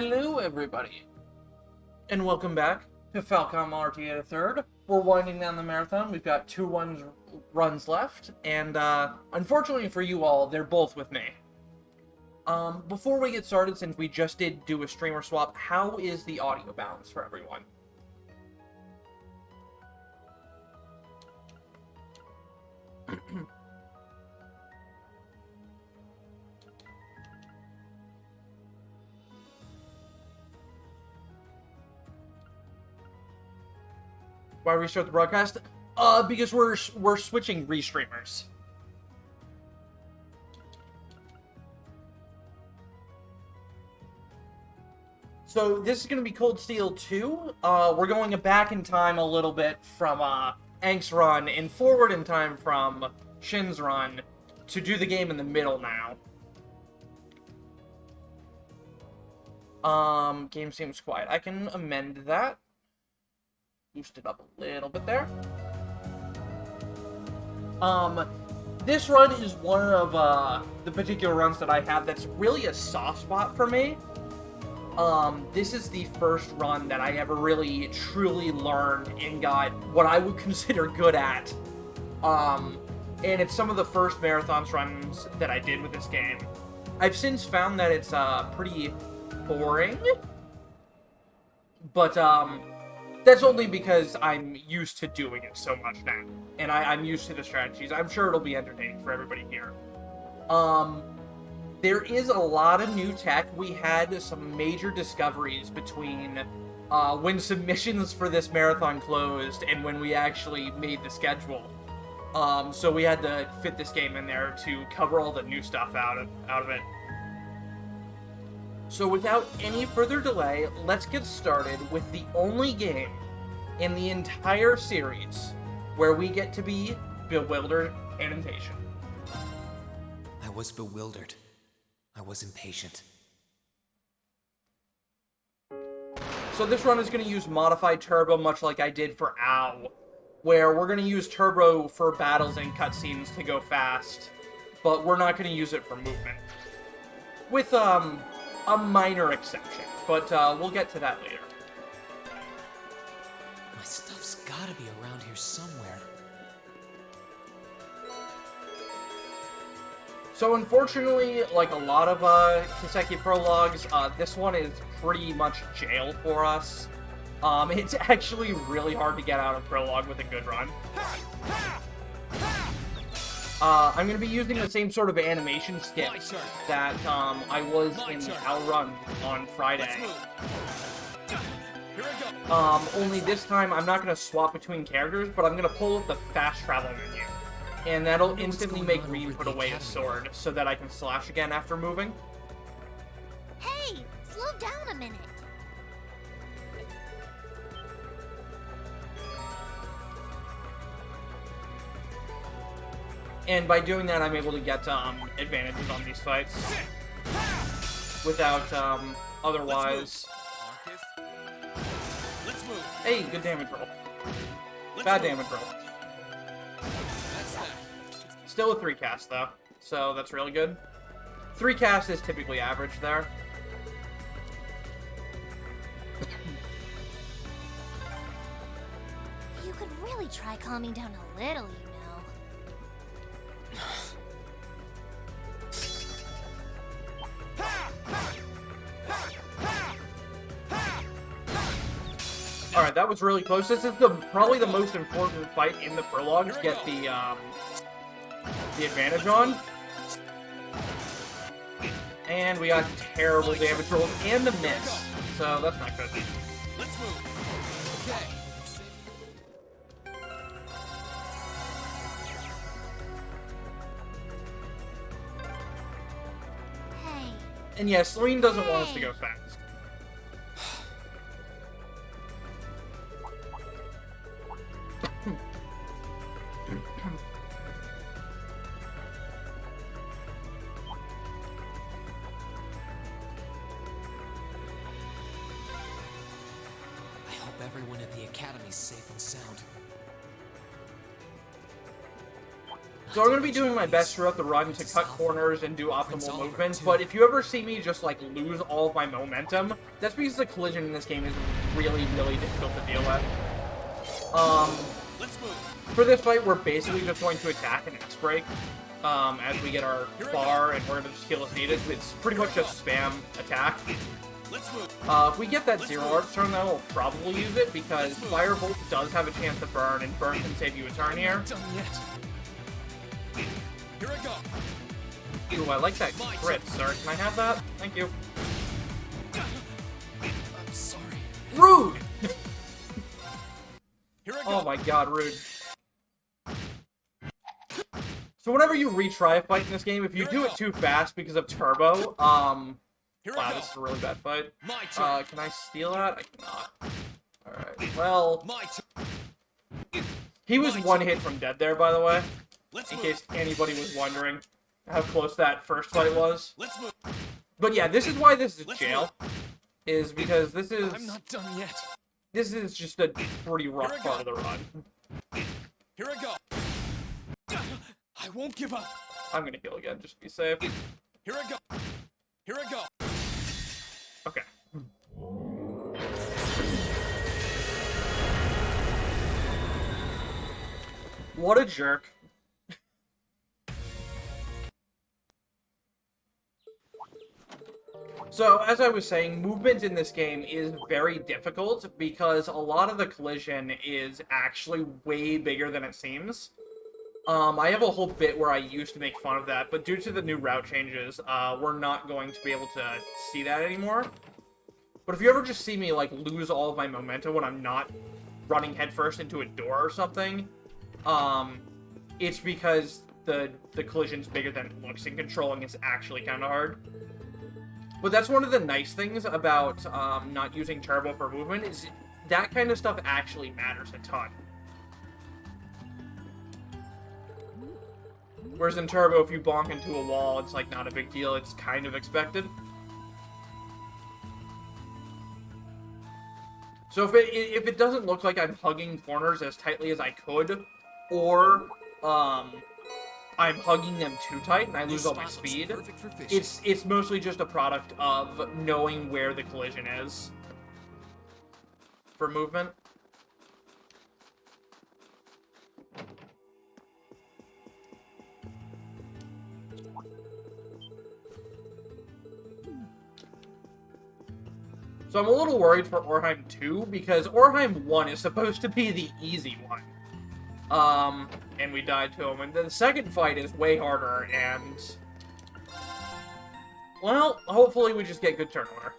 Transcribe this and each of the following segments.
Hello, everybody, and welcome back to Falcom RTA 3rd. We're winding down the marathon. We've got two runs left, and unfortunately for you all, they're both with me. Before we get started, since we just did do a streamer swap, how is the audio balance for everyone? Why restart the broadcast? Because we're switching restreamers. So this is going to be Cold Steel 2. We're going back in time a little bit from Ank's run and forward in time from Shin's run to do the game in the middle now. Game seems quiet. I can amend that. Boost it up a little bit there. This run is one of the particular runs that I have that's really a soft spot for me. This is the first run that I ever really truly learned and got what I would consider good at. And it's some of the first marathons runs that I did with this game. I've since found that it's pretty boring, but that's only because I'm used to doing it so much now, and I'm used to the strategies. I'm sure it'll be entertaining for everybody here. There is a lot of new tech. We had some major discoveries between when submissions for this marathon closed and when we actually made the schedule. So we had to fit this game in there to cover all the new stuff out of it. So without any further delay, let's get started with the only game in the entire series where we get to be bewildered and impatient. I was bewildered. I was impatient. So this run is going to use modified turbo, much like I did for OW, where we're going to use turbo for battles and cutscenes to go fast, but we're not going to use it for movement. With a minor exception, but we'll get to that later. My stuff's gotta be around here somewhere. So unfortunately, like a lot of Kiseki prologues, this one is pretty much jail for us. It's actually really hard to get out of prologue with a good run. I'm going to be using the same sort of animation skips that I was in the Outrun on Friday. Only this time I'm not going to swap between characters, but I'm going to pull up the fast travel menu. And that'll instantly make Reed put away his sword so that I can slash again after moving. Hey, slow down a minute. And by doing that, I'm able to get advantages on these fights without otherwise. Hey, good damage roll. Bad damage roll. Still a 3 cast though, so that's really good. 3 cast is typically average there. You could really try calming down a little, you know. Alright, that was really close. This is probably the most important fight in the prologue to get the advantage on. And we got terrible damage rolls and a miss. So that's not good. Let's move. Okay. Hey. And yeah, Celine doesn't want us to go fast. Everyone at the academy's safe and sound. So I'm going to be doing my best throughout the run to cut corners and do optimal movements, but if you ever see me just, like, lose all of my momentum, that's because the collision in this game is really, really difficult to deal with. For this fight, we're basically just going to attack an X-Break as we get our bar, and we're going to just heal as needed. It's pretty much just spam attack. If we get that Zero Arc turn, then we'll probably use it, because Firebolt does have a chance to burn, and burn can save you a turn here. Here I go. Ooh, I like that crit, sir. Can I have that? Thank you. I'm sorry. Rude! Here I go. Oh my god, rude. So whenever you retry a fight in this game, if you do it too fast because of turbo, wow, this is a really bad fight. Can I steal that? I cannot. Alright, well... He was one hit from dead there, by the way. In case anybody was wondering how close that first fight was. But yeah, this is why this is jail. Is because this is... I'm not done yet. This is just a pretty rough part of the run. Here I go. I won't give up. I'm gonna heal again, just to be safe. Here I go. Here I go. Okay. What a jerk. So, as I was saying, movement in this game is very difficult because a lot of the collision is actually way bigger than it seems. I have a whole bit where I used to make fun of that, but due to the new route changes, we're not going to be able to see that anymore. But if you ever just see me, like, lose all of my momentum when I'm not running headfirst into a door or something, it's because the collision's bigger than it looks, and controlling is actually kind of hard. But that's one of the nice things about not using turbo for movement, is that kind of stuff actually matters a ton. Whereas in turbo, if you bonk into a wall, it's like not a big deal, it's kind of expected. So if it doesn't look like I'm hugging corners as tightly as I could, or I'm hugging them too tight and I lose all my speed, it's mostly just a product of knowing where the collision is for movement. So I'm a little worried for Orheim 2, because Orheim 1 is supposed to be the easy one. And we died to him. And the second fight is way harder, and... well, hopefully we just get good turn order.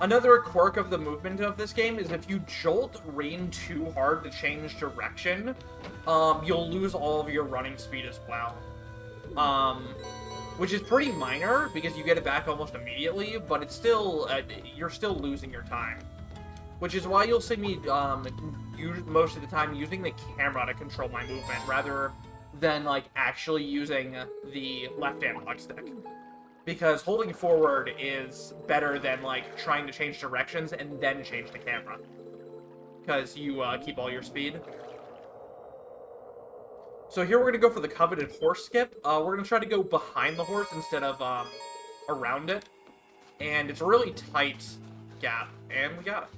Another quirk of the movement of this game is if you jolt Rain too hard to change direction, you'll lose all of your running speed as well. Which is pretty minor, because you get it back almost immediately, but it's still, you're still losing your time. Which is why you'll see me most of the time using the camera to control my movement, rather than, like, actually using the left-hand lock stick. Because holding forward is better than, like, trying to change directions and then change the camera. Because you keep all your speed. So here we're going to go for the coveted horse skip. We're going to try to go behind the horse instead of around it. And it's a really tight gap. And we got it.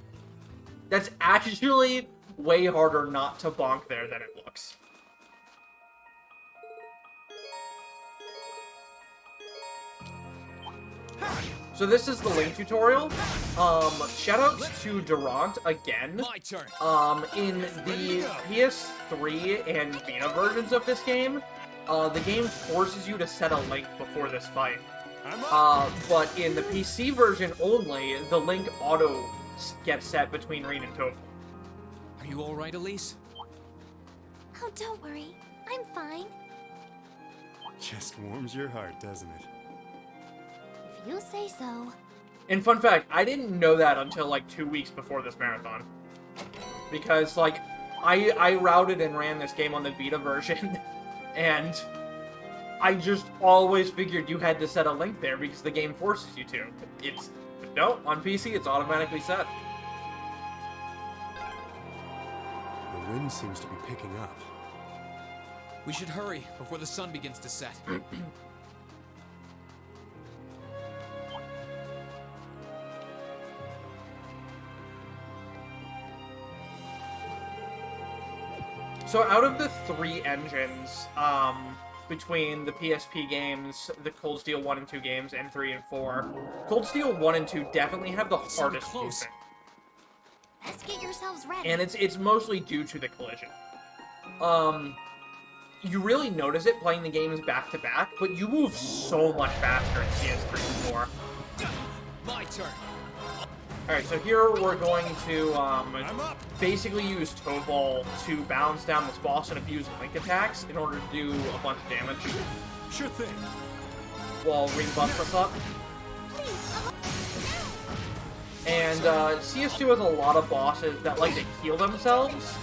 That's actually way harder not to bonk there than it looks. So this is the Link tutorial. Shoutouts to Durant again. My turn. In the PS3 and Vita versions of this game, the game forces you to set a Link before this fight. But in the PC version only, the Link auto gets set between Reen and Total. Are you all right, Elise? Oh, don't worry. I'm fine. Just warms your heart, doesn't it? If you say so. And fun fact, I didn't know that until like 2 weeks before this marathon. Because, like, I routed and ran this game on the Vita version, and I just always figured you had to set a link there because the game forces you to. No, on PC it's automatically set. The wind seems to be picking up. We should hurry before the sun begins to set. So out of the 3 engines, between the PSP games, the Cold Steel 1 and 2 games, and 3 and 4, Cold Steel 1 and 2 definitely have the hardest movement. Let's get yourselves ready. And it's mostly due to the collision. You really notice it playing the games back to back, but you move so much faster in CS3 and 4. My turn. Alright, so here we're going to basically use Toad Ball to bounce down this boss and abuse link attacks in order to do a bunch of damage. Sure thing. While Ring buffs us up. And CS2 has a lot of bosses that like to heal themselves.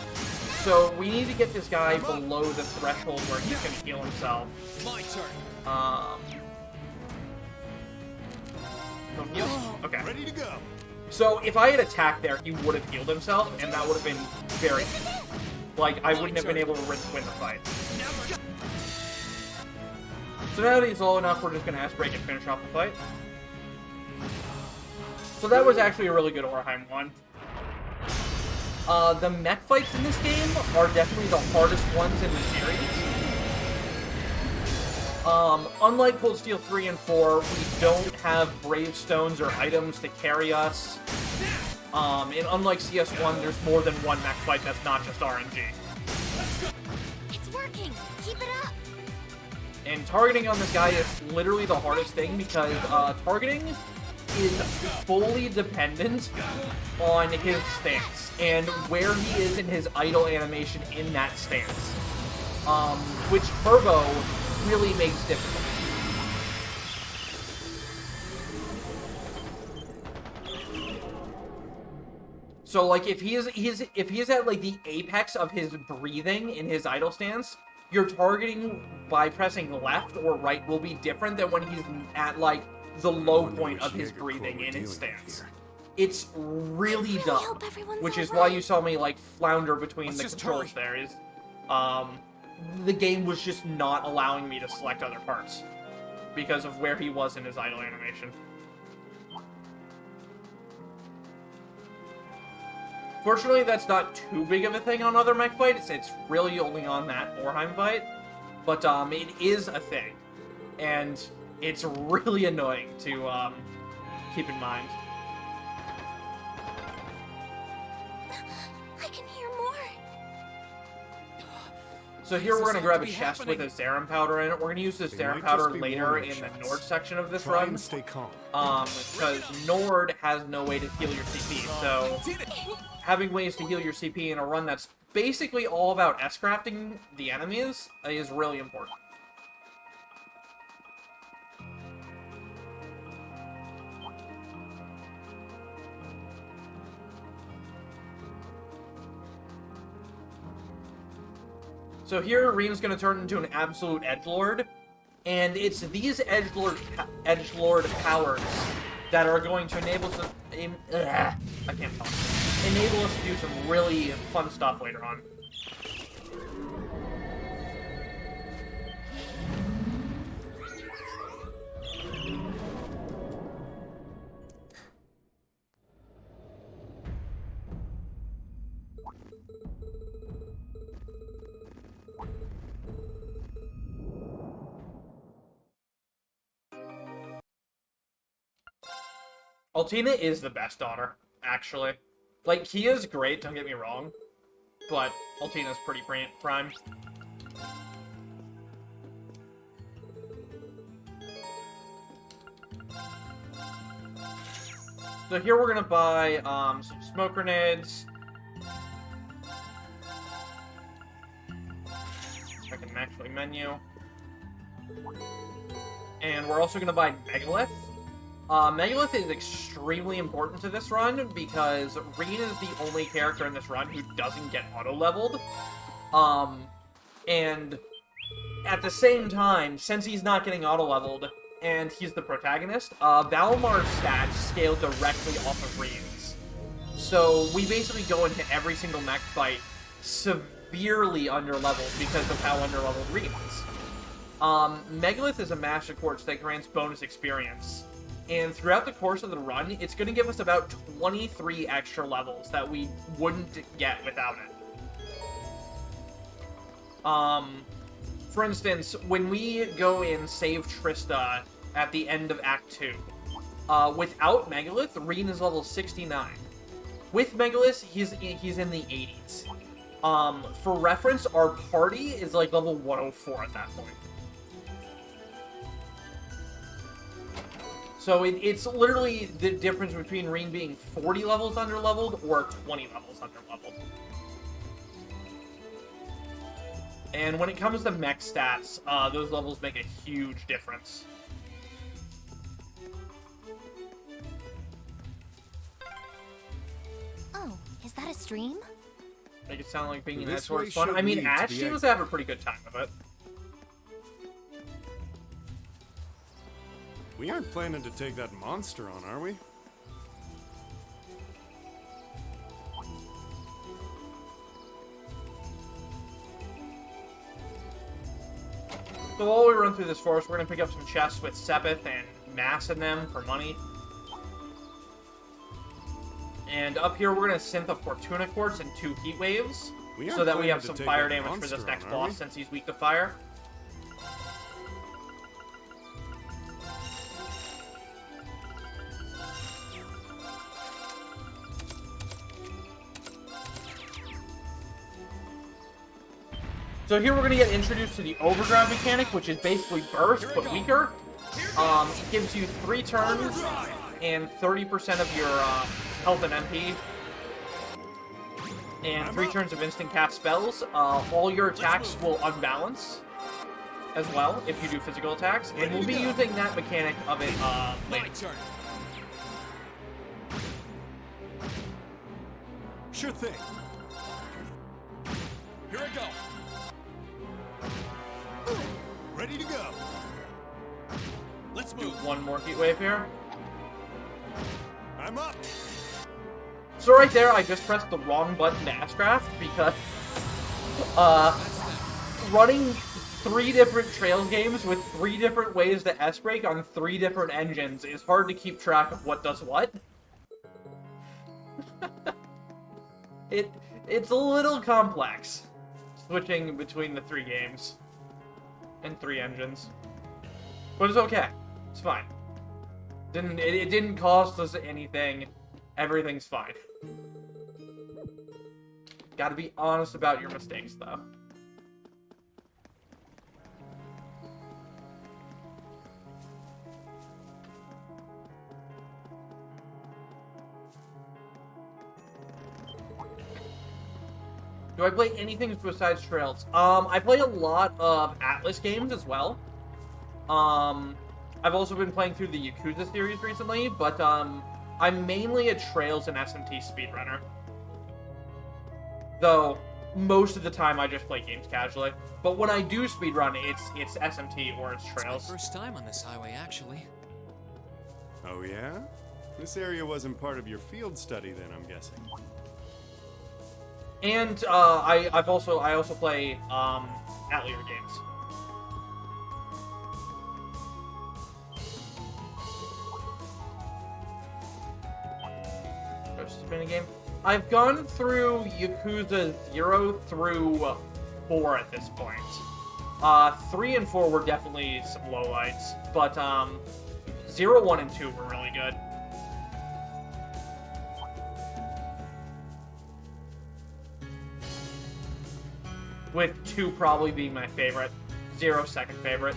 So we need to get this guy below the threshold where he can heal himself. My turn. No heal? Okay. Ready to go. So if I had attacked there, he would have healed himself, and that would have been very... Like, I wouldn't have been able to win the fight. So now that he's low enough, we're just going to ask Break and finish off the fight. So that was actually a really good Orheim one. The mech fights in this game are definitely the hardest ones in the series. Unlike Cold Steel 3 and 4, we don't have Bravestones or items to carry us. And unlike CS1, there's more than one mech fight that's not just RNG. It's working. Keep it up. And targeting on this guy is literally the hardest thing because targeting is fully dependent on his stance and where he is in his idle animation in that stance, which Turbo really makes difficult. So like if he is at like the apex of his breathing in his idle stance, your targeting by pressing left or right will be different than when he's at like the low point of his breathing in his stance. It's really dumb, which is why you saw me like flounder between the controls there. Is the game was just not allowing me to select other parts because of where he was in his idle animation. Fortunately, that's not too big of a thing on other mech fights. It's really only on that Orheim fight, but it is a thing, and it's really annoying to keep in mind. I can hear more. So here we're going to grab a chest with a Zerum powder in it. We're going to use this Zerum powder later in the Nord section of this run. Stay calm. Because Nord has no way to heal your CP, so having ways to heal your CP in a run that's basically all about S-crafting the enemies is really important. So here, Reem's going to turn into an absolute edgelord, and it's these edgelord powers that are going to enable us to, enable us to do some really fun stuff later on. Altina is the best daughter, actually. Like, Kia's great, don't get me wrong, but Altina's pretty prime. So here we're gonna buy some smoke grenades. I can actually menu. And we're also gonna buy Megalith. Megalith is extremely important to this run because Reen is the only character in this run who doesn't get auto-leveled. And at the same time, since he's not getting auto-leveled, and he's the protagonist, Valmar's stats scale directly off of Reen's. So we basically go into every single mech fight severely underleveled because of how underleveled Reen is. Megalith is a Master Quartz that grants bonus experience. And throughout the course of the run, it's going to give us about 23 extra levels that we wouldn't get without it. For instance, when we go and save Trista at the end of Act 2, without Megalith, Reen is level 69. With Megalith, he's in the 80s. For reference, our party is like level 104 at that point. So it's literally the difference between Reen being 40 levels underleveled or 20 levels underleveled. And when it comes to mech stats, those levels make a huge difference. Oh, is that a stream? Make it sound like being in that This sort way of fun. should I mean, lead to Ash the seems to have a pretty good time of it. We aren't planning to take that monster on, are we? So while we run through this forest, we're going to pick up some chests with Sepith and Mass in them for money. And up here, we're going to synth a Fortuna Quartz and 2 Heat Waves, so that we have some fire damage for this next boss, since he's weak to fire. So here we're going to get introduced to the Overdrive mechanic, which is basically burst, but weaker. It gives you 3 turns and 30% of your health and MP. And 3 turns of instant cast spells. All your attacks will unbalance as well if you do physical attacks. And we'll be using that mechanic of it later. Sure thing. Here I go. Ready to go. Let's Do move. 1 more Heat Wave here. I'm up. So right there, I just pressed the wrong button to S-Craft because running 3 different Trails games with 3 different ways to S-Brake on 3 different engines is hard to keep track of what does what. It's a little complex, switching between the 3 games and 3 engines. But it's okay. It's fine. It didn't cost us anything. Everything's fine. Gotta be honest about your mistakes, though. Do I play anything besides Trails? I play a lot of Atlas games as well. I've also been playing through the Yakuza series recently, but I'm mainly a Trails and SMT speedrunner. Though, most of the time I just play games casually. But when I do speedrun, it's SMT or it's Trails. First time on this highway, actually. Oh yeah? This area wasn't part of your field study then, I'm guessing. And I also play Atelier games. Spinning game. I've gone through Yakuza 0 through 4 at this point. 3 and 4 were definitely some lowlights, but 0, 1, and 2 were really good. With 2 probably being my favorite. 0 second favorite.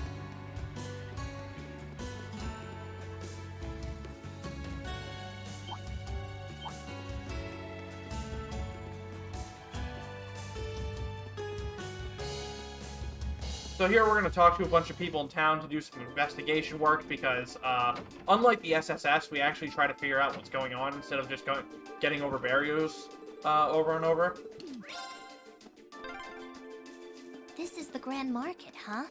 So here we're going to talk to a bunch of people in town to do some investigation work because, unlike the SSS, we actually try to figure out what's going on instead of just getting over barriers over and over. This is the Grand Market, huh?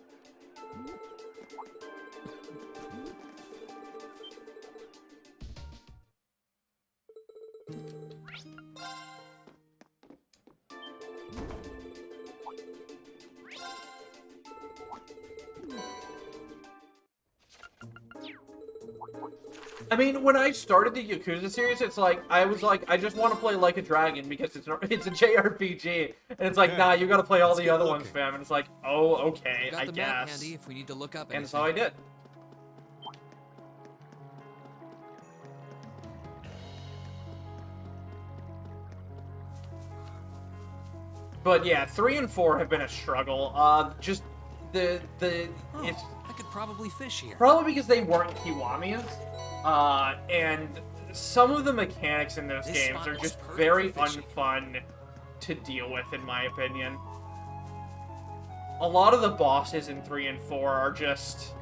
I mean, when I started the Yakuza series, it's like, I was like, I just want to play Like a Dragon because it's a JRPG. And it's like, Yeah, nah, you gotta play all let's the get other ones, looking. fam. And it's like, oh, okay, Got I the map guess. handy if we need to look up And anything. so I did. But yeah, 3 and 4 have been a struggle. Just Oh, it's I could probably fish here. probably because they weren't Kiwamias. And some of the mechanics in those This games spot are looks just perfect very for fishing. unfun to deal with, in my opinion. A lot of the bosses in 3 and 4 are just...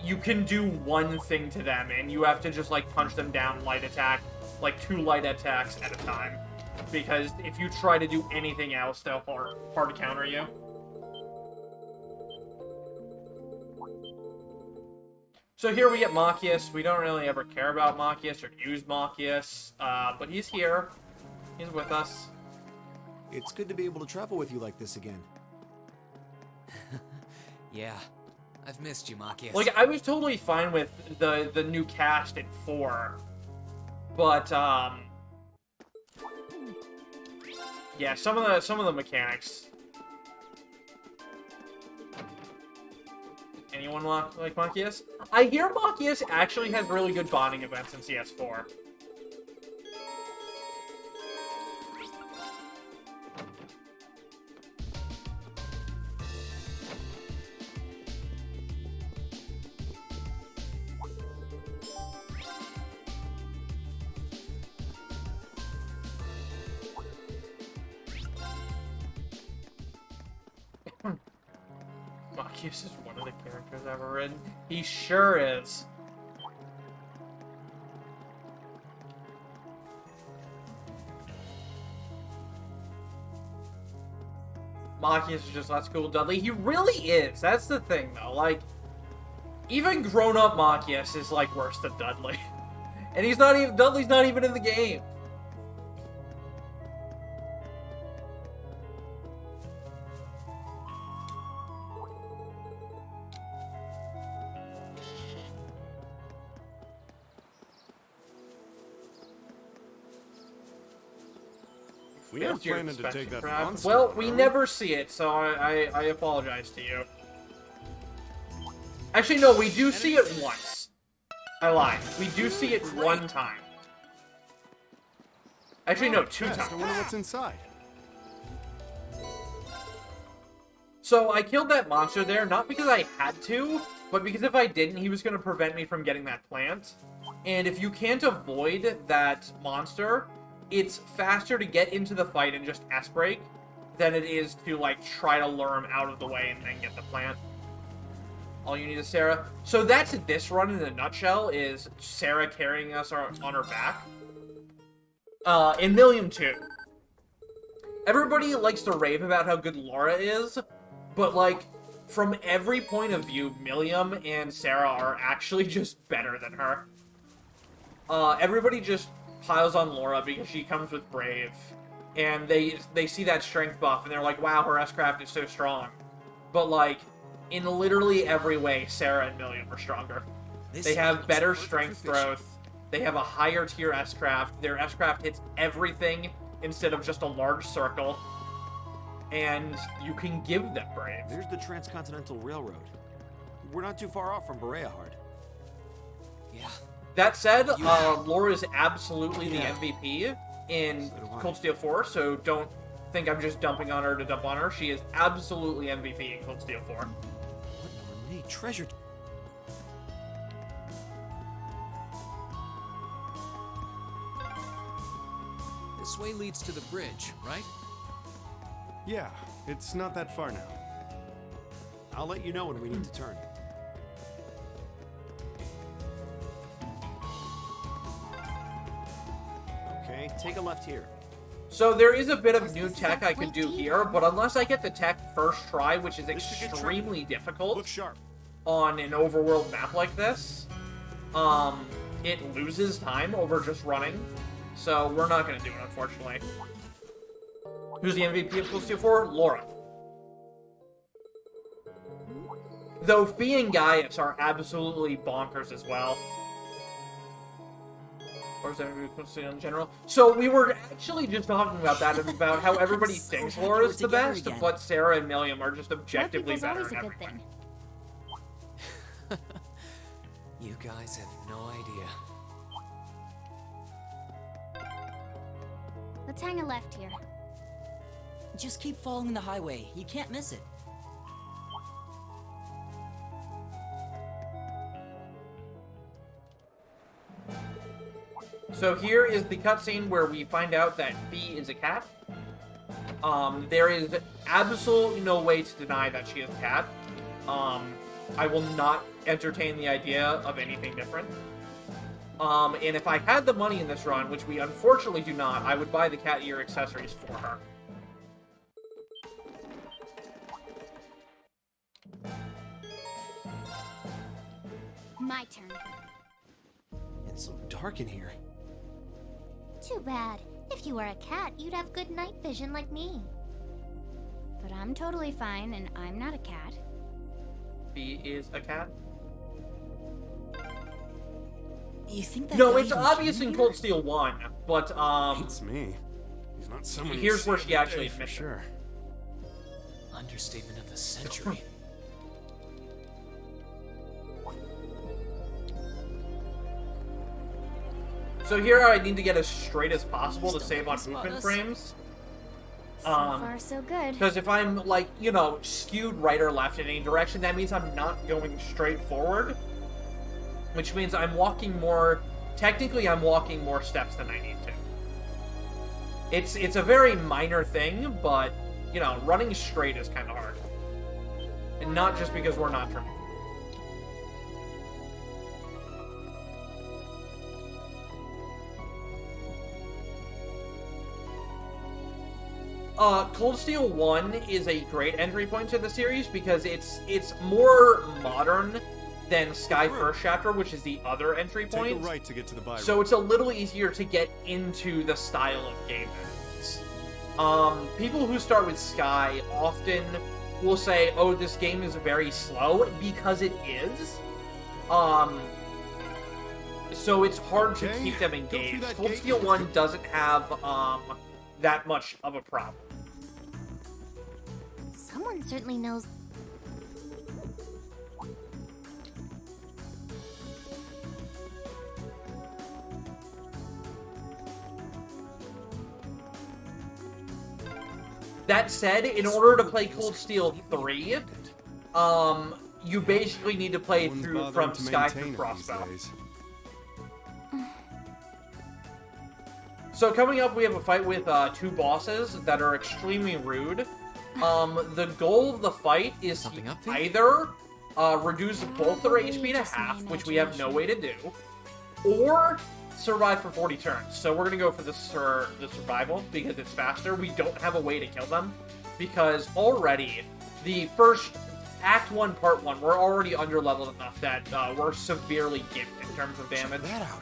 You can do one thing to them, and you have to just, like, punch them down light attack, like 2 light attacks at a time. Because if you try to do anything else, they'll hard counter you. So here we get Machias. We don't really ever care about Machias or use Machias, but he's here. He's with us. It's good to be able to travel with you like this again. Yeah, I've missed you, Machias. Like, I was totally fine with the new cast in 4, but yeah, some of the mechanics. Anyone like Machias? I hear Machias actually has really good bonding events in CS4. Machias is one of the characters I've ever written. He sure is. Machias is just less cool Dudley. He really is. That's the thing, though. Like, even grown-up Machias is, like, worse than Dudley. And he's not even... Dudley's not even in the game. We are There's your planning to take inspection that crap. monster. Well, we aren't never see it, so I apologize to you. Actually, no, we do see it once. I lied. We do see it one time. Actually, no, 2 Yes, I times. wonder what's inside. So I killed that monster there, not because I had to, but because if I didn't, he was going to prevent me from getting that plant. And if you can't avoid that monster, it's faster to get into the fight and just S-break than it is to, like, try to lure him out of the way and then get the plant. All you need is Sarah. So that's this run in a nutshell, is Sarah carrying us on her back. In Millium 2. Everybody likes to rave about how good Laura is, but, like, from every point of view, Millium and Sarah are actually just better than her. Everybody just piles on Laura because she comes with Brave, and they see that strength buff, and they're like, wow, her S-Craft is so strong. But, like, in literally every way, Sarah and Millium are stronger. They have better strength growth, they have a higher tier S-Craft, their S-Craft hits everything instead of just a large circle, and you can give them Brave. There's the Transcontinental Railroad. We're not too far off from Bereahard. Yeah. That said, Laura is absolutely the Yeah. MVP in So do I. Cold Steel 4, so don't think I'm just dumping on her to dump on her. She is absolutely MVP in Cold Steel 4. What an ornate treasure. This way leads to the bridge, right? Yeah, it's not that far now. I'll let you know when we need to turn. Okay, take a left here. So there is a bit of new tech I could do here, but unless I get the tech first try, which is This should get extremely difficult, Look sharp. on an overworld map like this, it loses time over just running. So we're not going to do it, unfortunately. Who's the MVP of Cold Steel 4? Laura. Though Fee and Gaius are absolutely bonkers as well. Or is that MVP of Cold Steel in general? So we were actually just talking about that, about how everybody thinks Laura is the best, but Sarah and Milliam are just objectively better in everything. You guys have no idea. Let's hang a left here. Just keep following the highway. You can't miss it. So here is the cutscene where we find out that Fee is a cat. There is absolutely no way to deny that she is a cat. I will not entertain the idea of anything different. And if I had the money in this run, which we unfortunately do not, I would buy the cat ear accessories for her. My turn. It's so dark in here. Too bad. If you were a cat, you'd have good night vision like me. But I'm totally fine, and I'm not a cat. Fee is a cat. You think that No, guy it's even obvious came in here? Cold Steel 1, but, It's me. He's not someone who here's where saved she the actually day for admits it. sure. Understatement of the century. So here I need to get as straight as possible to Still save on doesn't movement spot us. frames. So far, so good. Because if I'm, like, you know, skewed right or left in any direction, that means I'm not going straight forward. Which means I'm walking more... Technically, I'm walking more steps than I need to. It's a very minor thing, but, you know, running straight is kind of hard. And not just because we're not trying. Cold Steel 1 is a great entry point to the series because it's more modern than Sky First Chapter, which is the other entry Take a point. right to get to the by So road. it's a little easier to get into the style of game that it is. People who start with Sky often will say, oh, this game is very slow, because it is. So it's hard to Okay, keep them go through engaged. that Cold gate. Steel 1 doesn't have that much of a problem. Someone certainly knows. That said, in order to play Cold Steel 3, you basically need to play No one's through bothering from to Sky maintain through it these Crossbow. days. So coming up, we have a fight with two bosses that are extremely rude. The goal of the fight is Something to up, Fee? either reduce both their Probably HP to just my half, which we have no way to do, imagination. or survive for 40 turns. So we're gonna go for the survival because it's faster. We don't have a way to kill them because already the first Act 1, Part 1, we're already under-leveled enough that we're severely gimped in terms of damage. Check that out.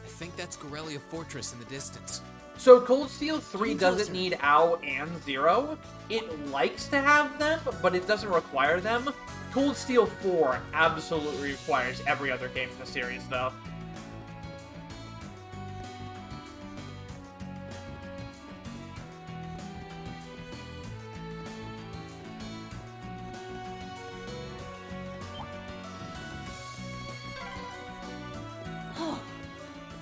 I think that's Corellia Fortress in the distance. So Cold Steel 3 Come doesn't closer. need Ow and Zero. It likes to have them, but it doesn't require them. Cold Steel 4 absolutely requires every other game in the series, though.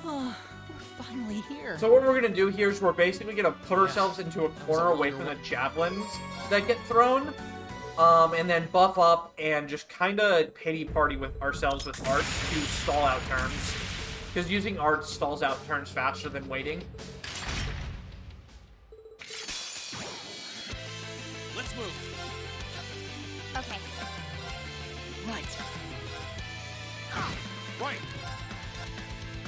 Oh, we're finally here. So what we're gonna do here is we're basically gonna put ourselves into a corner away from the javelins that get thrown, and then buff up and just kind of pity party with ourselves with arts to stall out turns, because using arts stalls out turns faster than waiting. Let's move. Okay. Right. Right.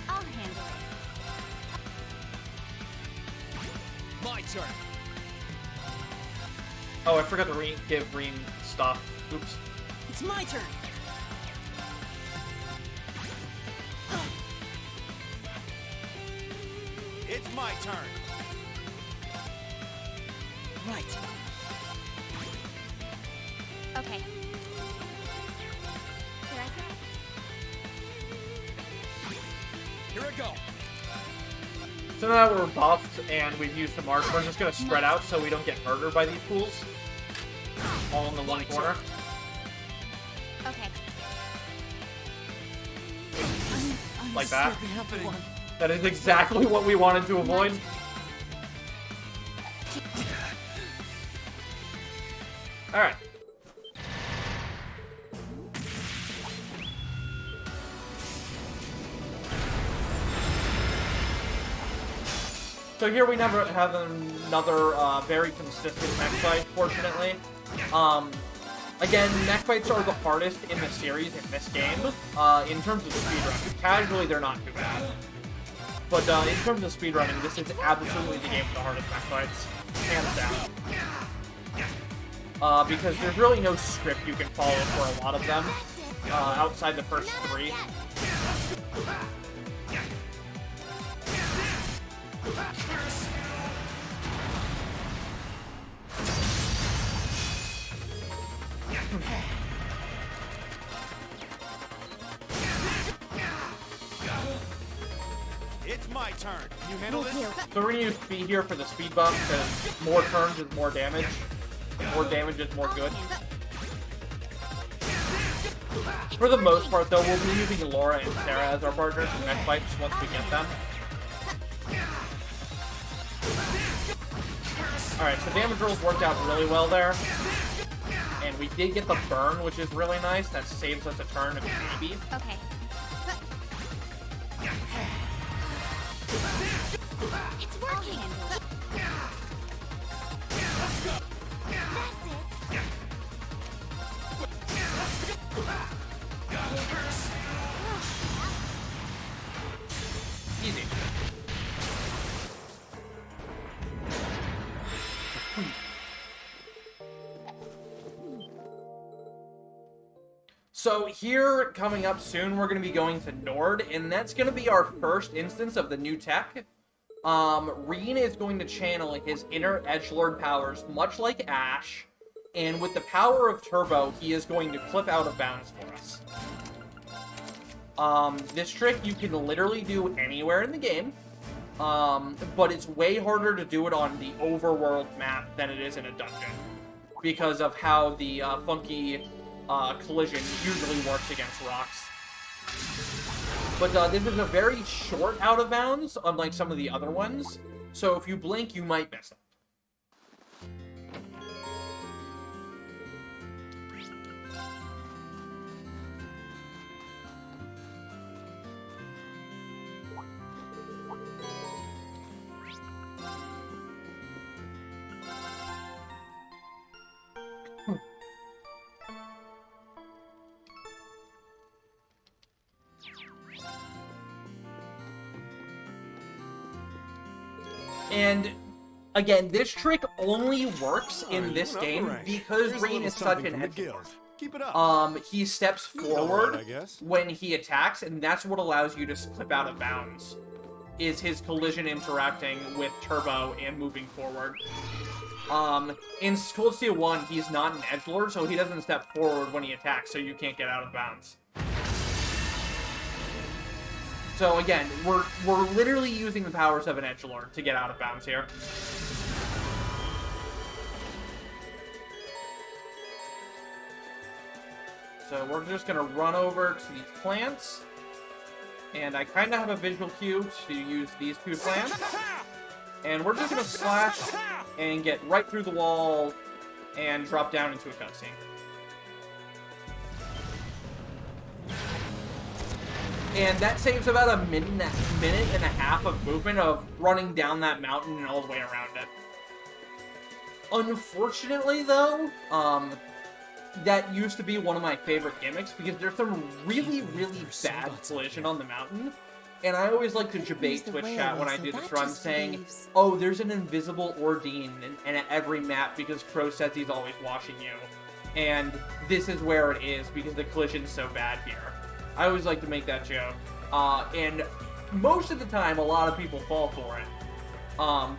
I'll handle it. My turn. Oh, I forgot to give Reem stuff. Oops. It's It's my turn. It's my turn. Right. Okay. Here I go. Here I go. So now that we're buffed and we've used the mark, we're just gonna spread out so we don't get murdered by these fools. All in the one corner. Okay. Like that. Happening. That is exactly what we wanted to avoid. Alright. So here we never have another very consistent mech fight, fortunately. Again, mech fights are the hardest in the series in this game. In terms of speedrunning, casually they're not too bad. But in terms of speedrunning, this is absolutely the game with the hardest mech fights, hands down. Because there's really no script you can follow for a lot of them, outside the first three. It's my turn. Can you handle this? So we're gonna use speed here for the speed buff, because more turns is more damage. And more damage is more good. For the most part, though, we'll be using Laura and Sarah as our partners in mech fights once we get them. Alright, so damage rolls worked out really well there. And we did get the burn, which is really nice. That saves us a turn if maybe. Okay. It's working. That's it. Easy. So here, coming up soon, we're going to be going to Nord, and that's going to be our first instance of the new tech. Reen is going to channel his inner edgelord powers, much like Ash, and with the power of Turbo, he is going to clip out of bounds for us. This trick you can literally do anywhere in the game, but it's way harder to do it on the overworld map than it is in a dungeon, because of how the funky collision usually works against rocks. But this is a very short out of bounds, unlike some of the other ones, so if you blink, you might miss it. And again, this trick only works in this game because Reen is such an edgelord. Keep it up. He steps All right, forward I guess. when he attacks, and that's what allows you to clip out of bounds, is his collision interacting with Turbo and moving forward. In Cold Steel 1, he's not an edgelord, so he doesn't step forward when he attacks, so you can't get out of bounds. So again, we're literally using the powers of an edgelord to get out of bounds here. So we're just gonna run over to these plants, and I kind of have a visual cue to use these two plants, and we're just gonna slash and get right through the wall and drop down into a cutscene. And that saves about a minute and a half of movement of running down that mountain and all the way around it. Unfortunately, though, that used to be one of my favorite gimmicks because there's some really, really bad collision on the mountain. And I always like to debate Twitch chat when I do this run saying, oh, there's an invisible Ordine in every map because Crow says he's always watching you. And this is where it is because the collision's so bad here. I always like to make that joke. And most of the time, a lot of people fall for it.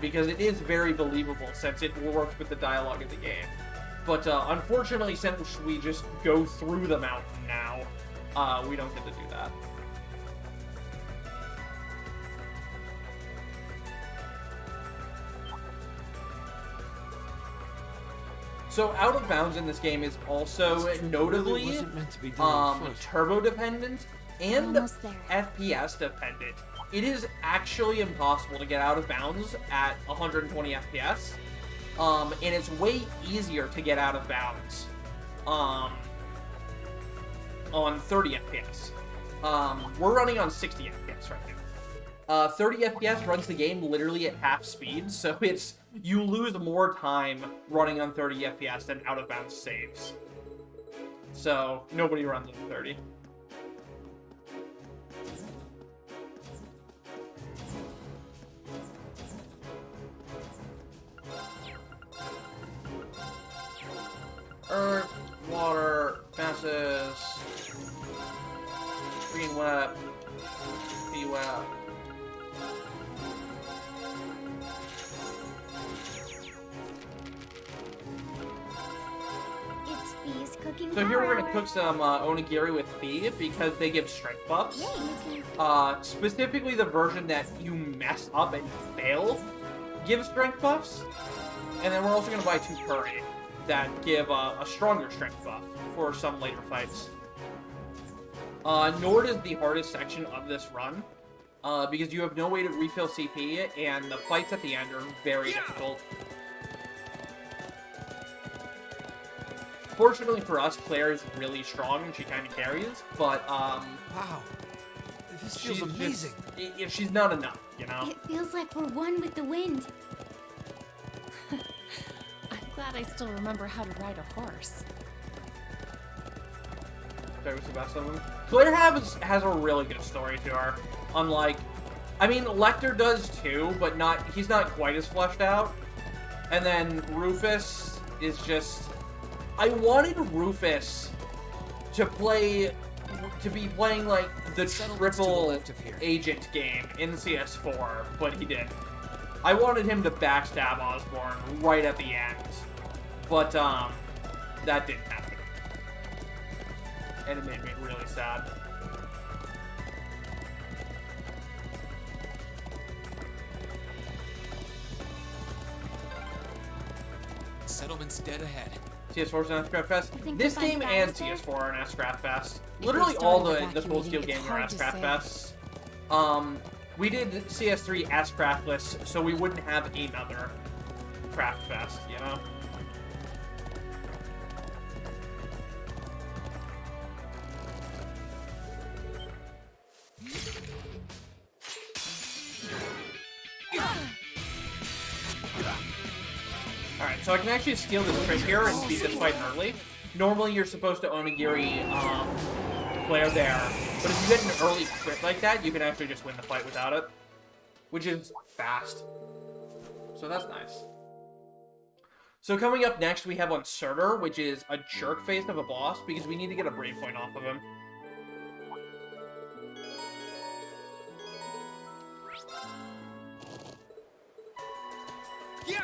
Because it is very believable since it works with the dialogue of the game. But unfortunately, since we just go through the mountain now, we don't get to do that. So Out of Bounds in this game is also notably turbo dependent and FPS dependent. It is actually impossible to get out of bounds at 120 FPS, and it's way easier to get out of bounds on 30 FPS. We're running on 60 FPS right now. 30 FPS runs the game literally at half speed, so you lose more time running on 30 FPS than Out of Bounds saves. So nobody runs on 30. Earth, water, fences, green web, bee web. It's Fee's cooking So here we're power gonna cook some onigiri with Fee because they give strength buffs. Yeah, you can. Specifically the version that you mess up and fail gives strength buffs. And then we're also gonna buy 2 curry that give a stronger strength buff for some later fights. Nord is the hardest section of this run, because you have no way to refill CP, and the fights at the end are very difficult. Fortunately for us, Claire is really strong and she kind of carries, but Wow. This feels amazing. She's not enough, you know? It feels like we're one with the wind. I'm glad I still remember how to ride a horse. Claire was the best of them. Claire has a really good story to her. Unlike, I mean, Lecter does too, but he's not quite as fleshed out. And then Rufus is just, I wanted Rufus to be playing like the triple agent game in CS4, but he didn't. I wanted him to backstab Osborn right at the end, but that didn't happen. And it made me really sad. Settlement's dead ahead. CS4 is an S-Craft Fest. think This we'll find game and Gaius there? CS4 are an S-Craft Fest. If Literally they all started the Full Steel evacuating, games it's are hard to S-Craft say. Fests. We did CS3 S-Craftless, so we wouldn't have another Craft Fest, you know? Alright, so I can actually steal this trick here and beat this fight early. Normally you're supposed to onigiri Claire there, but if you get an early crit like that, you can actually just win the fight without it. Which is fast. So that's nice. So coming up next, we have Uncerter, which is a jerk face of a boss, because we need to get a brave point off of him. Yeah!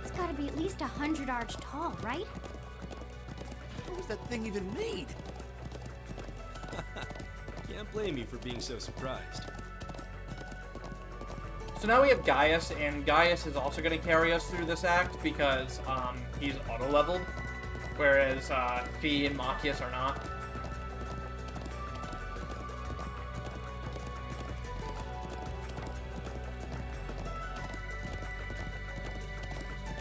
It's gotta be at least 100 arch tall, right? How was that thing even made? Can't blame you for being so surprised. So now we have Gaius, and Gaius is also going to carry us through this act because he's auto-leveled, whereas Fee and Machias are not.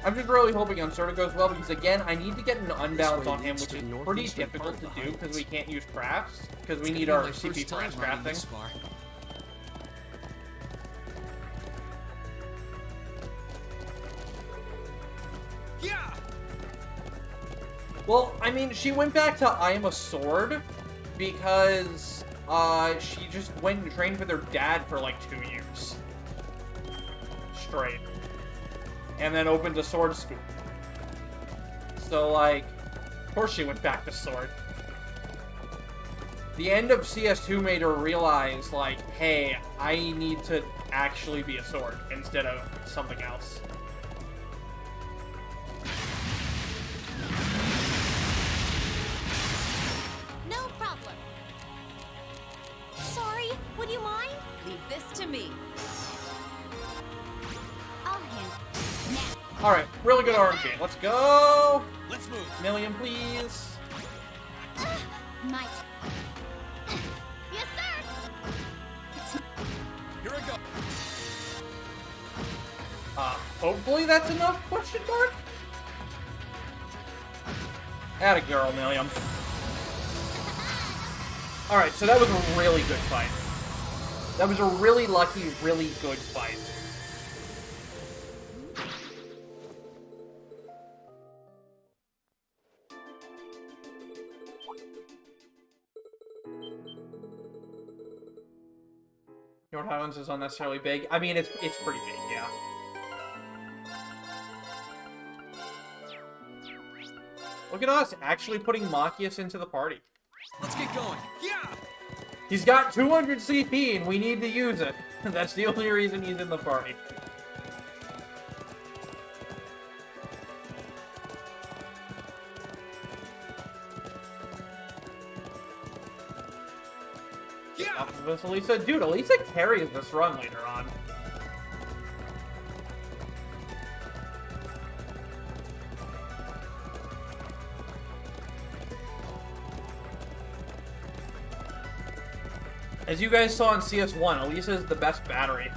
I'm just really hoping Uncerta goes well because, again, I need to get an unbalance on him, which is pretty difficult to do because we can't use crafts, because we need our CP for S crafting. Well, I mean, she went back to I am a sword because she just went and trained with her dad for like 2 years. Straight. And then opened a sword school. So, like, of course she went back to sword. The end of CS2 made her realize, like, hey, I need to actually be a sword instead of something else. No problem. Sorry, would you mind? Leave this to me. I'll handle it. Now. Alright, really good RNG. Let's go! Let's move. Million, please. My turn. Yes, sir. Here I go. Hopefully that's enough, question mark? Atta girl, Milliam. Alright, so that was a really good fight. That was a really lucky, really good fight. North Highlands is unnecessarily big. I mean, it's pretty big, yeah. Look at us, actually putting Machias into the party. Let's get going. Yeah. He's got 200 CP, and we need to use it. That's the only reason he's in the party. Yeah. Off of this, Elisa. Dude, Elisa carries this run later on. As you guys saw in CS1, Elisa is the best battery.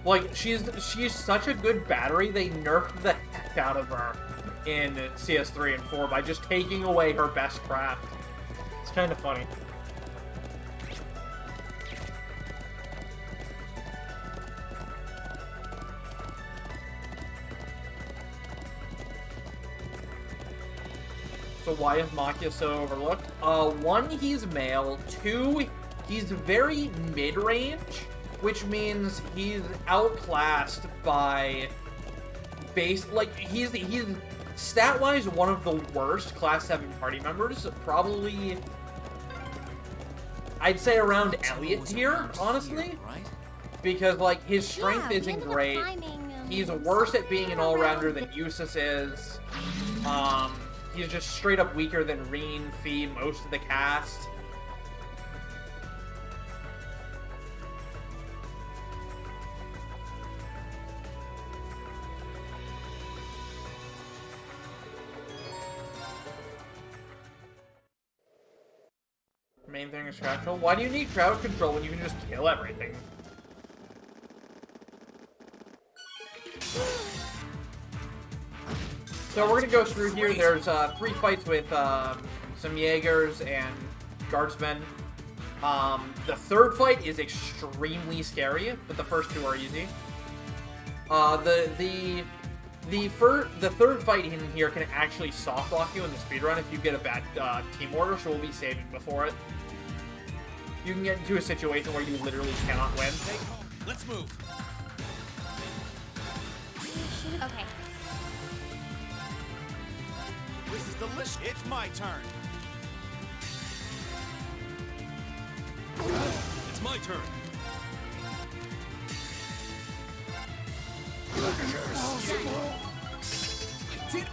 Like, she's such a good battery, they nerfed the heck out of her in CS3 and 4 by just taking away her best craft. It's kind of funny. So why is Machia so overlooked? 1, he's male. 2, he's very mid-range, which means he's outclassed by he's stat-wise one of the worst Class 7 party members. Probably, I'd say around Elliot here, honestly. Because, like, his strength isn't great. He's worse at being an all-rounder than Eustace is. He's just straight up weaker than Reen, Fee, most of the cast. Main thing is crowd control. Why do you need crowd control when you can just kill everything? So we're gonna go through here. There's 3 fights with some Jaegers and Guardsmen. The third fight is extremely scary, but the first 2 are easy. The third fight in here can actually soft lock you in the speedrun if you get a bad team order, so we'll be saving before it. You can get into a situation where you literally cannot win. Let's move. Okay. This is delicious. It's my turn. It's my turn. I did it.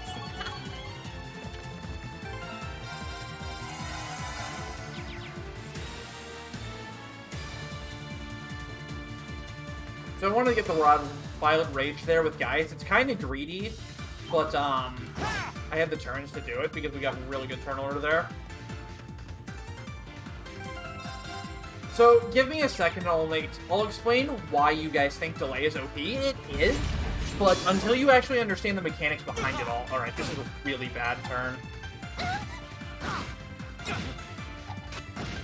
So I wanted to get the Violet Rage there with Gaius. It's kind of greedy, but I had the turns to do it because we got a really good turn order there. So give me a second, I'll explain why you guys think delay is OP. It is, but until you actually understand the mechanics behind it all. Alright, this is a really bad turn.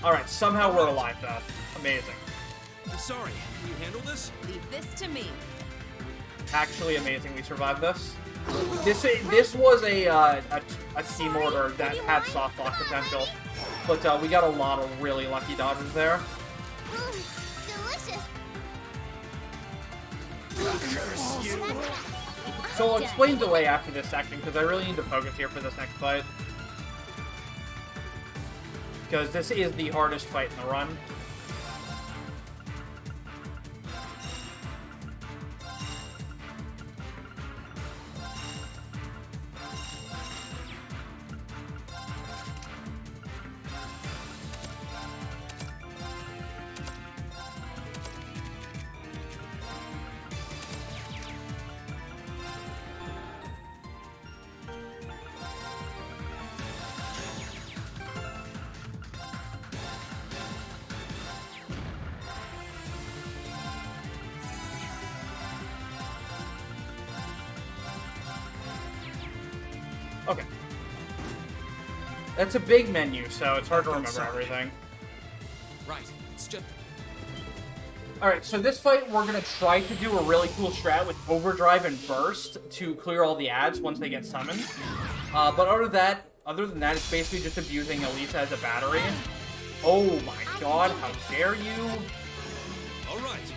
Alright, somehow we're alive though. Amazing. I'm sorry. Can you handle this? Leave this to me. actually amazing we survived this. This was a team order that had soft lock potential, but we got a lot of really lucky dodges there. Delicious. So I'll explain delay after this section, because I really need to focus here for this next fight. Because this is the hardest fight in the run. Okay. That's a big menu, so it's hard to remember everything. Right. It's just. Alright, so this fight, we're going to try to do a really cool strat with Overdrive and Burst to clear all the ads once they get summoned. But other than that, it's basically just abusing Elisa as a battery. Oh my god, how dare you! Alright.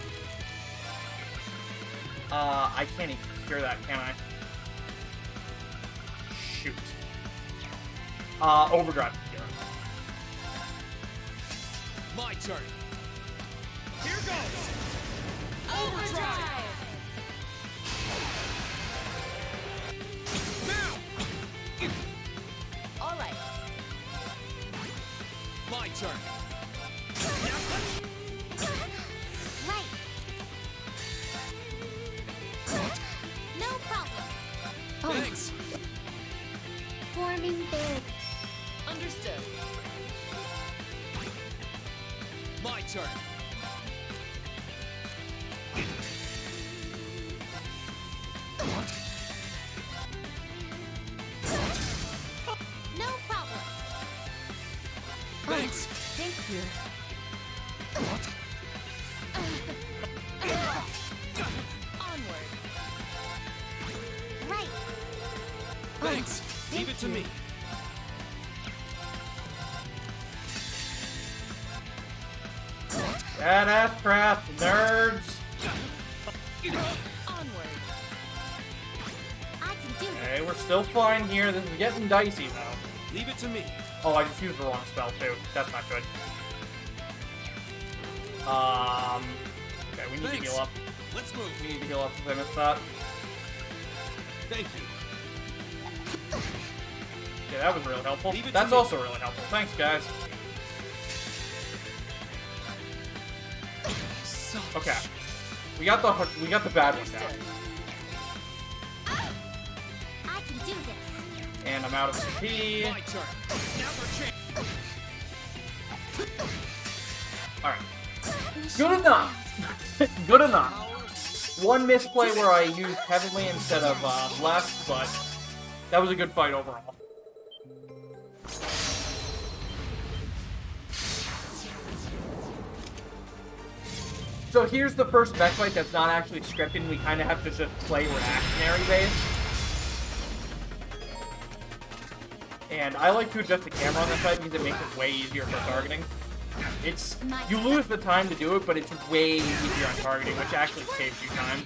I can't even hear that, can I? Shoot. Overdrive. My turn. Here goes. Overdrive. Now. All right. My turn. Right. No problem. Thanks. Forming big. Understood. My turn. No problem. Thanks. Thank you. Onward. Right. Thanks. Leave it to me. Badass craft, nerds! Onward. I can do this. Okay, we're still fine here. This is getting dicey, though. Leave it to me. Oh, I just used the wrong spell, too. That's not good. Okay, we need Thanks. to heal up. Let's move. We need to heal up since I missed that. Thank you. Okay, that was really helpful. Leave it to That's me. also really helpful. Thanks, guys. Okay. We got the bad one down. Understood. I can do this. And I'm out of CP. My turn. Now for chance. Alright. Good enough! Good enough. One misplay where I used Heavenly instead of Blessed, but that was a good fight overall. So here's the first mech fight that's not actually scripted. We kind of have to just play reactionary based. And I like to adjust the camera on this fight because it makes it way easier for targeting. You lose the time to do it, but it's way easier on targeting, which actually saves you time.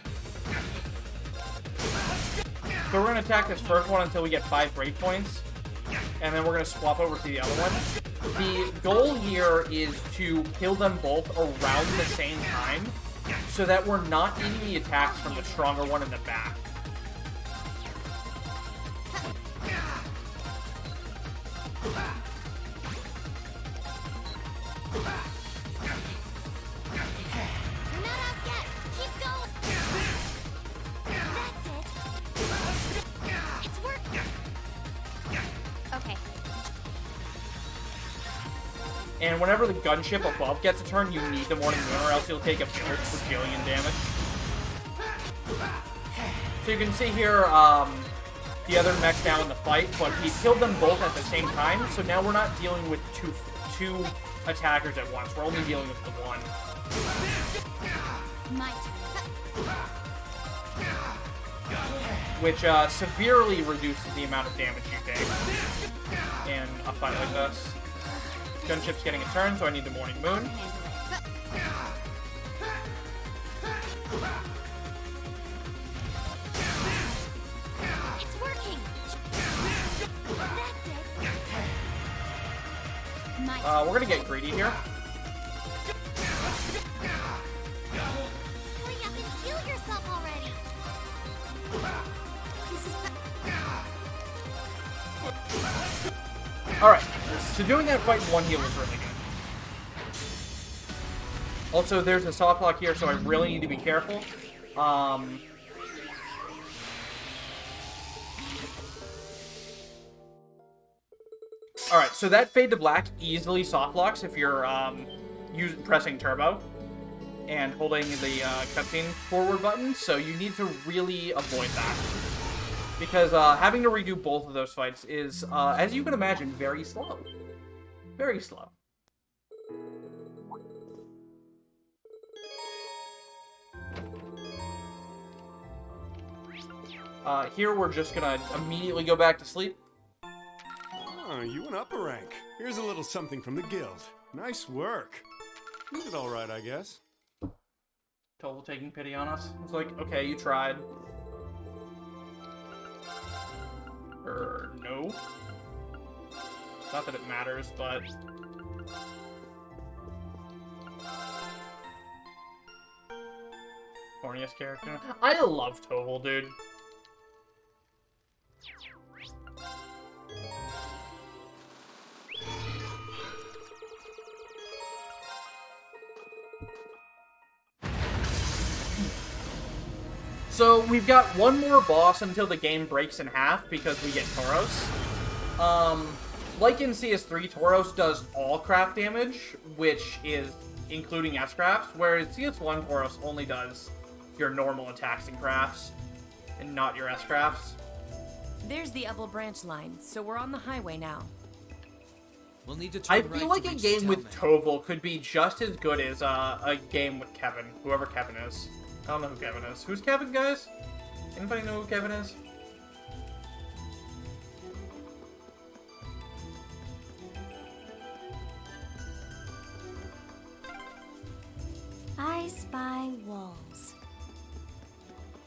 So we're going to attack this first one until we get 5 breakpoints, and then we're going to swap over to the other one. The goal here is to kill them both around the same time, so that we're not getting the attacks from the stronger one in the back. You're not out yet. Keep going. That's it. It's working. Okay. And whenever the gunship above gets a turn, you need the Morning Moon, or else you'll take a bajillion damage. So you can see here, the other mech's now in the fight, but he killed them both at the same time, so now we're not dealing with two attackers at once. We're only dealing with the one. My turn. which severely reduces the amount of damage you take in a fight like this. Gunship's getting a turn, so I need the Morning Moon. It's working. That's it. We're gonna get greedy here. Hurry up and heal yourself already. Alright, so doing that fight in one heal is really good. Also, there's a soft lock here, so I really need to be careful. Alright, so that Fade to Black easily soft locks if you're pressing turbo and holding the cutscene forward button, so you need to really avoid that. Because having to redo both of those fights is, as you can imagine, very slow. Very slow. Here we're just gonna immediately go back to sleep. Oh, you went up a rank. Here's a little something from the guild. Nice work. You did all right, I guess. Total taking pity on us. It's like, okay, you tried. No. Not that it matters, but... Corniest character. I love Toval, dude. So, we've got one more boss until the game breaks in half because we get Tauros. Like in CS3, Tauros does all craft damage, which is including S-crafts, whereas CS1 Tauros only does your normal attacks and crafts, and not your S-crafts. There's the Upple Branch line, so we're on the highway now. We'll need to turn I right feel like to a reach game the with town Toval could be just as good as a game with Kevin, whoever Kevin is. I don't know who Kevin is. Who's Kevin, guys? Anybody know who Kevin is? I spy walls.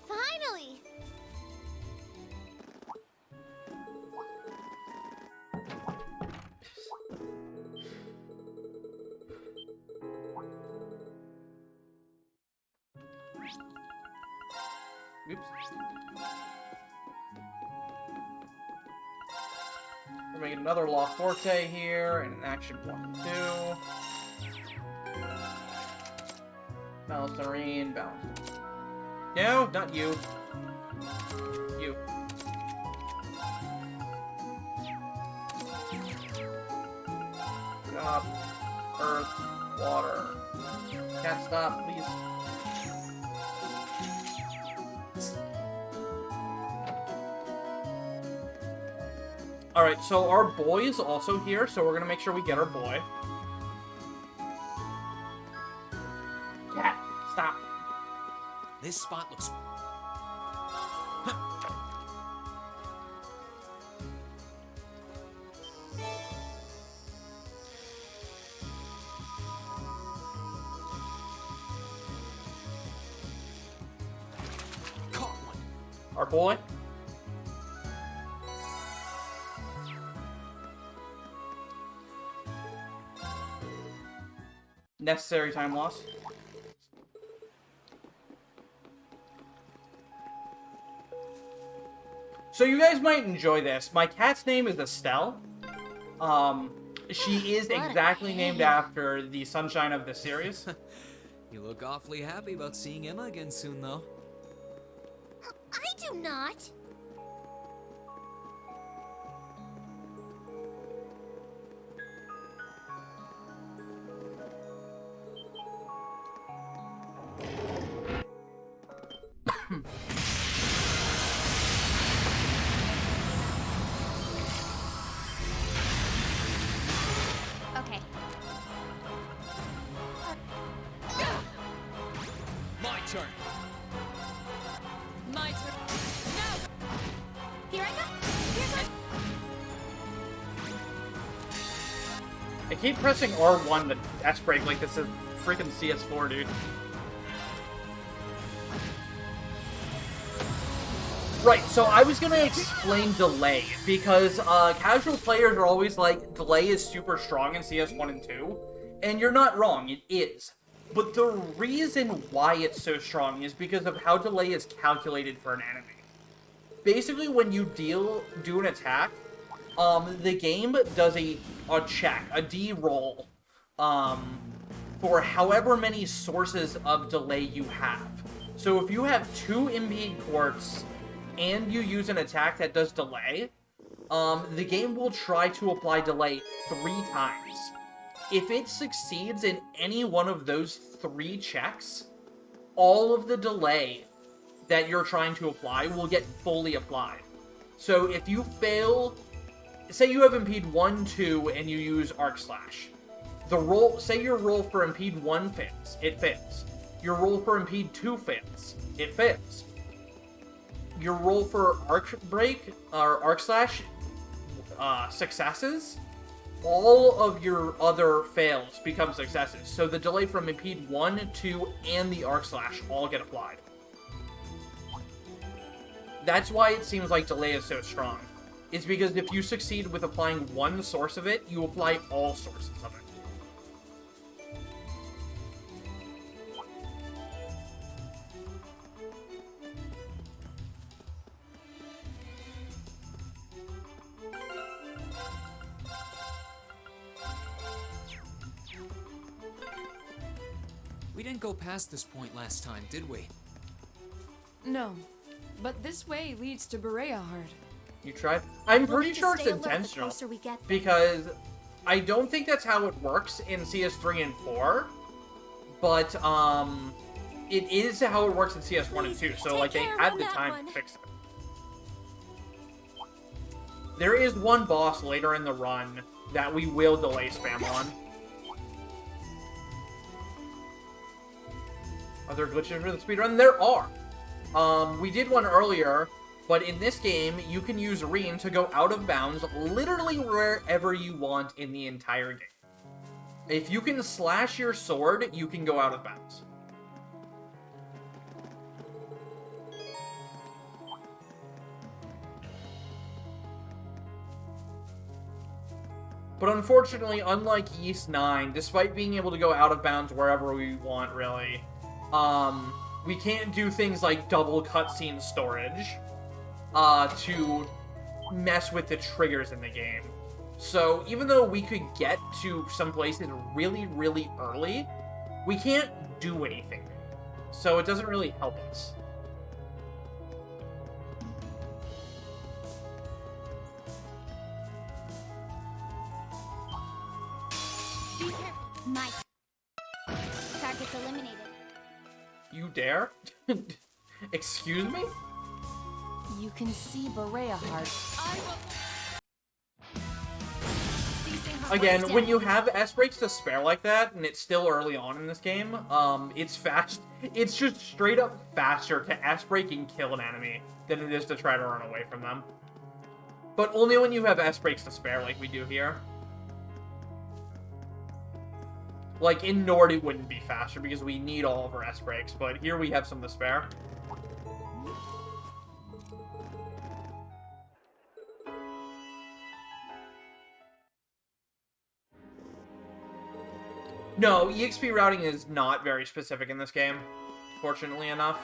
Finally! Oops. We're making another La Forte here, and an action 1-2. Balance Marine, balance. No, not you. You. Stop. Earth. Water. Can't stop, please. Alright, so our boy is also here, so we're gonna make sure we get our boy. Cat, stop. This spot looks... Caught one. Our boy. Necessary time loss. So you guys might enjoy this. My cat's name is Estelle. She is exactly named after the sunshine of the series. You look awfully happy about seeing Emma again soon, though. I do not. Okay. My turn. My turn. No! I keep pressing R1 to S-brake like this is freaking CS4, dude. Right, so I was gonna explain delay, because casual players are always like, delay is super strong in CS 1 and 2, and you're not wrong, it is. But the reason why it's so strong is because of how delay is calculated for an enemy. Basically, when you do an attack, the game does a check, a D-roll, for however many sources of delay you have. So if you have 2 impede quartz, and you use an attack that does delay, the game will try to apply delay 3 times. If it succeeds in any one of those 3 checks, all of the delay that you're trying to apply will get fully applied. So if you fail, say you have impede 1, 2, and you use arc slash. Say your roll for impede 1 fails, it fails. Your roll for impede 2 fails, it fails. Your roll for arc break or arc slash successes, all of your other fails become successes. So the delay from impede 1, 2, and the arc slash all get applied. That's why it seems like delay is so strong. It's because if you succeed with applying one source of it, you apply all sources of it. We didn't go past this point last time, did we? No, but this way leads to Berea Heart. You tried? I'm We'll pretty need to sure it's stay alert the intentional. closer we get there. Because I don't think that's how it works in CS3 and 4. But, it is how it works in CS1 and 2. So, take like, they care had on the that time one. to fix it. There is one boss later in the run that we will delay spam on. Are there glitches for the speedrun? There are. We did one earlier, but in this game, you can use Reen to go out of bounds literally wherever you want in the entire game. If you can slash your sword, you can go out of bounds. But unfortunately, unlike Yeast 9, despite being able to go out of bounds wherever we want, really, we can't do things like double cutscene storage to mess with the triggers in the game. So even though we could get to some places really, really early, we can't do anything. So it doesn't really help us. Be careful. Mike. Target's eliminated. You dare? Excuse me? You can see Berea Heart. Again, when you have S-breaks to spare like that, and it's still early on in this game, it's fast. It's just straight up faster to S-break and kill an enemy than it is to try to run away from them. But only when you have S-breaks to spare like we do here. Like, in Nord it wouldn't be faster because we need all of our S-breaks, but here we have some to spare. No, EXP routing is not very specific in this game, fortunately enough.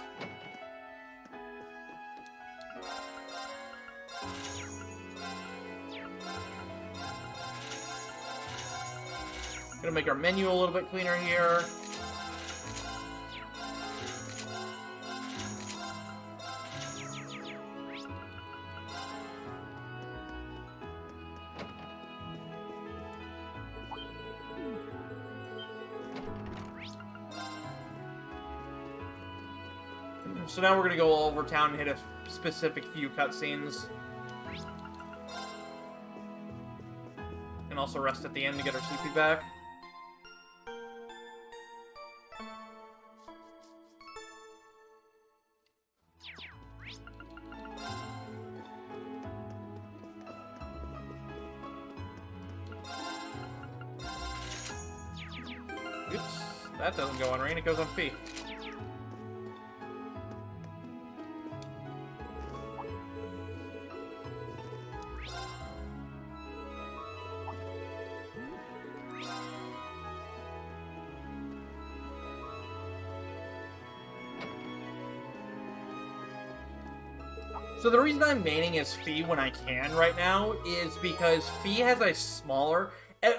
Gonna make our menu a little bit cleaner here. So now we're gonna go all over town and hit a specific few cutscenes. And also rest at the end to get our CP back. that doesn't go on Rain, it goes on Fee. So the reason I'm maining as Fee when I can right now is because Fee has a smaller...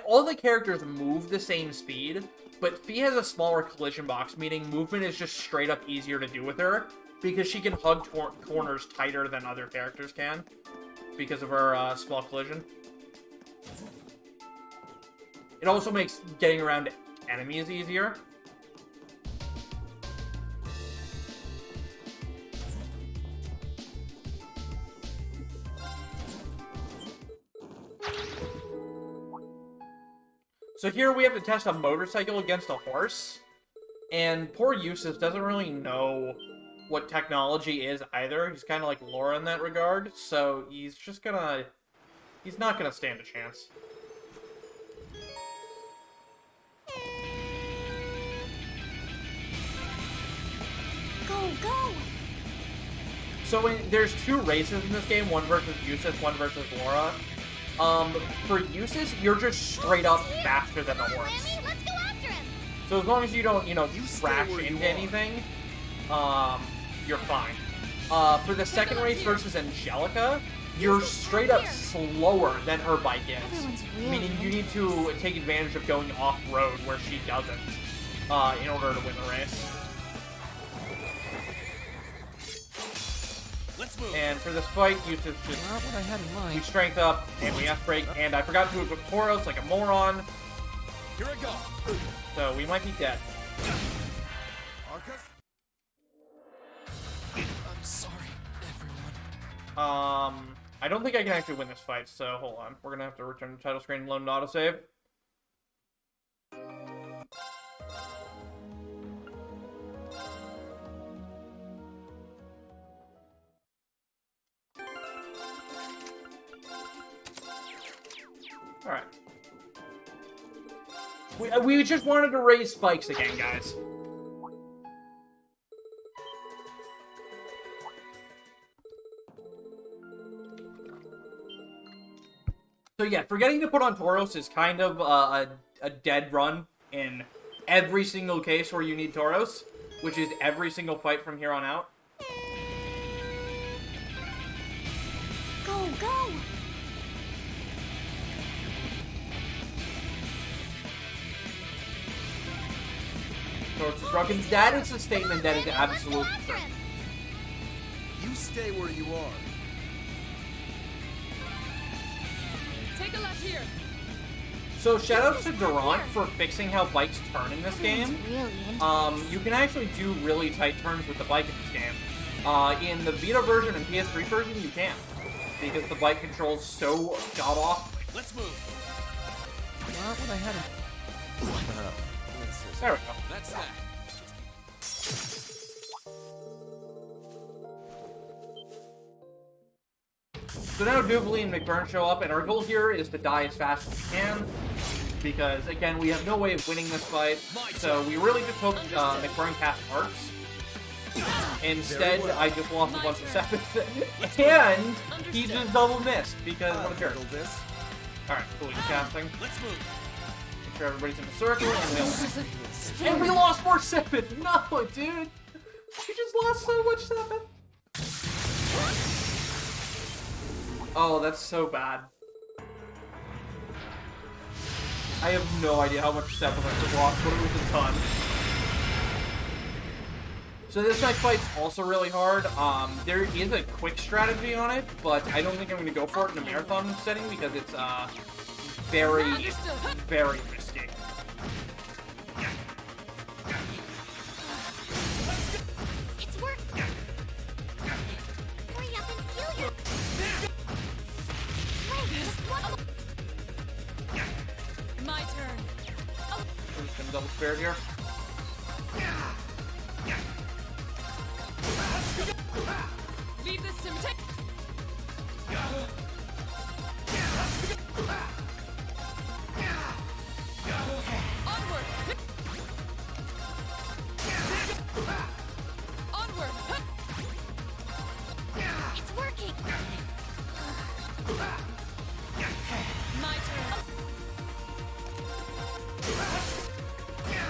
All the characters move the same speed, but Fee has a smaller collision box, meaning movement is just straight up easier to do with her, because she can hug corners tighter than other characters can, because of her small collision. It also makes getting around enemies easier. So here we have to test a motorcycle against a horse, and poor Eustace doesn't really know what technology is either. He's kind of like Laura in that regard, so he's not gonna stand a chance. Go, go! So there's two races in this game, one versus Eustace, one versus Laura. For Eustace, you're just straight up faster than the horse. Let's go after him! So as long as you don't, crash into anything, you're fine. For the second race versus Angelica, you're straight up slower than her bike is. Meaning you need to take advantage of going off-road where she doesn't, in order to win the race. Let's move. And for this fight, Eustace just... Not what I had in mind. We strength up, and we F-break, and I forgot to equip Tauros like a moron. Here I go. So we might be dead. Arcus? I'm sorry, everyone. I don't think I can actually win this fight, so hold on. We're gonna have to return to title screen and load an autosave. Alright. We just wanted to raise spikes again, guys. So yeah, forgetting to put on Tauros is kind of a dead run in every single case where you need Tauros, which is every single fight from here on out. Go, go! Tauros is broken. That is a statement that is absolutely true. You stay where you are. Take a left here. So shoutouts to Durant for fixing how bikes turn in this game. You can actually do really tight turns with the bike in this game. In the Vita version and PS3 version, you can't, because the bike controls so god-awfully. Let's move. Not what I had in... There we go. That's that. So now Doobly and McBurn show up, and our goal here is to die as fast as we can, because, again, we have no way of winning this fight, so we really just hope McBurn cast Arts. Instead, I just lost a bunch of seconds, and he just double missed, because what a jerk. Alright, cool, he's casting. Let's move. Make sure everybody's in the circle, and we lost more 7! No, dude! We just lost so much 7! Oh, that's so bad. I have no idea how much 7 I just lost, but it was a ton. So this Mech Fight's also really hard. There is a quick strategy on it, but I don't think I'm going to go for it in a marathon setting because it's very, very risky. It's work! Hurry up and heal you! Wait, just one... My turn. I'm just going to double spare here. Leave this to me. Onward. My turn.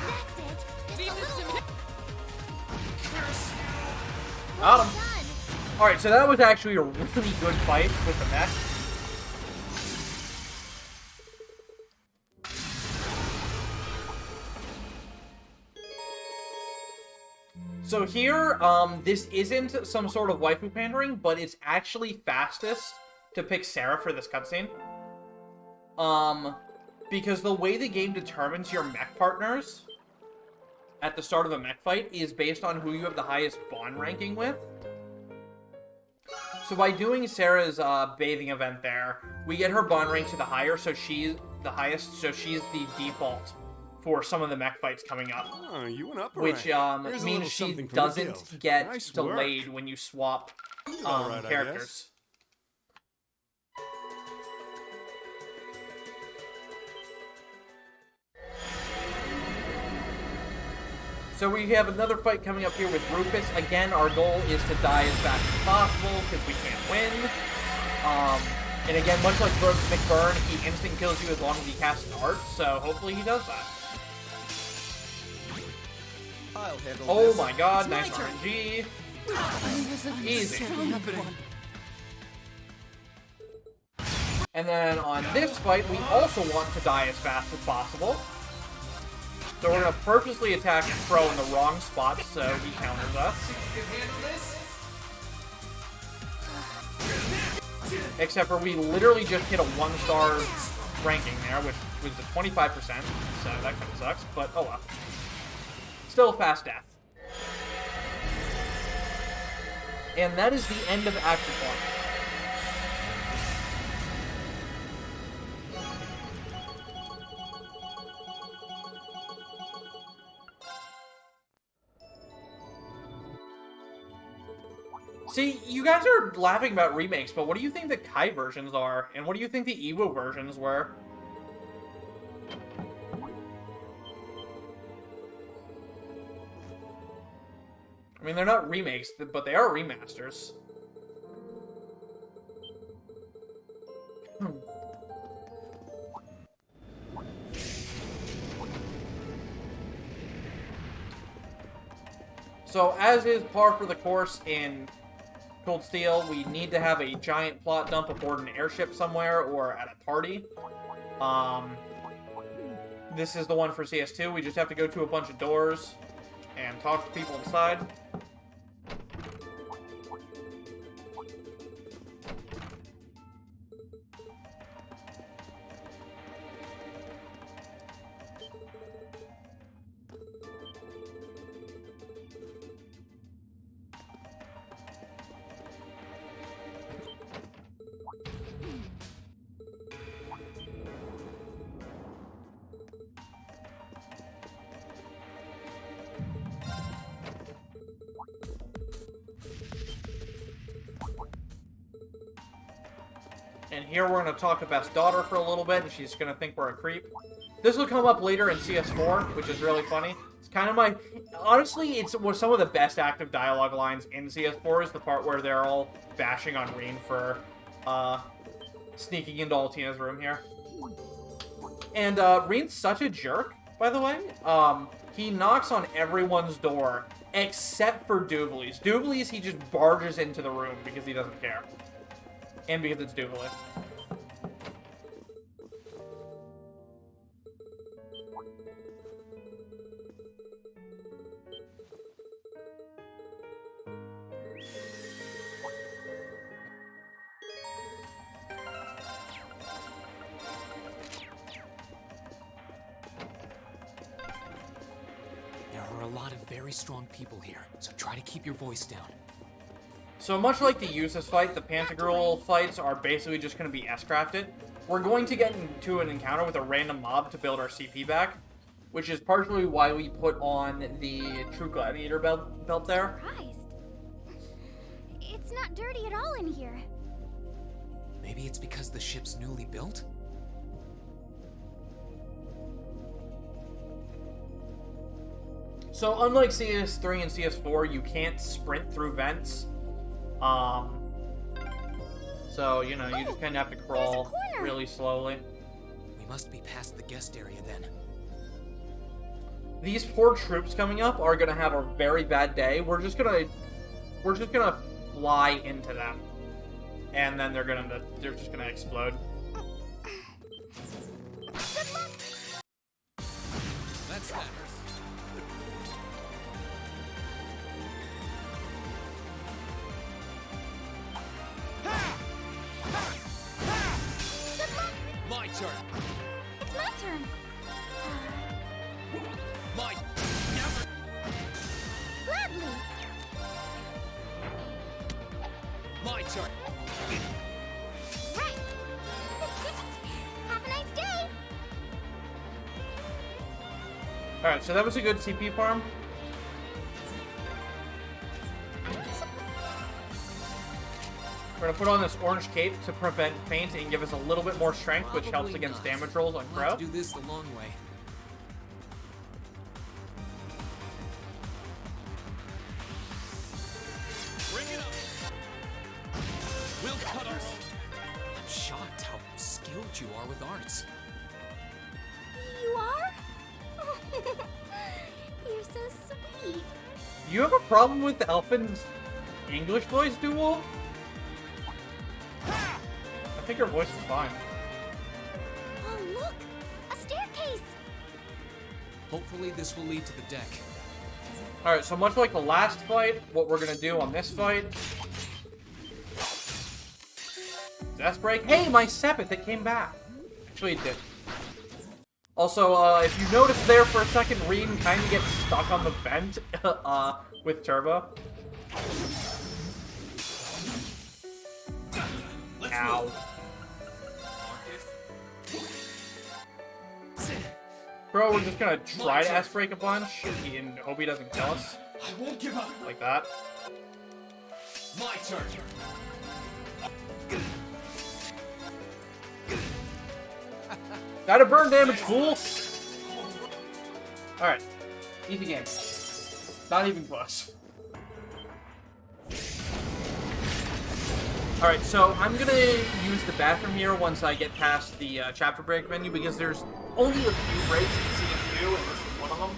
That's it. Just Beef a is little. Got him. Done. Alright, so that was actually a really good fight with the mech. So here, this isn't some sort of waifu pandering, but it's actually fastest to pick Sarah for this cutscene. Because the way the game determines your mech partners at the start of a mech fight is based on who you have the highest bond ranking with. So by doing Sarah's bathing event there, we get her bond rank to the higher, so she's the highest, so she's the default for some of the mech fights coming up. Oh, you went up a Which rank. Here's a means little she something from the doesn't guild. get Nice work. delayed when you swap all right, I characters. guess. So we have another fight coming up here with Rufus. Again, our goal is to die as fast as possible because we can't win. And again, much like McBurn, he instant kills you as long as he casts an art, so hopefully he does that. I'll handle Oh this. my god, It's my nice turn. RNG. Easy. Easy. happening. And then on this fight, we also want to die as fast as possible. So we're going to purposely attack Pro in the wrong spot so he counters us. Except for we literally just hit a 1-star ranking there, which was a 25%, so that kind of sucks, but oh well. Still a fast death. And that is the end of Act 1. See, you guys are laughing about remakes, but what do you think the Kai versions are? And what do you think the Evo versions were? I mean, they're not remakes, but they are remasters. So, as is par for the course in Cold Steel, we need to have a giant plot dump aboard an airship somewhere or at a party. This is the one for CS2. We just have to go to a bunch of doors and talk to people inside. And here we're going to talk to Beth's daughter for a little bit, and she's going to think we're a creep. This will come up later in CS4, which is really funny. It's kind of my... Honestly, it's some of the best active dialogue lines in CS4 is the part where they're all bashing on Reen for sneaking into Altina's room here. And Reen's such a jerk, by the way. He knocks on everyone's door except for Duvali's. Duvali's, he just barges into the room because he doesn't care. And because it's Duvali. There are a lot of very strong people here, so try to keep your voice down. So much like the Usus fight, the Pantagruel fights are basically just going to be S-crafted. We're going to get into an encounter with a random mob to build our CP back, which is partially why we put on the True Gladiator belt there. Surprised. It's not dirty at all in here. Maybe it's because the ship's newly built? So unlike CS3 and CS4, you can't sprint through vents. So, you know, you just kind of have to crawl corner. really slowly. We must be past the guest area then. These poor troops coming up are gonna have a very bad day. We're just gonna fly into them, and then they're just gonna explode. That's that. My turn. It's my turn. My never. Gladly. My turn. Right. Have a nice day. Alright, so that was a good CP farm. We're gonna put on this orange cape to prevent faint and give us a little bit more strength, which helps Probably against not. damage rolls on We'll have Crow. to do this the long way. Bring it up. We'll cut our. I'm shocked how skilled you are with arts. You are? You're so sweet. You have a problem with Elfin's English voice duel? I think her voice is fine. Oh, look! A staircase! Hopefully this will lead to the deck. Alright, so much like the last fight, what we're gonna do on this fight... Death break. Hey, my Sepith, it came back. Actually, it did. Also, if you notice there for a second, Reen kind of gets stuck on the vent with Turbo. Ow. Bro, we're just gonna try to S-break a bunch and hope he doesn't kill us. I won't give up. Like that. My turn. Gotta burn damage, fool! Alright. Easy game. Not even close. Alright, so I'm gonna use the bathroom here once I get past the chapter break menu, because there's only a few breaks in Season 2, and this is one of them,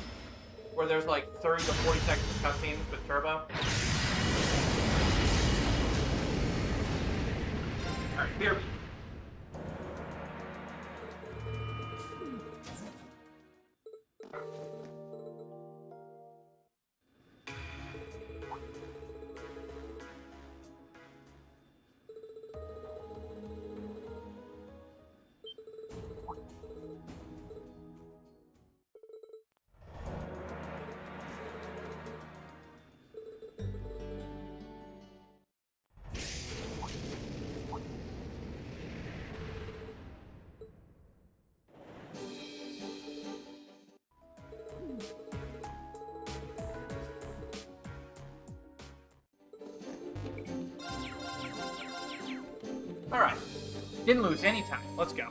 where there's like 30 to 40 seconds of cutscenes with Turbo. Alright, here. Alright. Didn't lose any time. Let's go.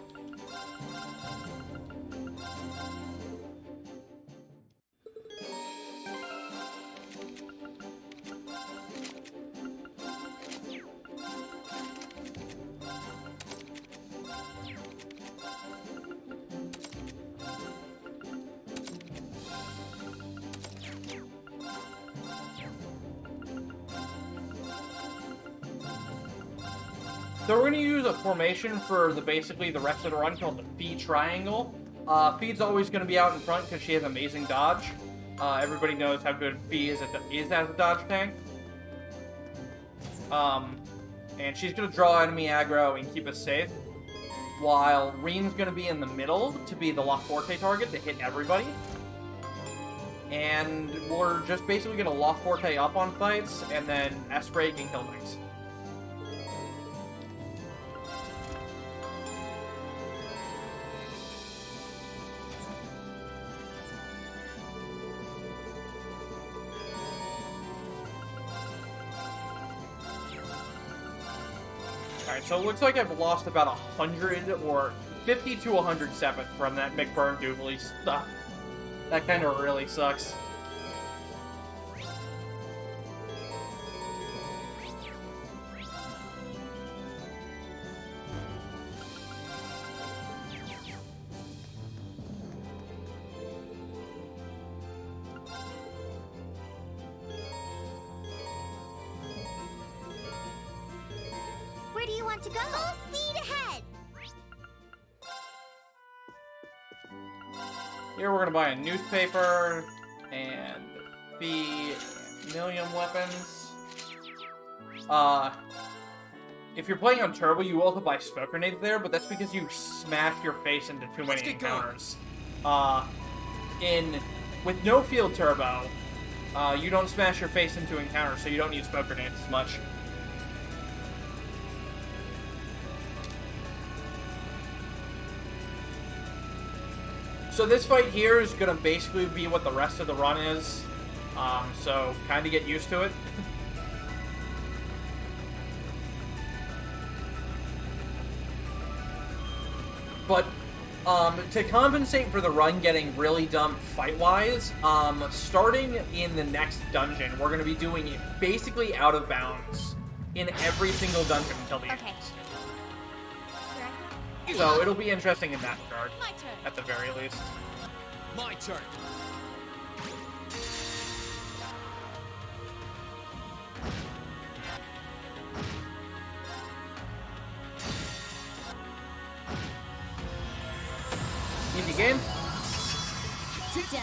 So we're going to use a formation for basically the rest of the run called the Fee Triangle. Fee's always going to be out in front because she has amazing dodge. Everybody knows how good Fee is as a dodge tank. And she's going to draw enemy aggro and keep us safe. While Reen's going to be in the middle to be the La Forte target to hit everybody. And we're just basically going to La Forte up on fights and then S-break and kill things. Alright, so it looks like I've lost about 100 or 50 to 107 from that McBurn Doobly stuff. That kind of really sucks. want to go? Full speed ahead! Here we're gonna buy a newspaper and the million weapons. If you're playing on Turbo, you also buy smoke grenades there, but that's because you smash your face into too many encounters. With no field turbo, you don't smash your face into encounters, so you don't need smoke grenades as much. So this fight here is gonna basically be what the rest of the run is. So kind of get used to it. But to compensate for the run getting really dumb fight-wise, starting in the next dungeon, we're going to be doing it basically out of bounds in every single dungeon until the end. So it'll be interesting in that regard, at the very least. My turn. Easy game. Done.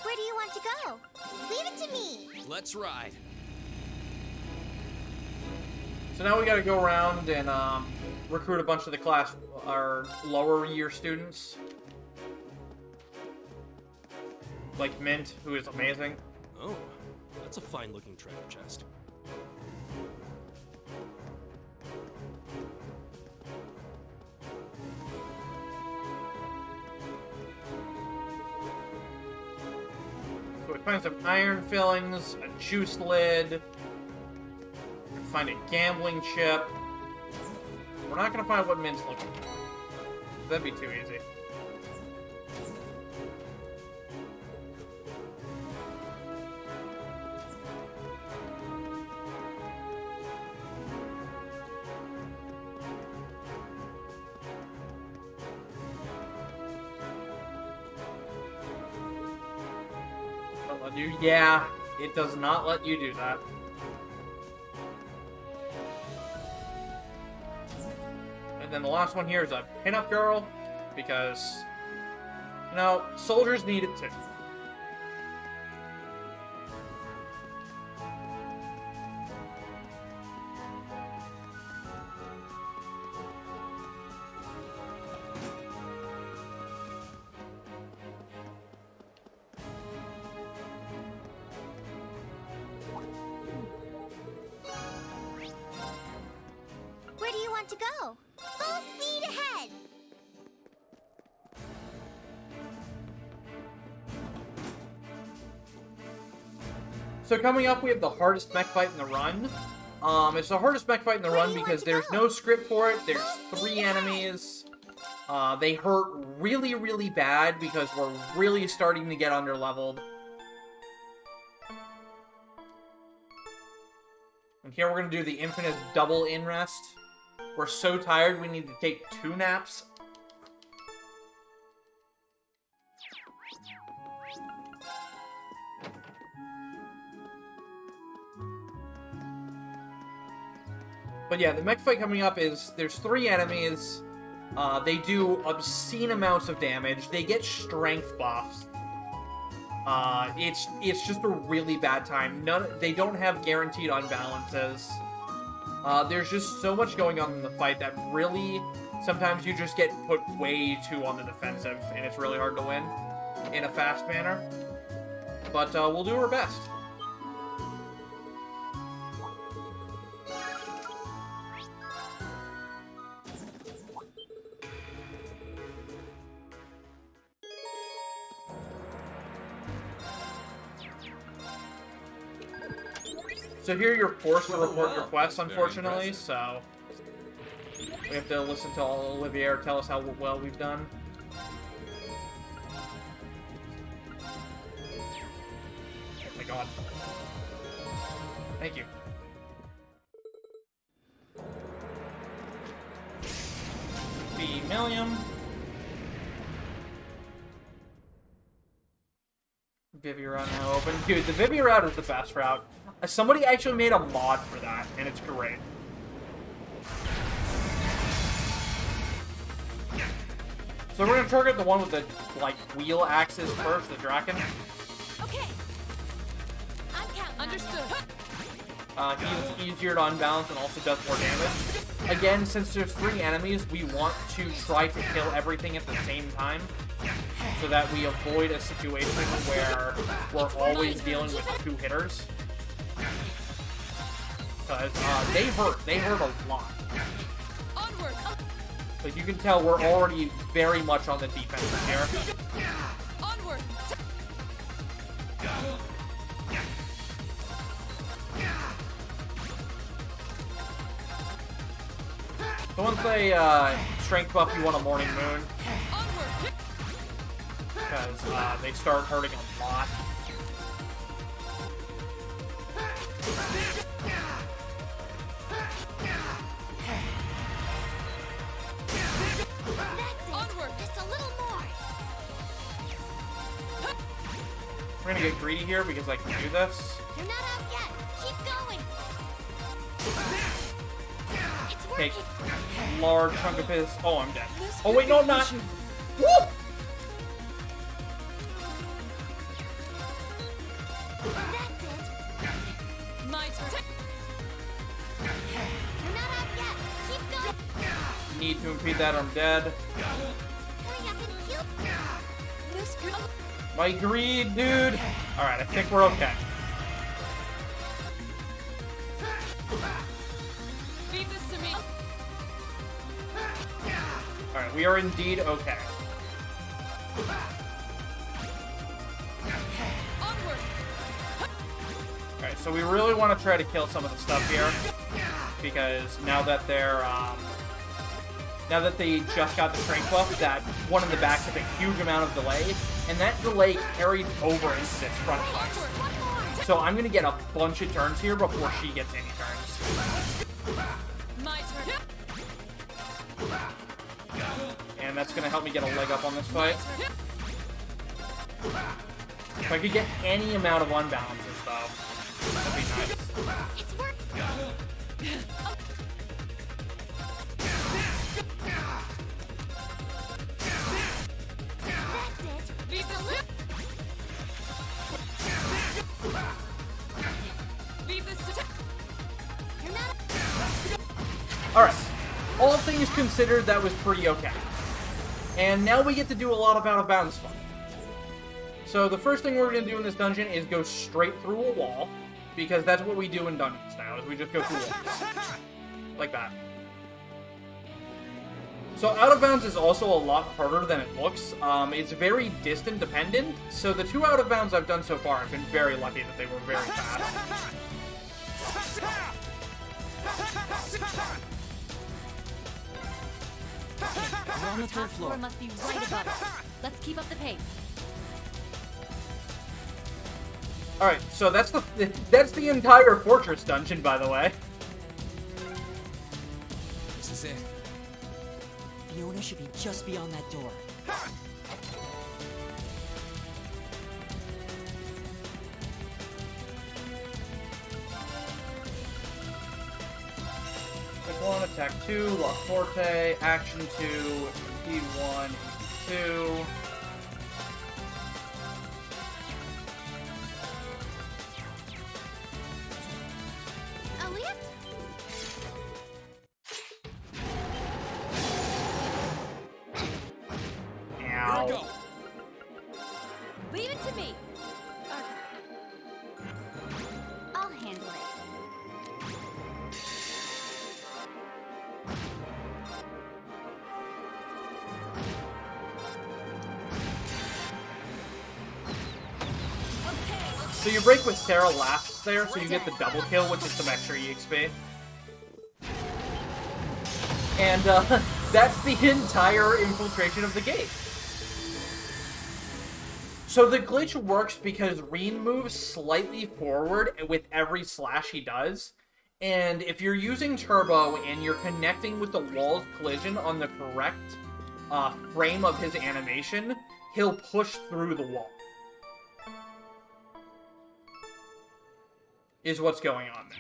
Where do you want to go? Leave it to me. Let's ride. So now we got to go around and recruit a bunch of the class, our lower year students. Like Mint, who is amazing. Oh, that's a fine-looking treasure chest. So we find some iron fillings, a juice lid, and find a gambling chip. We're not gonna find what Mint's looking for. That'd be too easy. Yeah, it does not let you do that. And then the last one here is a pinup girl, because, you know, soldiers need it too. To go. Full speed ahead. So coming up, we have the hardest mech fight in the run. It's the hardest mech fight in the run because there's no script for it. There's 3 enemies. They hurt really, really bad because we're really starting to get underleveled. And here we're going to do the infinite double in rest. We're so tired we need to take 2 naps. But yeah, the mech fight coming up is, there's 3 enemies. They do obscene amounts of damage. They get strength buffs. It's just a really bad time. They don't have guaranteed unbalances. There's just so much going on in the fight that really, sometimes you just get put way too on the defensive, and it's really hard to win in a fast manner. But we'll do our best. So here you're forced to report your quests, unfortunately, so we have to listen to Olivier tell us how well we've done. Oh my god. Thank you. The million. Vivi route now open. Dude, the Vivi route is the best route. Somebody actually made a mod for that, and it's great. So we're gonna target the one with the, like, wheel axes first, the Draken. Okay. I'm counting. Understood. He's easier to unbalance and also does more damage. Again, since there's 3 enemies, we want to try to kill everything at the same time, so that we avoid a situation where we're always dealing with 2 hitters. Because they hurt a lot. Onward. But you can tell we're already very much on the defensive here. Onward. So once they strength buff you on a Morning Moon, Onward. because they start hurting a lot. Onward. Just a little more. We're gonna get greedy here because I can do this. You're not out yet. Keep going. It's Take working. large chunk of his. Oh, I'm dead. Oh wait, no, I'm not. Woo! That's it. My turn. You're not out yet. Keep going. Need to impede that or I'm dead. Hurry up and kill. This could. My greed, dude. Alright, I think we're okay. Leave this to me. Alright, we are indeed okay. Onward. Alright, so we really want to try to kill some of the stuff here. Because now that they're, now that they just got the strength buff, that one in the back took a huge amount of delay, and that delay carried over into this front fight. So I'm gonna get a bunch of turns here before she gets any turns. My turn. And that's gonna help me get a leg up on this fight. If I could get any amount of unbalances, though, that'd be nice. It's working. That's it. Leave this to. Leave this to. You're not. Alright, all things considered, that was pretty okay. And now we get to do a lot of out-of-bounds fun. So the first thing we're going to do in this dungeon is go straight through a wall, because that's what we do in dungeons now, is we just go through walls. Like that. So out-of-bounds is also a lot harder than it looks. It's very distant dependent, so the 2 out-of-bounds I've done so far, I've been very lucky that they were very fast. We're on the third floor. Must be right above us. Let's keep up the pace. Alright, so that's the entire fortress dungeon, by the way. This is it. Fiona should be just beyond that door. Attack 1, attack 2, lock forte, action 2, impede 1, 2. Elliot? Ow. Go. Leave it to me. I'll handle it. So you break with Sarah last there, so you get the double kill, which is some extra EXP. And that's the entire infiltration of the gate. So the glitch works because Reen moves slightly forward with every slash he does. And if you're using Turbo and you're connecting with the wall's collision on the correct frame of his animation, he'll push through the wall. is what's going on there.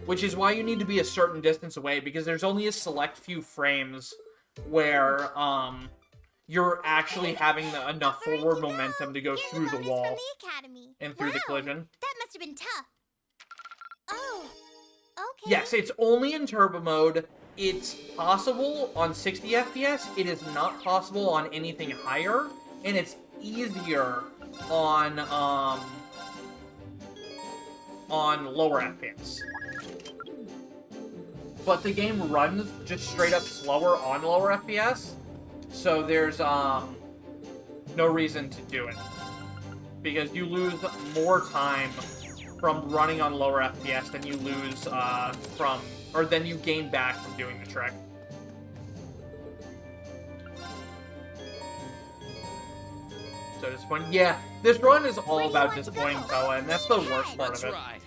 Which is why you need to be a certain distance away, because there's only a select few frames where you're actually having enough forward momentum to go through the wall and through the collision. That must have been tough. Oh, okay. Yes, it's only in turbo mode. It's possible on 60 FPS. It is not possible on anything higher, and it's easier on lower FPS. But the game runs just straight up slower on lower FPS, so there's no reason to do it, because you lose more time from running on lower FPS than you lose than you gain back from doing the trick. So disappointing. Yeah, this run is all about disappointing Toa, and that's the worst part of it. Ride.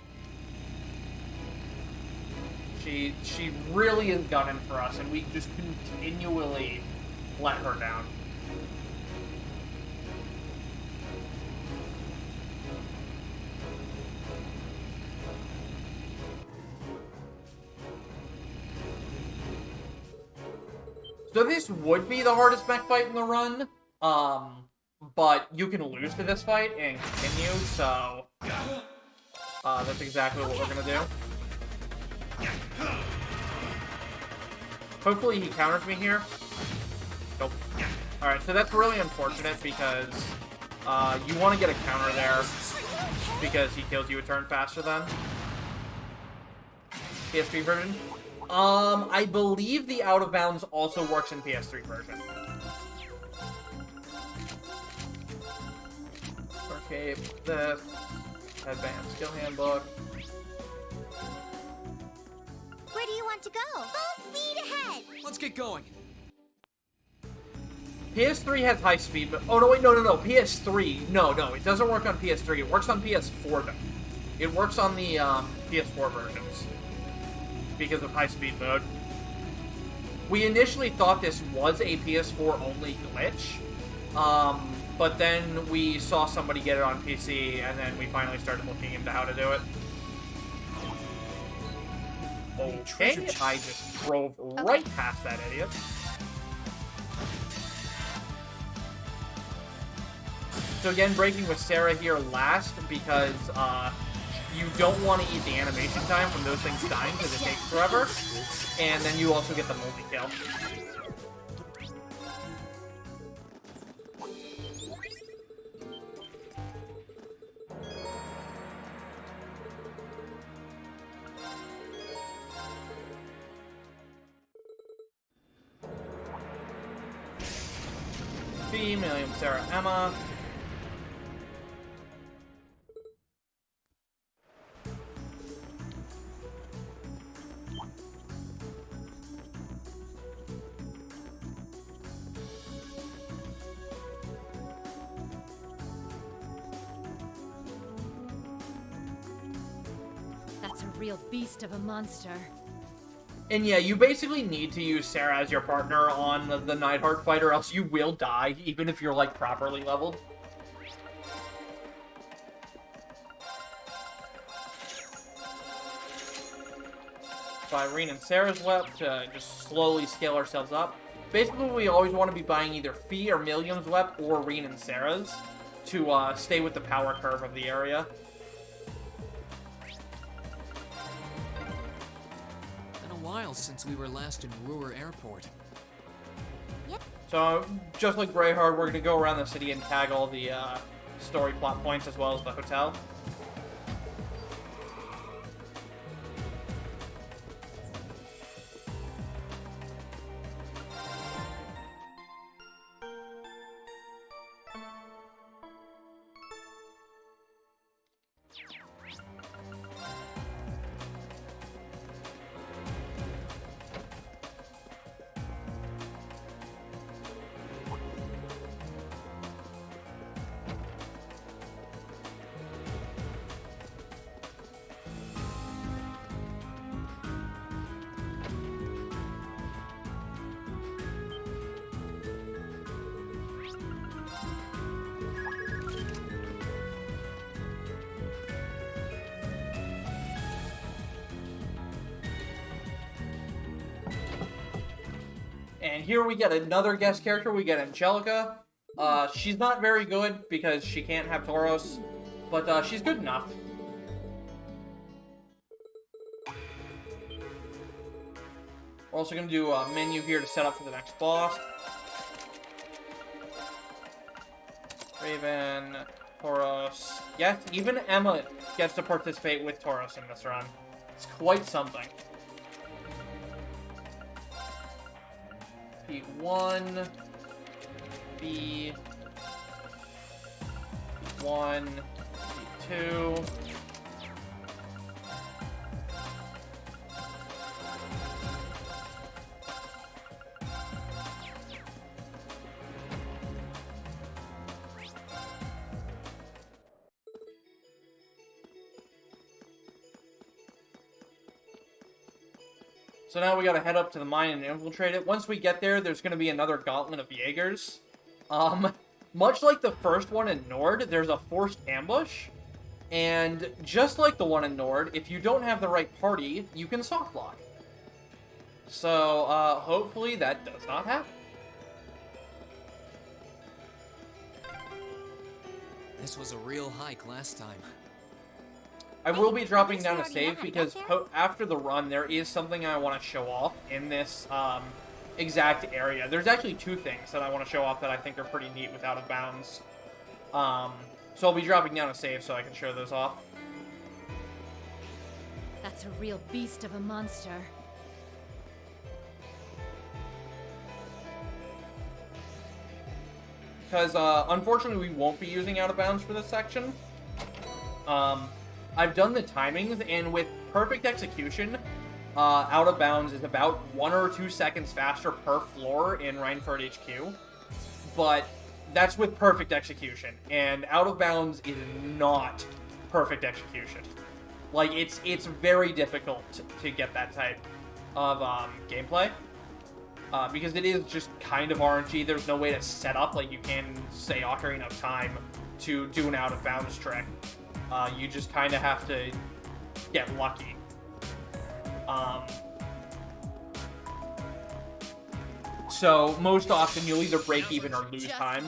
She really is gunning for us, and we just continually let her down. So this would be the hardest mech fight in the run, but you can lose to this fight and continue, so that's exactly what we're gonna do. Hopefully he counters me here. Nope. Alright, so that's really unfortunate because you want to get a counter there because he kills you a turn faster than PS3 version. I believe the out of bounds also works in PS3 version. Okay, this advanced skill handbook. Where do you want to go? Full speed ahead! Let's get going. PS3 has high speed, but... Oh, no, wait, no. PS3. No, it doesn't work on PS3. It works on PS4, though. It works on the PS4 versions because of high speed mode. We initially thought this was a PS4-only glitch, but then we saw somebody get it on PC, and then we finally started looking into how to do it. Okay, I just drove right past that idiot. So again, breaking with Sarah here last because you don't want to eat the animation time from those things dying because it takes forever. And then you also get the multi-kill. Million Sarah Emma. That's a real beast of a monster. And yeah, you basically need to use Sarah as your partner on the Neidhart fight, or else you will die, even if you're, like, properly leveled. So Irene and Sarah's left to just slowly scale ourselves up. Basically, we always want to be buying either Fee or Millium's Wep or Reen and Sarah's to stay with the power curve of the area. While since we were last in Ruhr Airport. Yep. So, just like Greyheart, we're going to go around the city and tag all the story plot points as well as the hotel. here we get another guest character. We get Angelica. She's not very good because she can't have Tauros, but she's good enough. We're also going to do a menu here to set up for the next boss. Raven, Tauros. Yes, even Emma gets to participate with Tauros in this run. It's quite something. P1, B1, B2. So now we gotta head up to the mine and infiltrate it. Once we get there, there's gonna be another gauntlet of Jaegers. Much like the first one in Nord, there's a forced ambush. And just like the one in Nord, if you don't have the right party, you can softlock. So, hopefully that does not happen. This was a real hike last time. I will be dropping down a save because after the run, there is something I want to show off in this exact area. There's actually two things that I want to show off that I think are pretty neat with Out of Bounds. So I'll be dropping down a save so I can show those off. That's a real beast of a monster. Because, unfortunately, we won't be using Out of Bounds for this section. I've done the timings, and with perfect execution, Out of Bounds is about 1 or 2 seconds faster per floor in Reinford HQ. But that's with perfect execution, and Out of Bounds is not perfect execution. Like, it's very difficult to get that type of gameplay. Because it is just kind of RNG. There's no way to set up, like, you can say Ocarina of Time to do an Out of Bounds trick. You just kind of have to get lucky. So, most often, you'll either break even or lose time.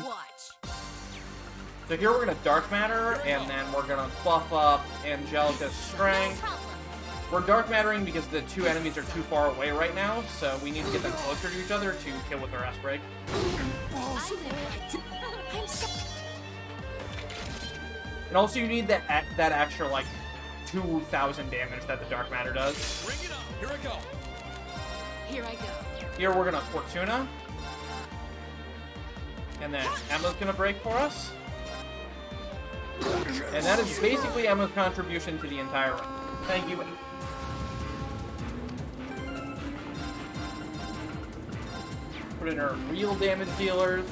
So here we're going to Dark Matter, and then we're going to buff up Angelica's Strength. We're Dark Mattering because the two enemies are too far away right now, so we need to get them closer to each other to kill with our S-Break. And also you need that extra, like, 2,000 damage that the Dark Matter does. Bring it up. Here I go. Here I go. Here we're gonna Fortuna. And then Emma's gonna break for us. And that is basically Emma's contribution to the entire run. Thank you. Put in her real damage dealers.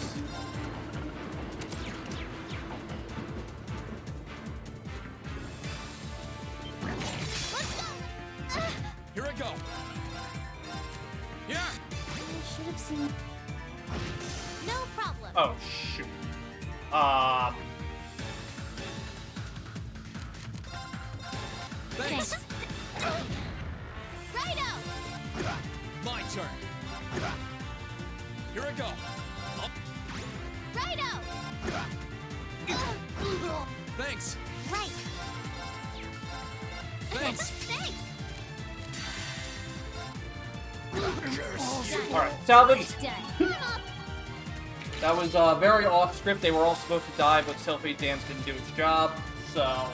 Here I go. Yeah. I should have seen. No problem. Oh, shoot. Thanks. Righto. My turn. Here I go. Righto. Thanks. Right. Thanks. Thanks. Alright, salvage. Done. That was very off script. They were all supposed to die, but Selfie Dance didn't do its job. So,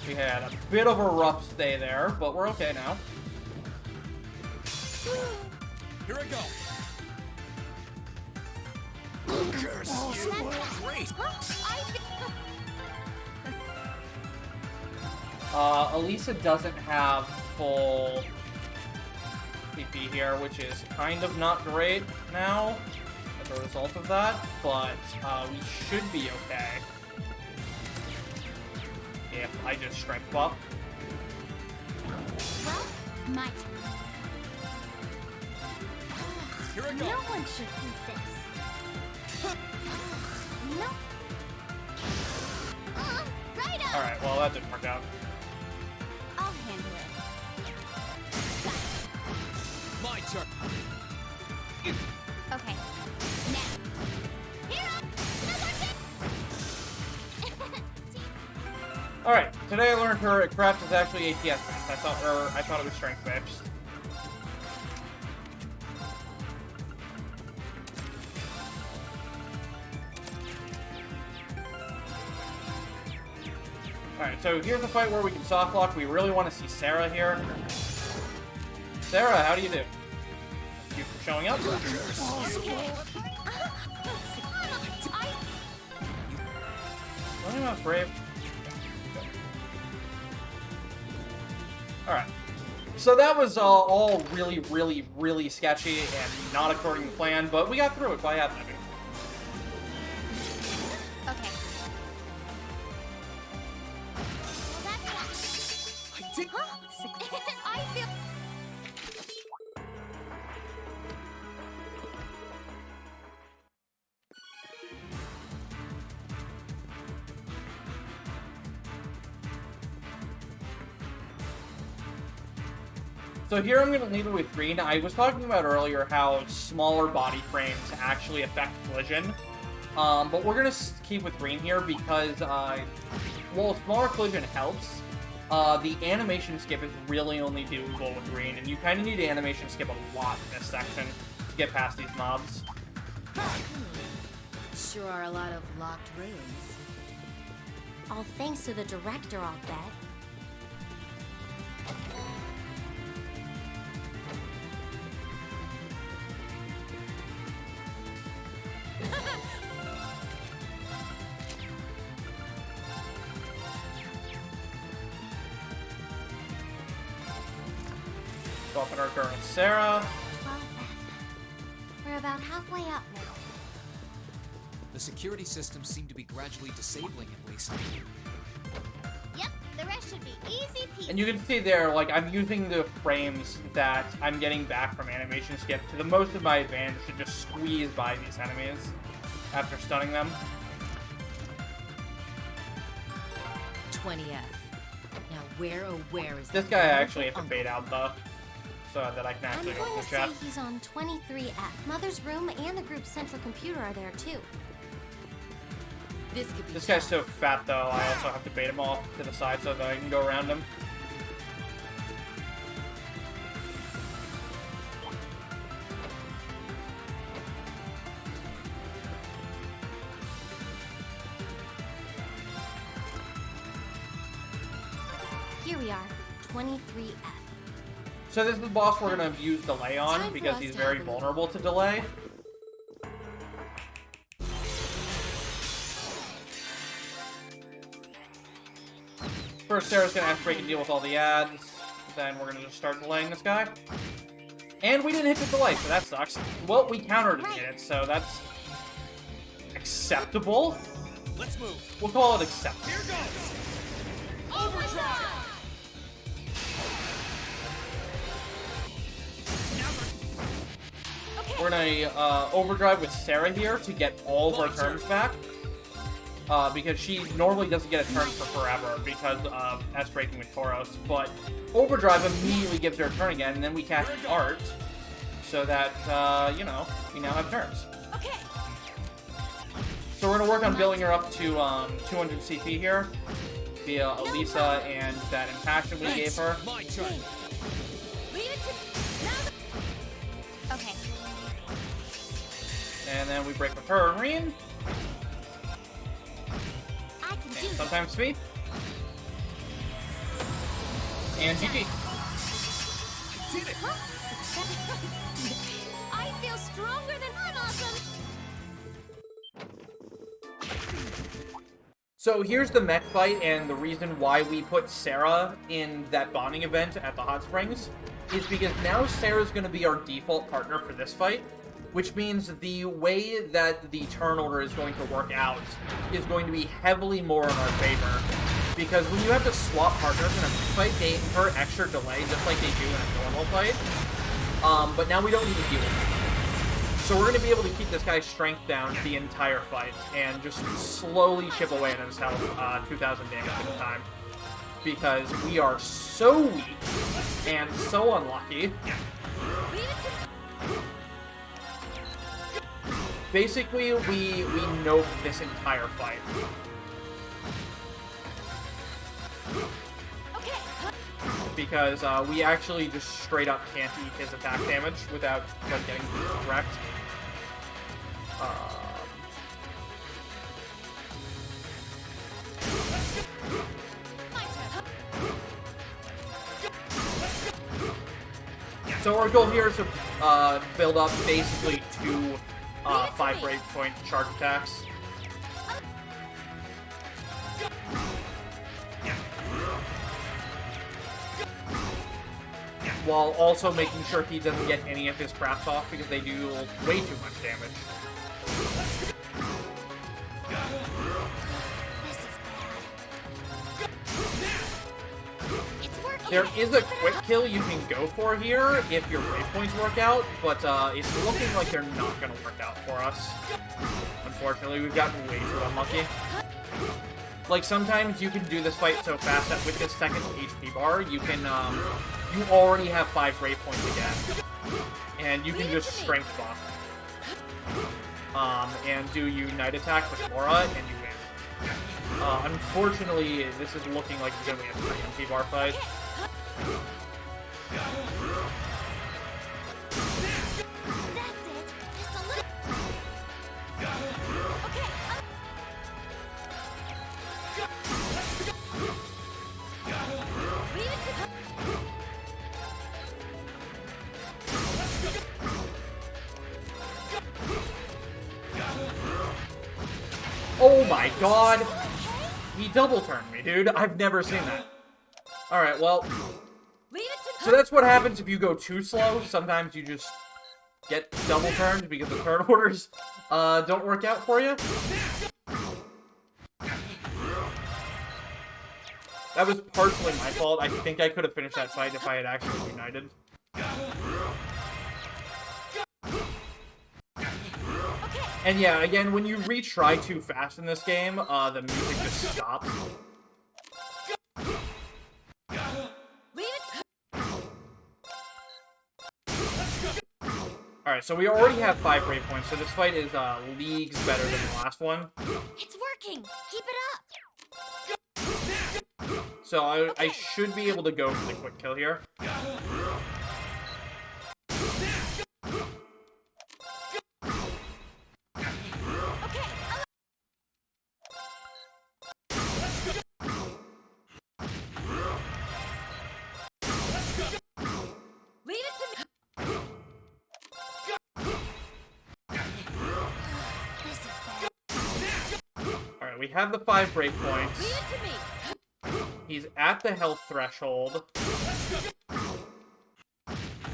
we had a bit of a rough stay there, but we're okay now. Here I go. Great. Elisa doesn't have full PP here, which is kind of not great now as a result of that, but we should be okay if I just strength buff. Well, my turn. Here I go. No one should eat this. No. Right up. Alright, well that didn't work out. I'll handle it. My turn. Okay. Now. Here Alright, today I learned her craft is actually ATS based. I thought it was strength based. Alright, so here's a fight where we can soft lock. We really want to see Sarah here. Sarah, how do you do? Thank you for showing up. Running out brave. Alright. So that was all really sketchy and not according to plan, but we got through it by ad-libbing. Okay. I did. I feel. So here I'm going to leave it with green. I was talking about earlier how smaller body frames actually affect collision. But we're going to keep with green here because, while smaller collision helps, the animation skip is really only doable with green, and you kind of need to animation skip a lot in this section to get past these mobs. Sure are a lot of locked rooms. All thanks to the director, I'll bet. Swapping our current Sarah. 12F. We're about halfway up now. The security systems seem to be gradually disabling at least. Yep, the rest should be easy peasy. And you can see there, like, I'm using the frames that I'm getting back from animation skip to the most of my advantage to just squeeze by these enemies after stunning them. 20F. Now where oh where is This that guy I wonderful actually have to uncle? bait out, though, so that I can I'm actually going open to the say chat. he's on 23F. Mother's room and the group's central computer are there too. This could be This guy's tough. so fat, though, I also have to bait him off to the side so that I can go around him. Here we are, 23F. So this is the boss we're going to use delay on, Time for because us he's to very have a little- vulnerable to delay. First, Sarah's going to have to break and deal with all the ads. Then we're going to just start delaying this guy. And we didn't hit the delay, so that sucks. Well, we countered it, so that's acceptable. Let's move. We'll call it acceptable. Here goes. Overdrive. We're gonna overdrive with Sarah here to get all of our turns back. Because she normally doesn't get a turn for forever because of S-breaking with Tauros. But overdrive immediately gives her a turn again, and then we cast Art so that, you know, we now have turns. Okay. So we're gonna work on building her up to 200 CP here via Elisa and that impassion we gave her. My turn. Leave it to now. Okay. And then we break with her and Reen. I can do And this. sometimes speed. And GG. Did it. I feel stronger than I'm awesome. So here's the Mech Fight, and the reason why we put Sarah in that bonding event at the Hot Springs is because now Sarah's going to be our default partner for this fight, which means the way that the turn order is going to work out is going to be heavily more in our favor. Because when you have to swap partners in a fight, they incur extra delay, just like they do in a normal fight. But now we don't need to deal with it. So we're going to be able to keep this guy's strength down the entire fight, and just slowly chip away at his health, 2,000 damage at a time. Because we are so weak, and so unlucky. Basically, we know this entire fight. Because we actually just straight up can't eat his attack damage without like getting wrecked. So our goal here is to build up basically 2 5 break point charge attacks. While also making sure he doesn't get any of his craps off because they do way too much damage. There is a quick kill you can go for here if your breakpoints work out, but it's looking like they're not going to work out for us. Unfortunately, we've gotten way too unlucky. Like, sometimes you can do this fight so fast that with this second HP bar, you can, you already have 5 breakpoints again. And you can just strength buff. And do Unite attack with Laura, and you win. Unfortunately, this is looking like it's going to be a 3 MP bar fight. Oh my god! He double turned me, dude. I've never seen that. Alright, well... So that's what happens if you go too slow. Sometimes you just get double turned because the turn orders don't work out for you. That was partially my fault. I think I could have finished that fight if I had actually united. And yeah, again, when you retry too fast in this game, the music just stops. Alright, so we already have 5 break points, so this fight is leagues better than the last one. It's working! Keep it up! So I should be able to go for the quick kill here. We have the 5 break points. He's at the health threshold. That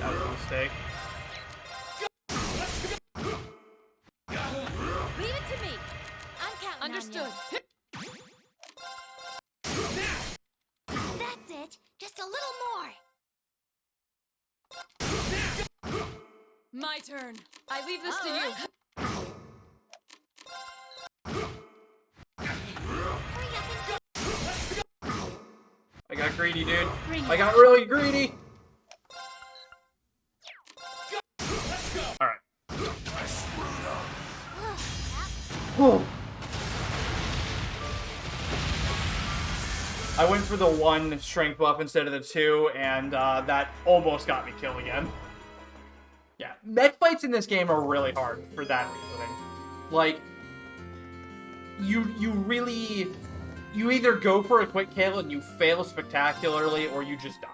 was a mistake. Leave it to me. I'm counting. Understood. That's it. Just a little more. My turn. I leave this to you. I got greedy, dude. I got really greedy. Alright. I went for the 1 strength buff instead of the 2, and that almost got me killed again. Yeah, mech fights in this game are really hard for that reasoning. Like, you really... You either go for a quick kill and you fail spectacularly, or you just die.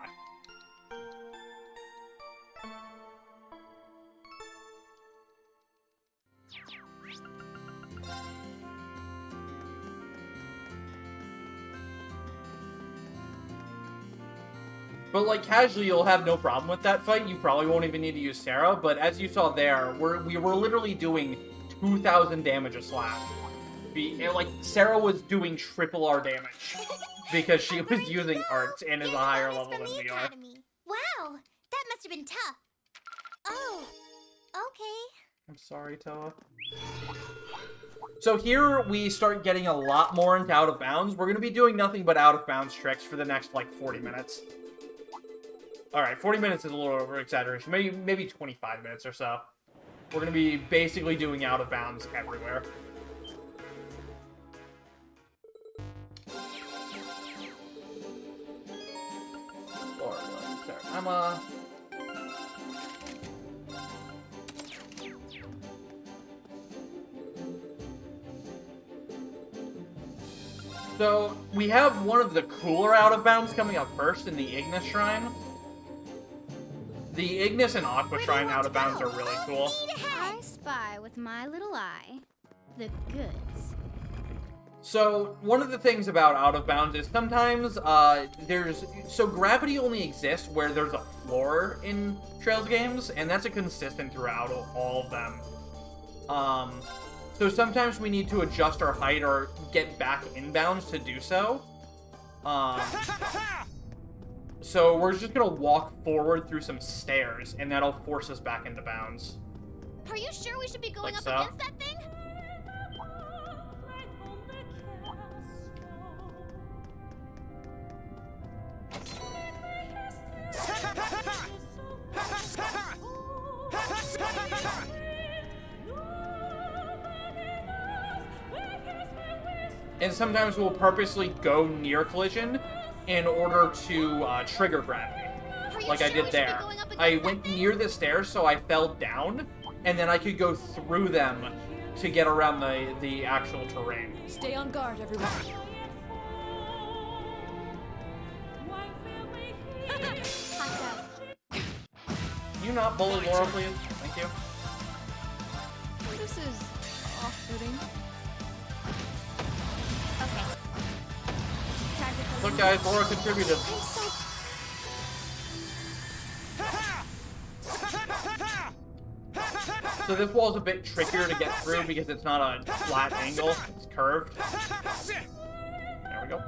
But, like, casually, you'll have no problem with that fight. You probably won't even need to use Sarah, but as you saw there, we were literally doing 2,000 damage a slap. Like, Sarah was doing triple our damage because she was using arts and is a higher level than we are. Wow, that must have been tough. Oh, okay. I'm sorry, Toa. So here we start getting a lot more into out of bounds. We're going to be doing nothing but out of bounds tricks for the next, like, 40 minutes. Alright, 40 minutes is a little over exaggeration. Maybe 25 minutes or so. We're going to be basically doing out of bounds everywhere. Or, sorry, Emma. So, we have one of the cooler out of bounds coming up first in the Ignis Shrine. The Ignis and Aqua Shrine out of bounds are really cool. I spy with my little eye the goods. So, one of the things about out of bounds is sometimes so gravity only exists where there's a floor in Trails games, and that's a consistent throughout all of them. So sometimes we need to adjust our height or get back inbounds to do so. So we're just gonna walk forward through some stairs, and that'll force us back into bounds. Are you sure we should be going Like up so? against that thing? And sometimes we'll purposely go near collision in order to trigger gravity, like I did there. I went near the stairs, so I fell down, and then I could go through them to get around the actual terrain. Stay on guard, everyone. Can you not bully Laura, please? Thank you. This is off-putting. Look, guys, Laura contributed. So this wall is a bit trickier to get through because it's not a flat angle, it's curved. There we go.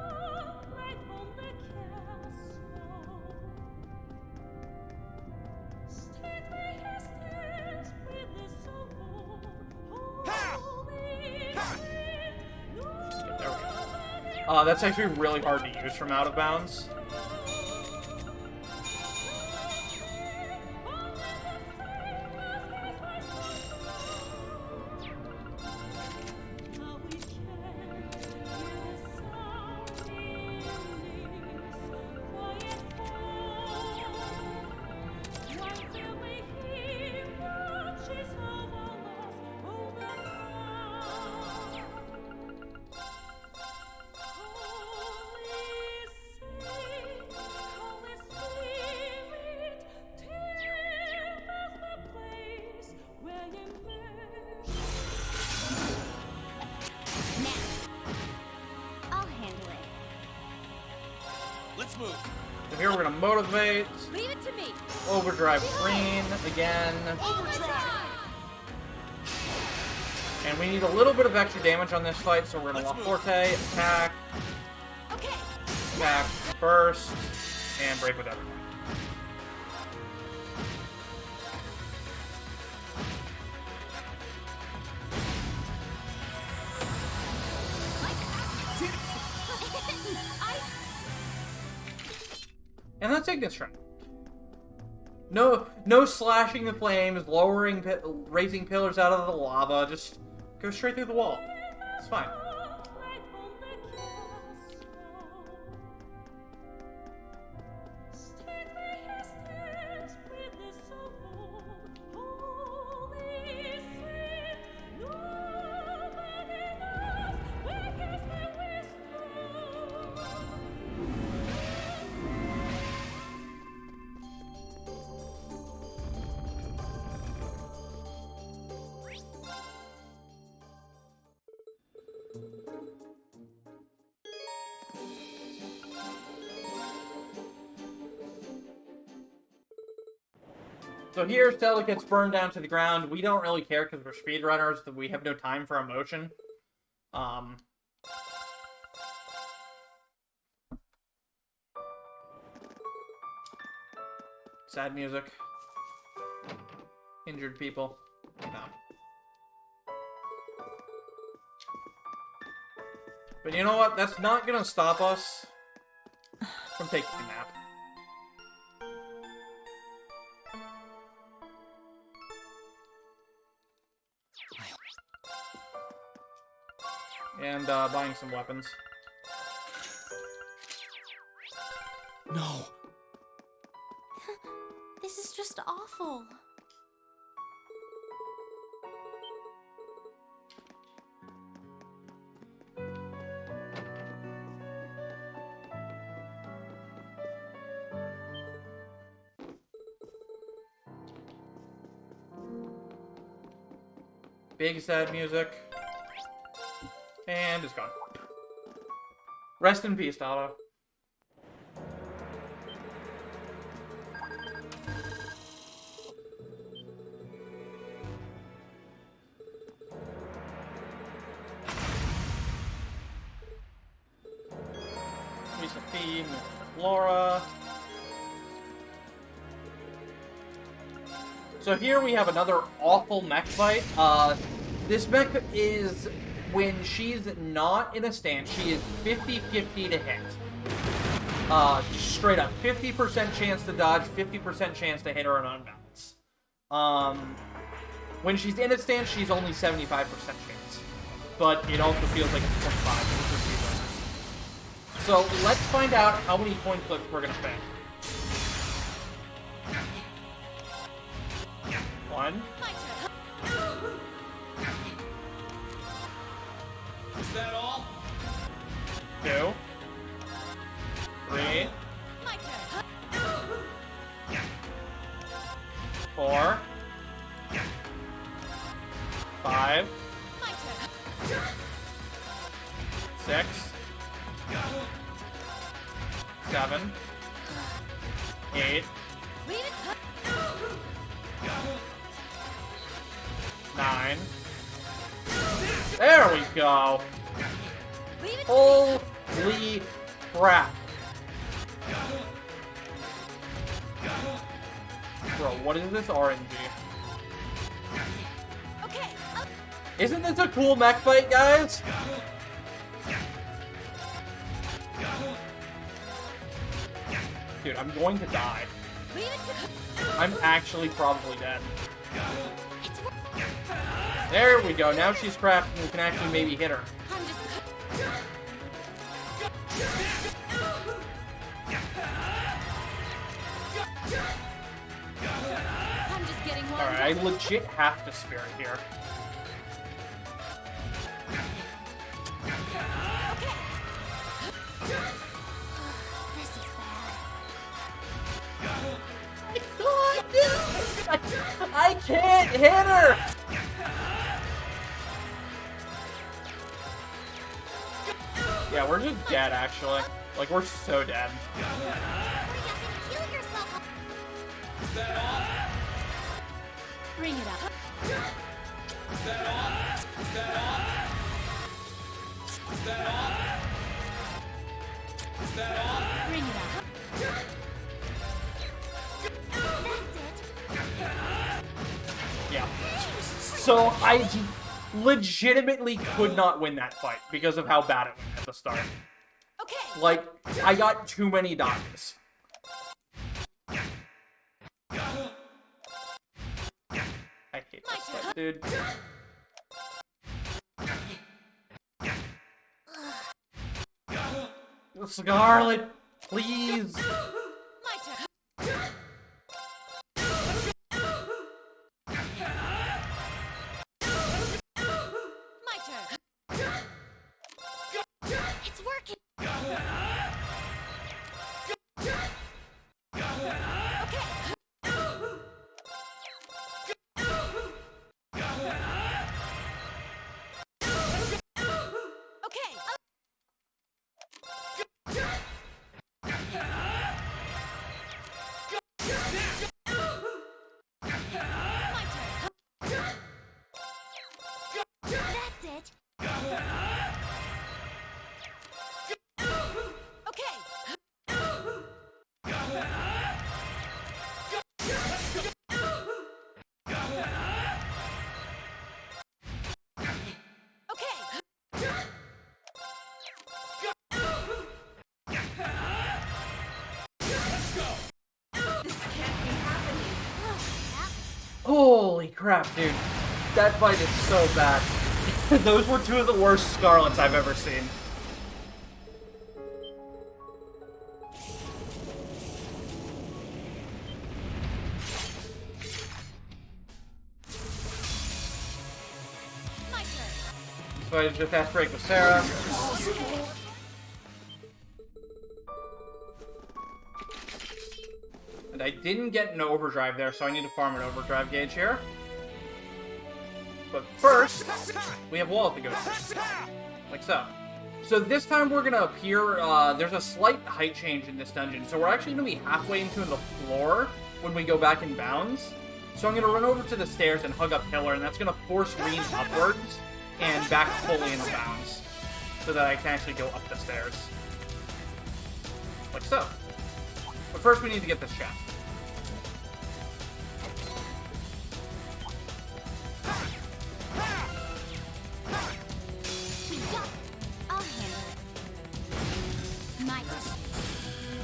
That's actually really hard to use from out of bounds. Let's move. So here we're gonna motivate. Leave it to me. Overdrive green again. And we need a little bit of extra damage on this fight, so we're gonna La Forte, attack, attack, burst, and break with everyone. And let's take this round. No slashing the flames, raising pillars out of the lava. Just go straight through the wall. It's fine. So here, Stella gets burned down to the ground. We don't really care because we're speedrunners, that we have no time for emotion. Sad music. Injured people. No. But you know what? That's not gonna stop us from taking a nap. And buying some weapons. No. This is just awful. Big sad music. And it's gone. Rest in peace, Dado. Misa P, Laura. So here we have another awful mech fight. This mech is, when she's not in a stance, she is 50-50 to hit. Straight up, 50% chance to dodge, 50% chance to hit her on unbalance. When she's in a stance, she's only 75% chance. But it also feels like it's 25. So let's find out how many coin flips we're gonna pay. 1. Is that all? 2. 3. 4. 5. 6. 7. 8. 9. There we go. Holy crap. Bro, what is this RNG? Isn't this a cool mech fight, guys? Dude, I'm going to die. I'm actually probably dead. There we go. Now she's crafted and we can actually maybe hit her. Alright, I legit have to spirit here. This is bad. I can't hit her! Yeah, we're just dead, actually. Like, we're so dead. Is that all? Bring it up. Is that all? Is that all? Is that all? Is that all? Bring it up. That's it. Yeah. So, I legitimately could not win that fight because of how bad it went at the start. Okay. Like, I got too many dodges. I hate this fight, dude. Scarlet, please. My turn. My turn. It's working. Holy crap, dude. That fight is so bad. Those were two of the worst Scarlets I've ever seen. My turn. So I just asked break with Sarah. And I didn't get an overdrive there, so I need to farm an overdrive gauge here. But first, we have walls to go through. Like so. So this time we're gonna appear, there's a slight height change in this dungeon, so we're actually gonna be halfway into the floor when we go back in bounds. So I'm gonna run over to the stairs and hug a pillar, and that's gonna force Reen upwards and back fully into bounds. So that I can actually go up the stairs. Like so. But first we need to get this chest. I'll handle it. My turn.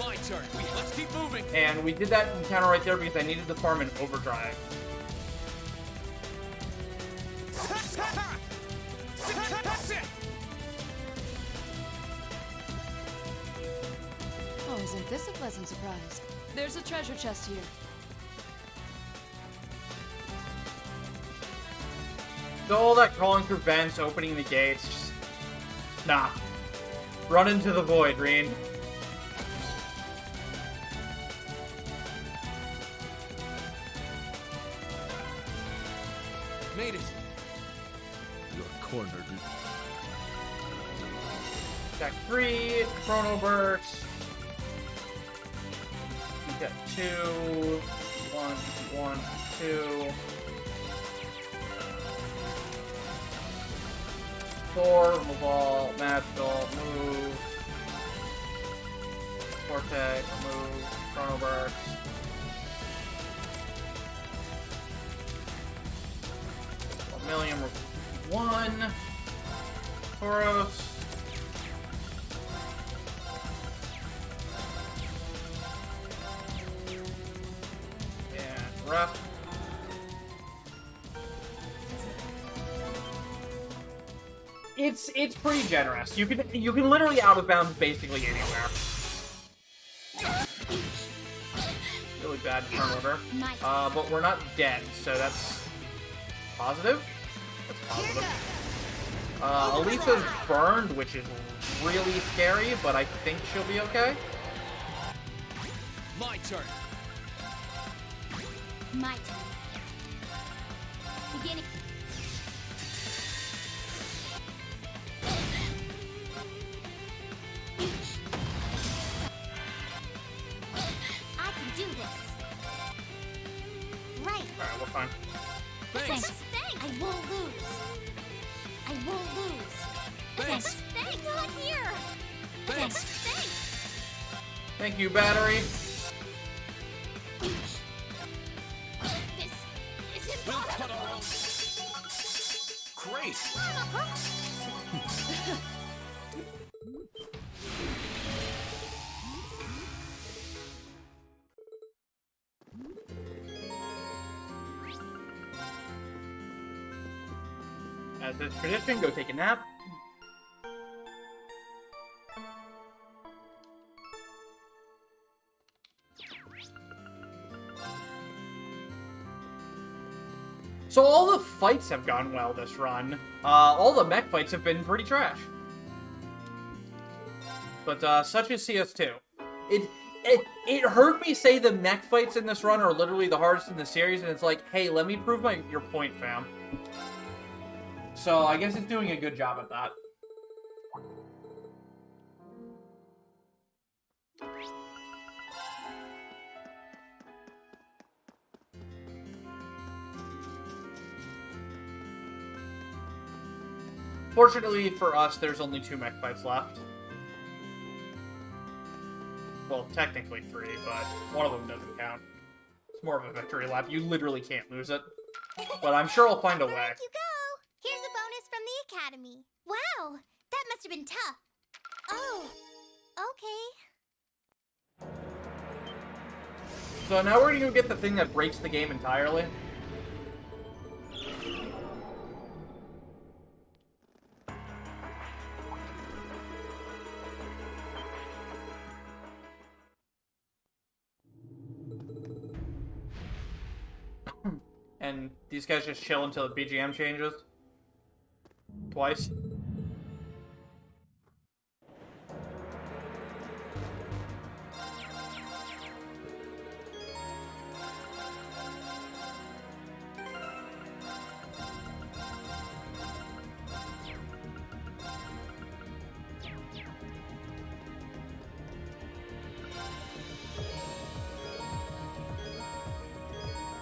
My turn. Let's keep moving. And we did that encounter right there because I needed to farm an overdrive. Oh, isn't this a pleasant surprise? There's a treasure chest here. So all that crawling through vents, opening the gates, just... Nah. Run into the void, Reen. Made it. You're cornered. Got 3 chrono bursts. We got 2. 1, 1, 2. 4, remove all, magical, move. Forte, remove, chrono burst. Million, remove 1. Tauros. And rep. It's pretty generous. You can literally out of bounds basically anywhere. Really bad turnover. But we're not dead, so that's positive. That's positive. Elisa's burned, which is really scary, but I think she'll be okay. My turn. My turn. Beginning. I can do this. Right. Alright, we're fine. Thanks. I won't lose. I won't lose. Thanks. Thanks. Not here. Thanks. Thanks. Thank you, battery. This is We'll cut impossible. our own. Great. As is tradition, go take a nap. So all the fights have gone well this run. All the mech fights have been pretty trash. But such is CS2. It hurt me say the mech fights in this run are literally the hardest in the series, and it's like, hey, let me prove your point, fam. So I guess it's doing a good job at that. Fortunately for us, there's only 2 mech fights left. Well, technically 3, but one of them doesn't count. It's more of a victory lap. You literally can't lose it. But I'm sure I'll find a way. Back you go. Here's a bonus from the academy. Wow, that must have been tough. Oh, okay. So now we're gonna go get the thing that breaks the game entirely. And these guys just chill until the BGM changes. Twice.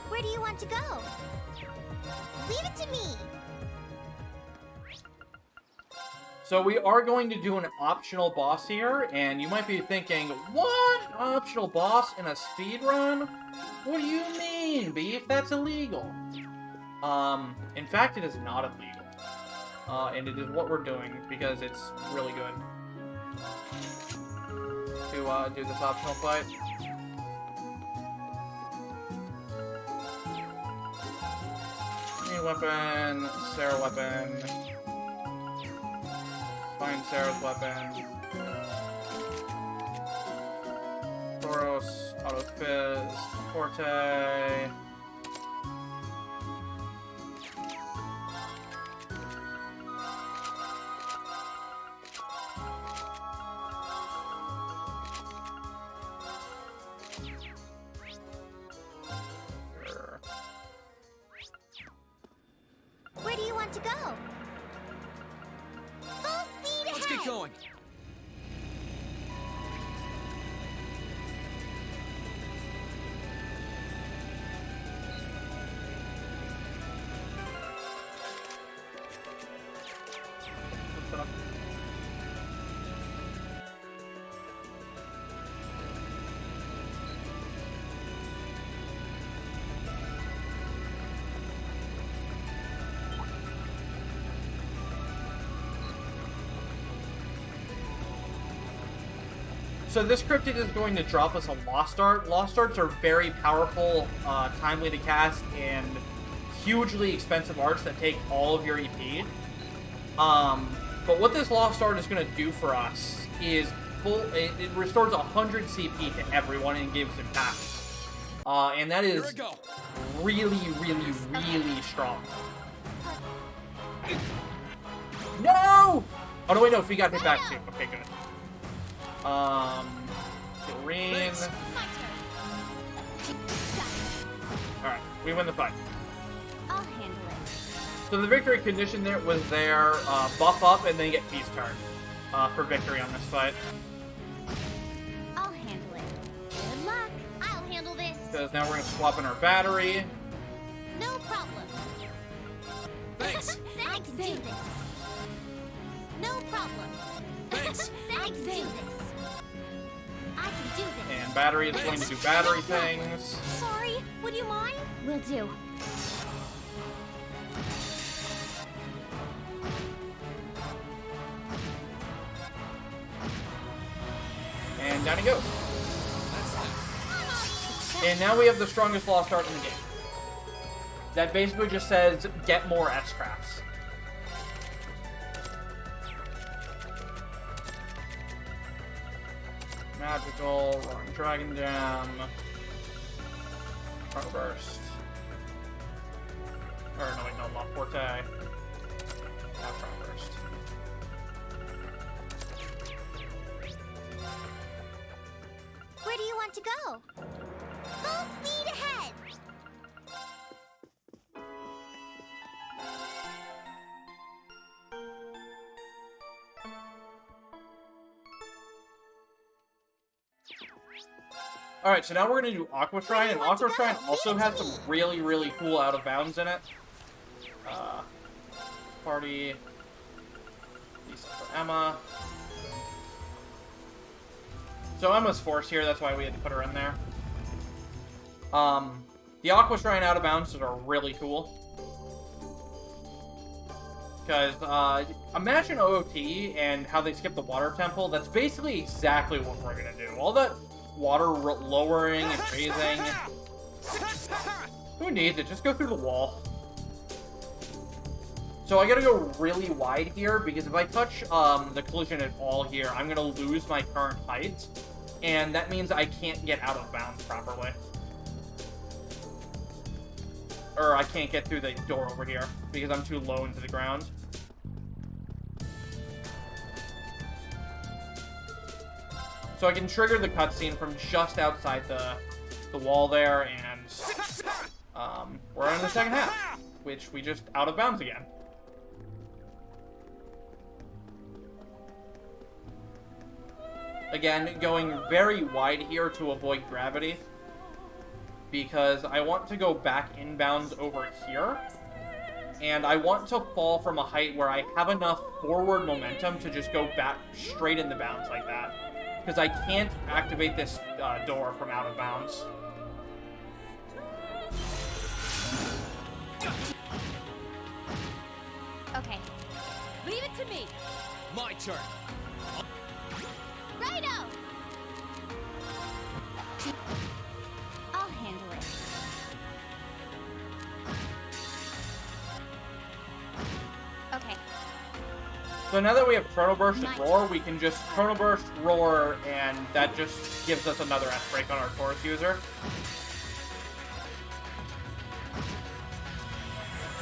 Where do you want to go? Leave it to me! So we are going to do an optional boss here, and you might be thinking, what? An optional boss in a speed run? What do you mean, Beef? That's illegal. In fact, it is not illegal. And it is what we're doing, because it's really good to do this optional fight. Weapon, Sarah weapon. Find Sarah's weapon. Thoros, Auto Fizz, Forte. Where do you want to go? Full speed ahead! Let's get going. So this cryptid is going to drop us a Lost Art. Lost Arts are very powerful, timely to cast, and hugely expensive arts that take all of your EP. But what this Lost Art is going to do for us is it restores 100 CP to everyone and gives it back. And that is really, really, really strong. No! Oh, no, wait, no, if we got hit back too. Okay, good. Green. Alright, we win the fight. I'll handle it. So the victory condition there was buff up and then get feast turn for victory on this fight. I'll handle it. Good luck. I'll handle this. Because now we're going to swap in our battery. No problem. Thanks. I can do this. No problem. Thanks. I can do this. I can do this. And battery is going to do battery things. Sorry, would you mind? Will do. And down he goes. And now we have the strongest Lost Art in the game. That basically just says, get more S-Crafts. Magical, Roaring Dragon Jam, Front Burst. Or no, wait, no, Lost Forte. Not Front Burst. Where do you want to go? Full speed ahead! Alright, so now we're going to do Aquafry, and Aquafry also has some really, really cool out of bounds in it. Party. Decent for Emma. So Emma's force here, that's why we had to put her in there. The Aqua Shrine out of bounds are really cool. Because, imagine OOT and how they skip the water temple. That's basically exactly what we're gonna do. All that water lowering and raising. Who needs it? Just go through the wall. So I gotta go really wide here, because if I touch the collision at all here, I'm gonna lose my current height. And that means I can't get out of bounds properly. Or I can't get through the door over here because I'm too low into the ground. So I can trigger the cutscene from just outside the wall there, and we're in the second half, which we just out of bounds again. Again, going very wide here to avoid gravity, because I want to go back inbounds over here, and I want to fall from a height where I have enough forward momentum to just go back straight into bounds like that. Because I can't activate this door from out of bounds. Okay. Leave it to me. My turn. Righto! I'll handle it. Okay. So now that we have Chrono Burst and Roar, we can just Chrono Burst, Roar, and that just gives us another S-Break on our Taurus user.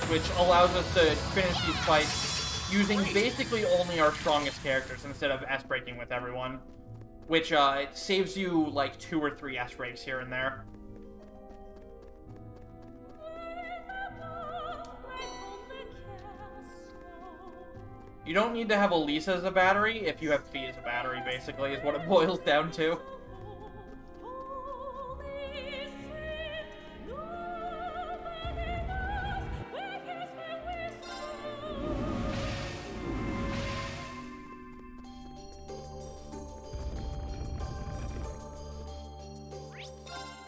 Which allows us to finish these fights using basically only our strongest characters instead of S-Breaking with everyone. Which it saves you like 2 or 3 S-Breaks here and there. You don't need to have Elisa as a battery if you have Fee as a battery, basically, is what it boils down to.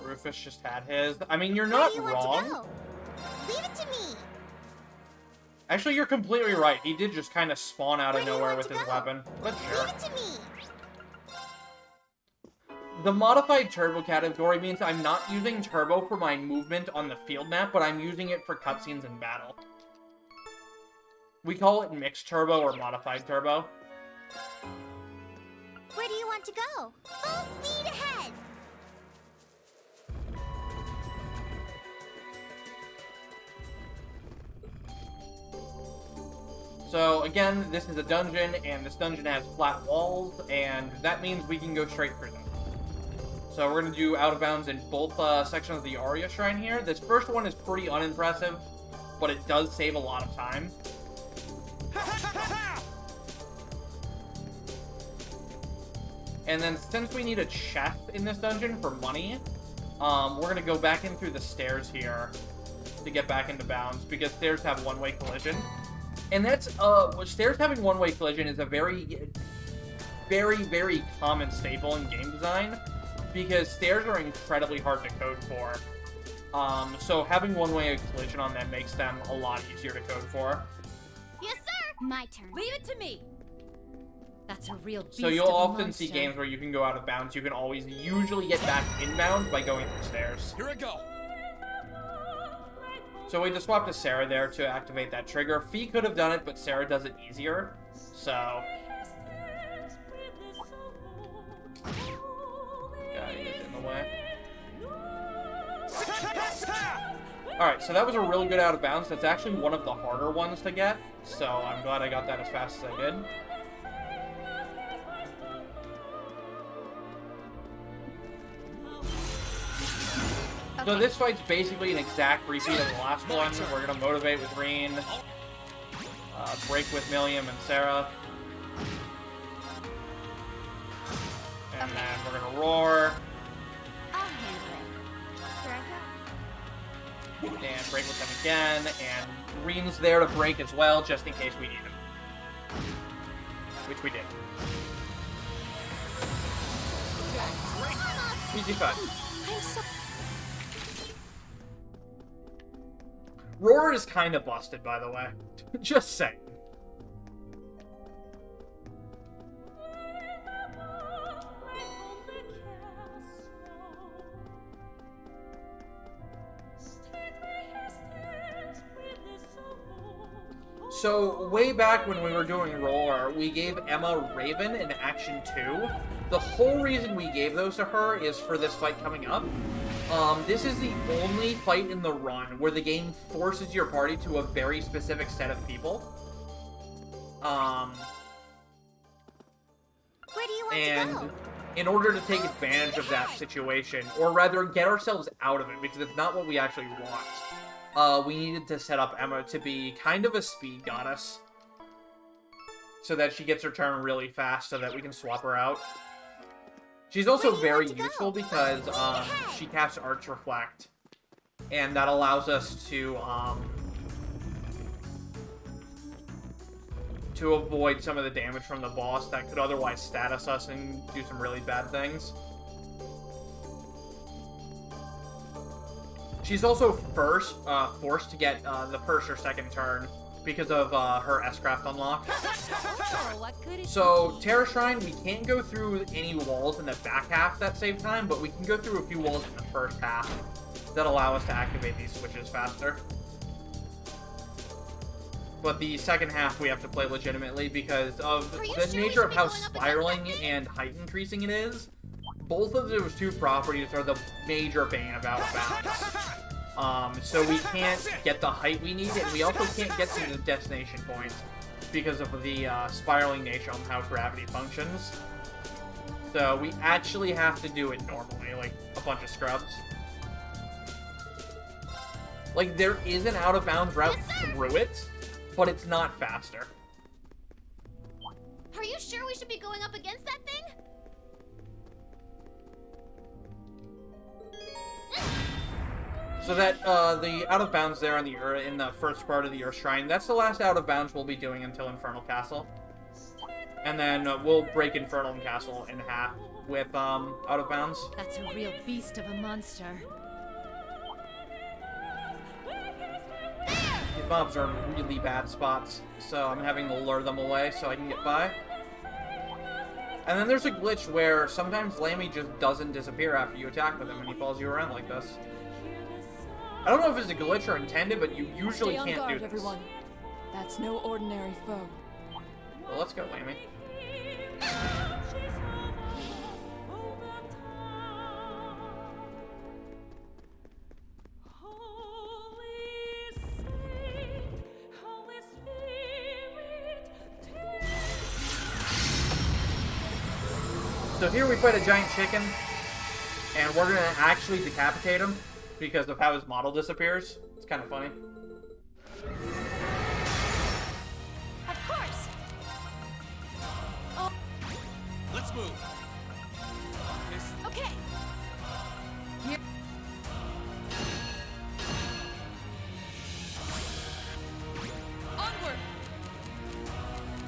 Rufus just had his. I mean, you're not wrong. Leave it to me. Actually, you're completely right. He did just kind of spawn out of nowhere with his weapon. But sure. Leave it to me. The modified turbo category means I'm not using turbo for my movement on the field map, but I'm using it for cutscenes in battle. We call it mixed turbo or modified turbo. Where do you want to go? Full speed ahead. So again, this is a dungeon, and this dungeon has flat walls, and that means we can go straight through them. So we're going to do out of bounds in both sections of the Aria Shrine here. This first one is pretty unimpressive, but it does save a lot of time. And then since we need a chest in this dungeon for money, we're going to go back in through the stairs here to get back into bounds, because stairs have one-way collision. And that's, stairs having one-way collision is a very, very common staple in game design, because stairs are incredibly hard to code for. So having one-way collision on them makes them a lot easier to code for. Yes, sir. My turn. Leave it to me. That's a real beast. So you'll of a often monster. see games where you can go out of bounds. You can always usually get back inbound by going through stairs. Here I go. So we just swapped to Sarah there to activate that trigger. Fee could have done it, but Sarah does it easier. So guy is in the way. Alright, so that was a really good out of bounds. That's actually one of the harder ones to get. So I'm glad I got that as fast as I did. So this fight's basically an exact repeat of the last one. We're gonna motivate with Reen, break with Milliam and Sarah, and then we're gonna roar. I'll handle it. Here I go. And break with them again, and Reen's there to break as well, just in case we need him. Which we did. Easy fun. I'm so... Roar is kind of busted, by the way. Just saying. So, way back when we were doing Roar, we gave Emma Raven in Action 2. The whole reason we gave those to her is for this fight coming up. This is the only fight in the run where the game forces your party to a very specific set of people. Where do you want And to go? in order to take advantage of that situation, or rather get ourselves out of it, because it's not what we actually want, we needed to set up Emma to be kind of a speed goddess. So that she gets her turn really fast so that we can swap her out. She's also very useful because she casts Arch Reflect. And that allows us to avoid some of the damage from the boss that could otherwise status us and do some really bad things. She's also forced to get the first or second turn because of her S-Craft unlock. So, Terra Shrine, we can't go through any walls in the back half that save time, but we can go through a few walls in the first half that allow us to activate these switches faster. But the second half we have to play legitimately because of the nature of how spiraling and height increasing it is. Both of those two properties are the major bane of out of bounds. So we can't get the height we need, and we also can't get to the destination points because of the spiraling nature on how gravity functions. So we actually have to do it normally, like a bunch of scrubs. Like, there is an out-of-bounds route through it, but it's not faster. Are you sure we should be going up against that thing? So that, the out-of-bounds there in the first part of the Earth Shrine, that's the last out-of-bounds we'll be doing until Infernal Castle. And then we'll break Infernal Castle in half with, out-of-bounds. That's a real beast of a monster. These mobs are in really bad spots, so I'm having to lure them away so I can get by. And then there's a glitch where sometimes Lammy just doesn't disappear after you attack with him and he follows you around like this. I don't know if it's a glitch or intended, but you usually Stay on can't guard, do this. everyone. That's no ordinary foe. Well, let's go, Lammy. So here we fight a giant chicken, and we're gonna actually decapitate him because of how his model disappears. It's kind of funny. Of course. Oh. Let's move. Okay. Here. Onward.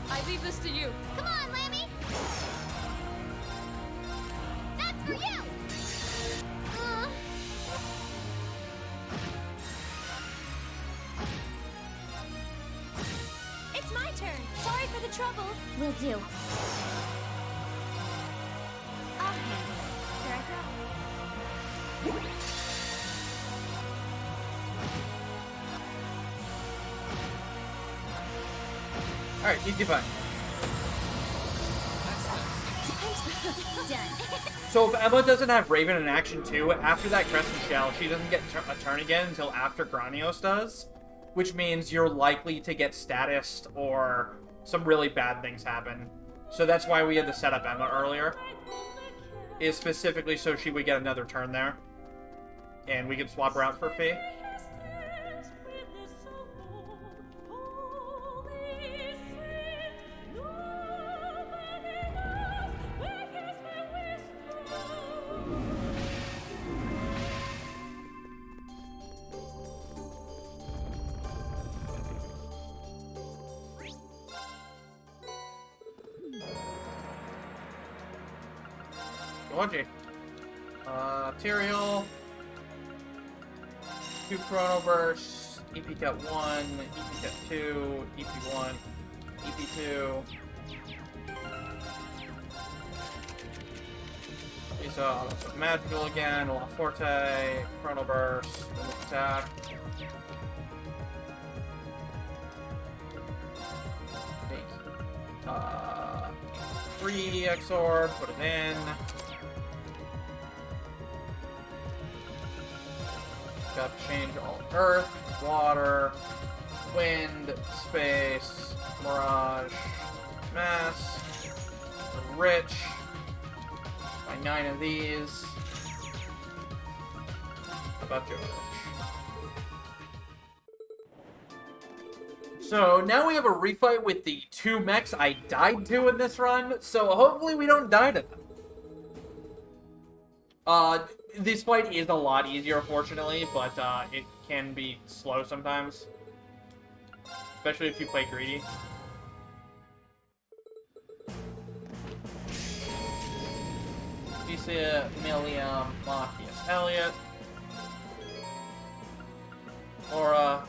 I leave this to you. Come on, Lammy. That's for you. It's my turn. Sorry for the trouble. Will do. I'll handle it. Here I go. Alright, easy fun. Done. So if Emma doesn't have Raven in action too, after that Crescent Shell, she doesn't get a turn again until after Granios does. Which means you're likely to get statused or some really bad things happen. So that's why we had to set up Emma earlier. Is specifically so she would get another turn there. And we could swap her out for Fee. Georgie. Tyrael. 2 Chrono Bursts. EP Cut 1. EP Cut 2. EP 1. EP 2. He's magical again. La Forte. Chrono Burst. Attack. Take 3 EX Orb. Put it in. got to change all earth, water, wind, space, mirage, mass, rich. By 9 of these. How about George? So now we have a refight with the 2 mechs I died to in this run, so hopefully we don't die to them. This fight is a lot easier, fortunately, but it can be slow sometimes. Especially if you play greedy. Lucia, Milliam, Marcus, Elliot. Laura.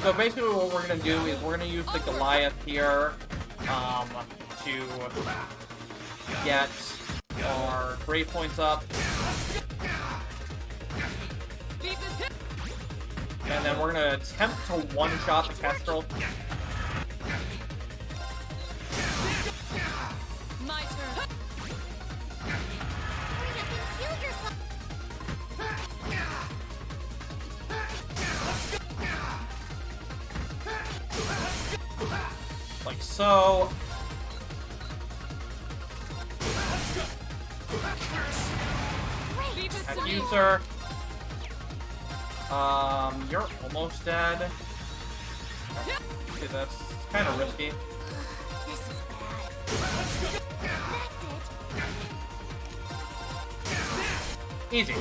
So basically what we're going to do is we're going to use the Goliath here to get our grade points up. And then we're going to attempt to one-shot the Kestrel. My turn. Like so. At you, sir. You're almost dead. Okay, that's kind of risky. This is bad. Easy.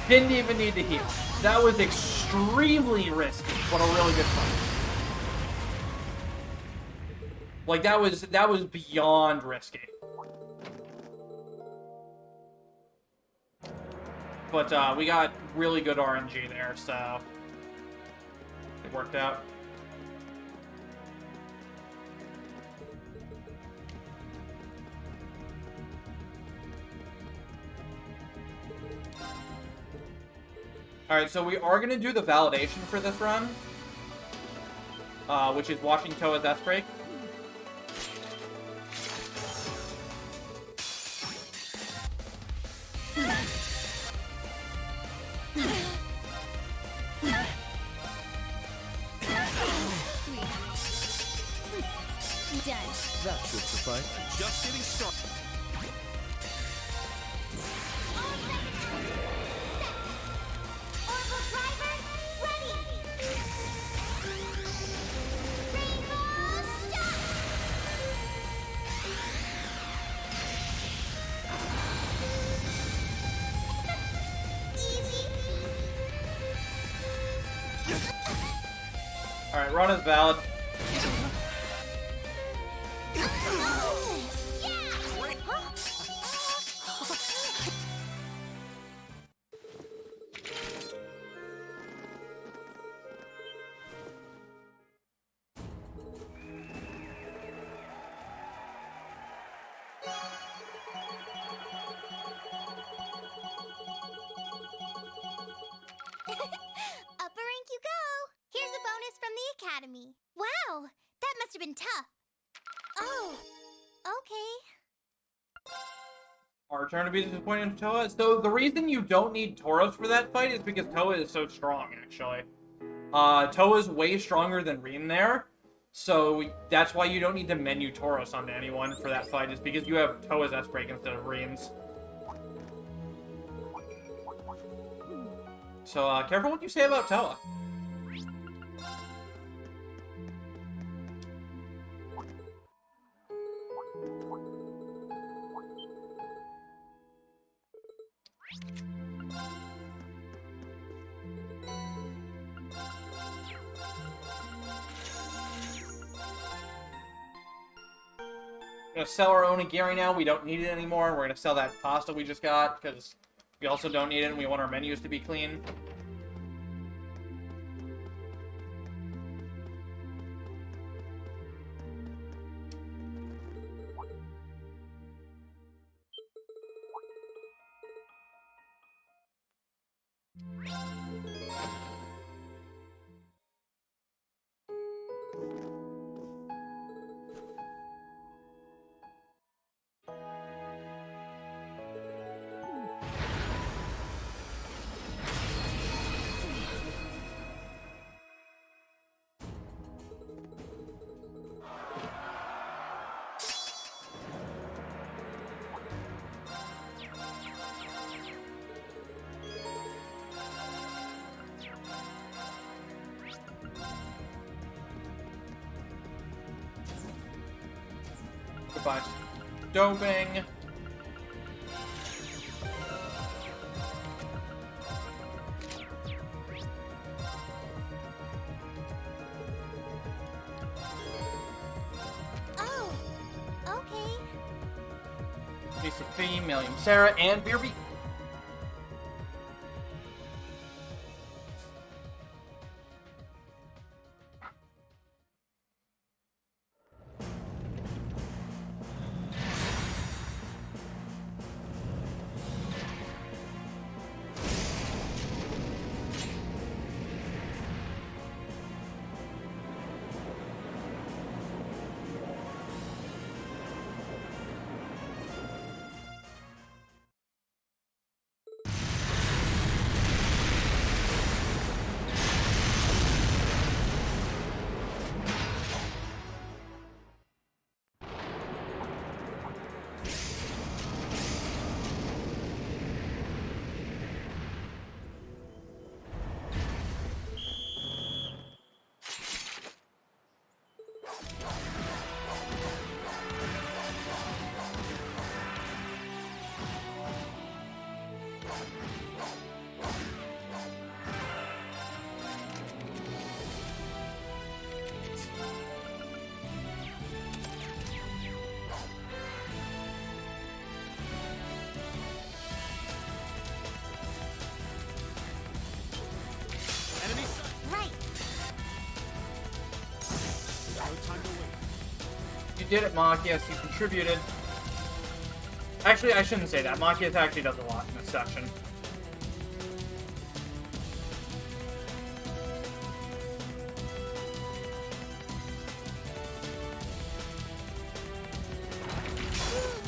Didn't even need to heal. That was extremely risky, but a really good fight. Like, that was beyond risky. But, we got really good RNG there, so... it worked out. Alright, so we are going to do the validation for this run. Which is watching Toa's S-Break. That should suffice. Just getting started. Orbital driver, ready! Rainbow shot! Easy. Alright, run is valid. Upper rank you go! Here's a bonus from the Academy. Wow, that must have been tough. Oh, okay. Our turn to be disappointed in Toa. So the reason you don't need Tauros for that fight is because Toa is so strong, actually. Toa's way stronger than Reen there. So that's why you don't need to menu Tauros onto anyone for that fight, is because you have Toa's S-Break instead of Reen's. So, careful what you say about Toa. We're gonna sell our onigiri now. We don't need it anymore. We're gonna sell that pasta we just got because we also don't need it and we want our menus to be clean. by doping. Oh, okay. Piece of Theme, Millium Sarah, and Beerby. Right. You did it, Machias. You contributed. Actually, I shouldn't say that. Machias actually does a lot in this section.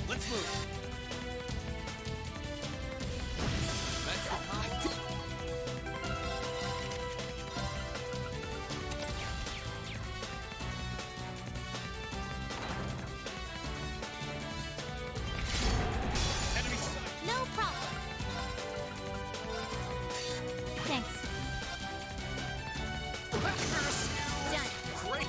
Let's move. No problem. Thanks. Done. Great.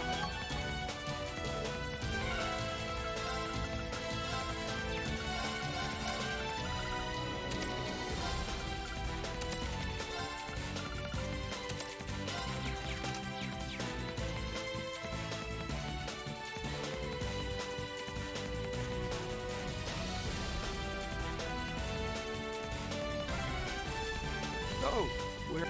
Oh, where?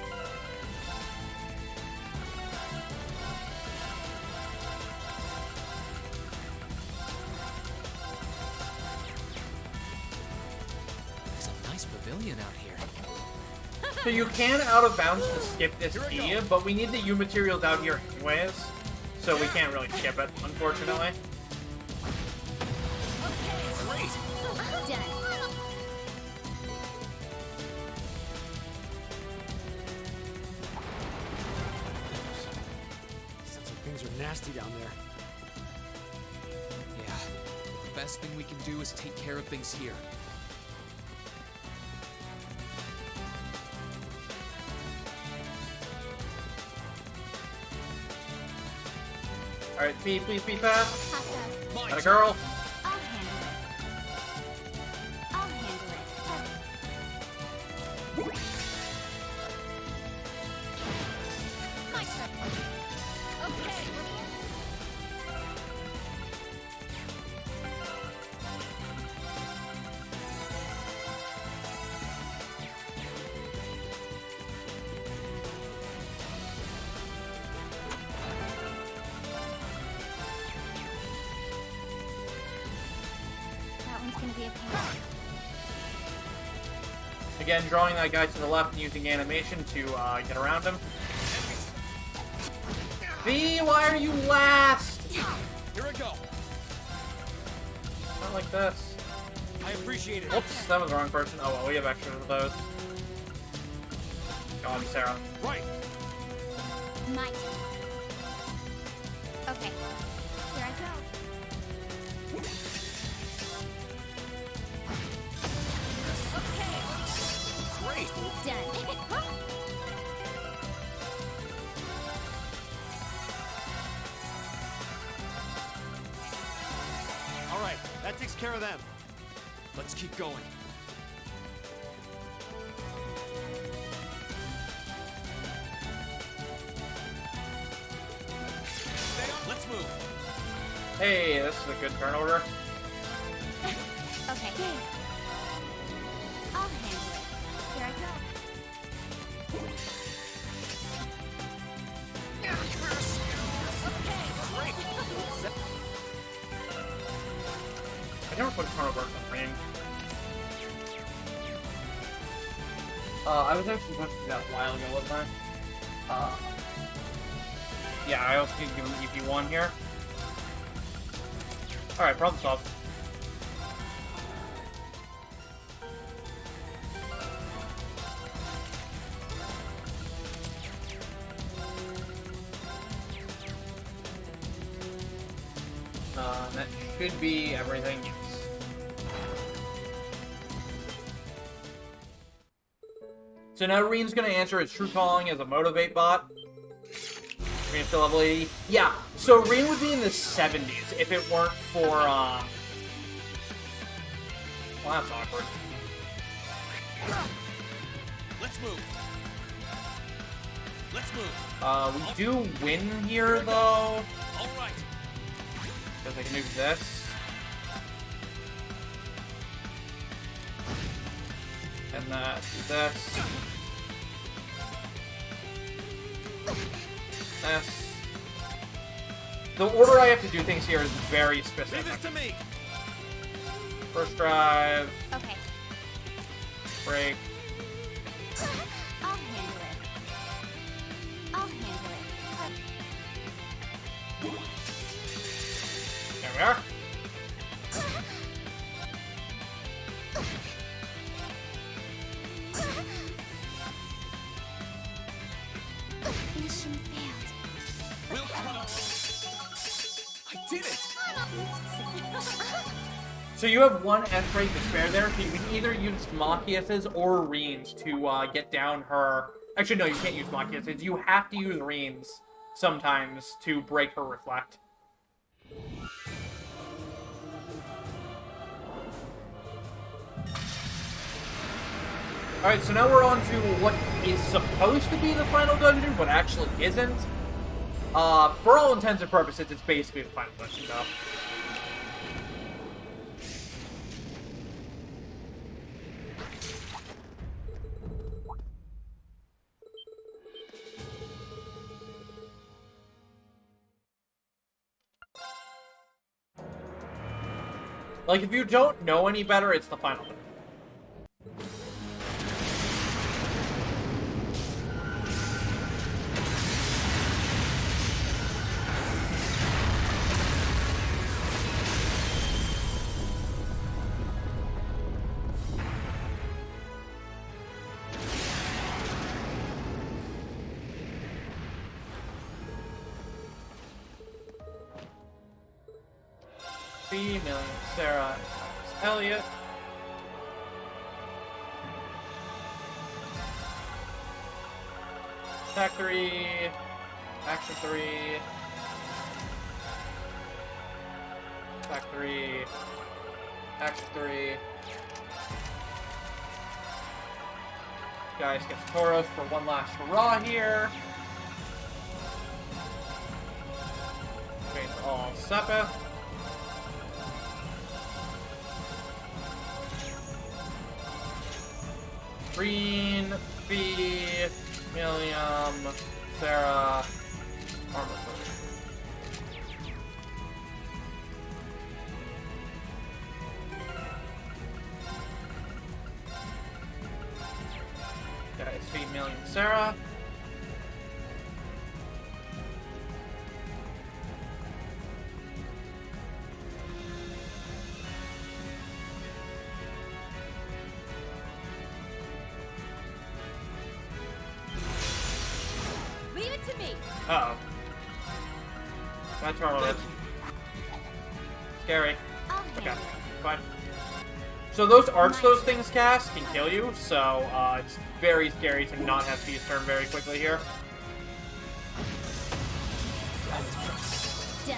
There's a nice pavilion out here. So you can out of bounds to skip this key, but we need the U materials out here anyways, so we can't really skip it, unfortunately. Done. Sounds like things are nasty down there. Yeah. The best thing we can do is take care of things here. Alright, please be fast. Hostile. Got a girl. I'll handle it. I'll handle it. My turn. Okay. That one's gonna be a pain. Again, drawing that guy to the left and using animation to get around him. V, why are you last? Here I go. Not like this. I appreciate it. Oops, that was the wrong person. Oh well, we have extras of those. Go on, Sarah. Right. My turn. Okay. Here I go. Great. Done. All right. That takes care of them. Let's keep going. Let's move. Hey, this is a good turn order. Okay. I'll handle it. Here I go. I never put turn order on Rain. I was actually supposed to do that a while ago, wasn't I? Yeah, I also need to give him EP1 here. Alright, problem solved. That should be everything, yes. So now Reen's gonna answer his true calling as a Motivate bot. Reen's still level 80. Yeah, so Reen would be in the 70s if it weren't for, well, that's awkward. Let's move. Let's move. We do win here, though. All right. Because I can do this. And do this. This. The order I have to do things here is very specific. Leave this to me. First drive. Okay. Break. I'll handle it. I'll handle it. There we are. Mission failed. We'll come. I did it. So you have one S rate to spare there, so you can either use Machias's or Reen's to get down her... Actually, no, you can't use Machias's. You have to use Reen's sometimes to break her Reflect. Alright, so now we're on to what is supposed to be the final dungeon, but actually isn't. For all intents and purposes, it's basically the final dungeon, though. Like, if you don't know any better, it's the final dungeon. Million, Sarah, Elliot. Attack 3, Action 3, Attack 3, Action 3. Gaius gets Tauros for one last hurrah here. Face all Sepith. Green, B, Millium, Sarah, Armor. Guys, feed Millium, Sarah. Uh-oh. That turtle is scary. Okay, fine. So those arts those things cast can kill you, so it's very scary to not have Feast turn very quickly here. Done.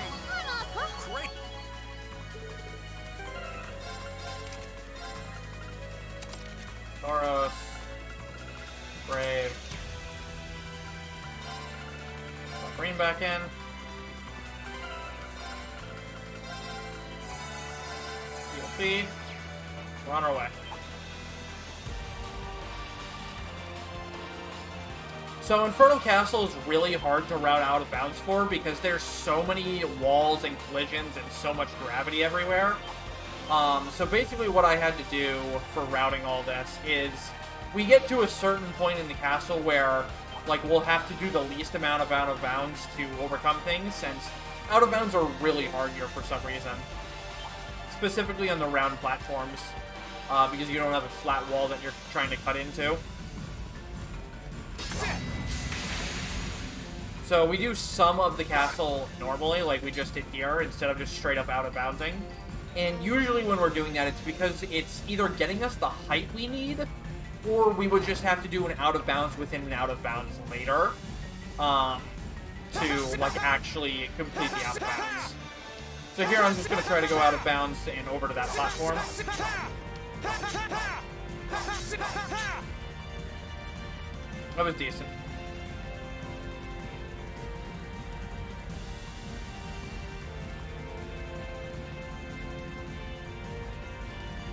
back in. Heal feed. We're on our way. So Infernal Castle is really hard to route out of bounds for because there's so many walls and collisions and so much gravity everywhere. So basically what I had to do for routing all this is we get to a certain point in the castle where like we'll have to do the least amount of out of bounds to overcome things, since out of bounds are really hard here for some reason. Specifically on the round platforms, because you don't have a flat wall that you're trying to cut into. So we do some of the castle normally, like we just did here, instead of just straight up out of bounding. And usually when we're doing that, it's because it's either getting us the height we need, or we would just have to do an out of bounds within an out of bounds later, to like actually complete the out of bounds. So here I'm just going to try to go out of bounds and over to that platform. That was decent.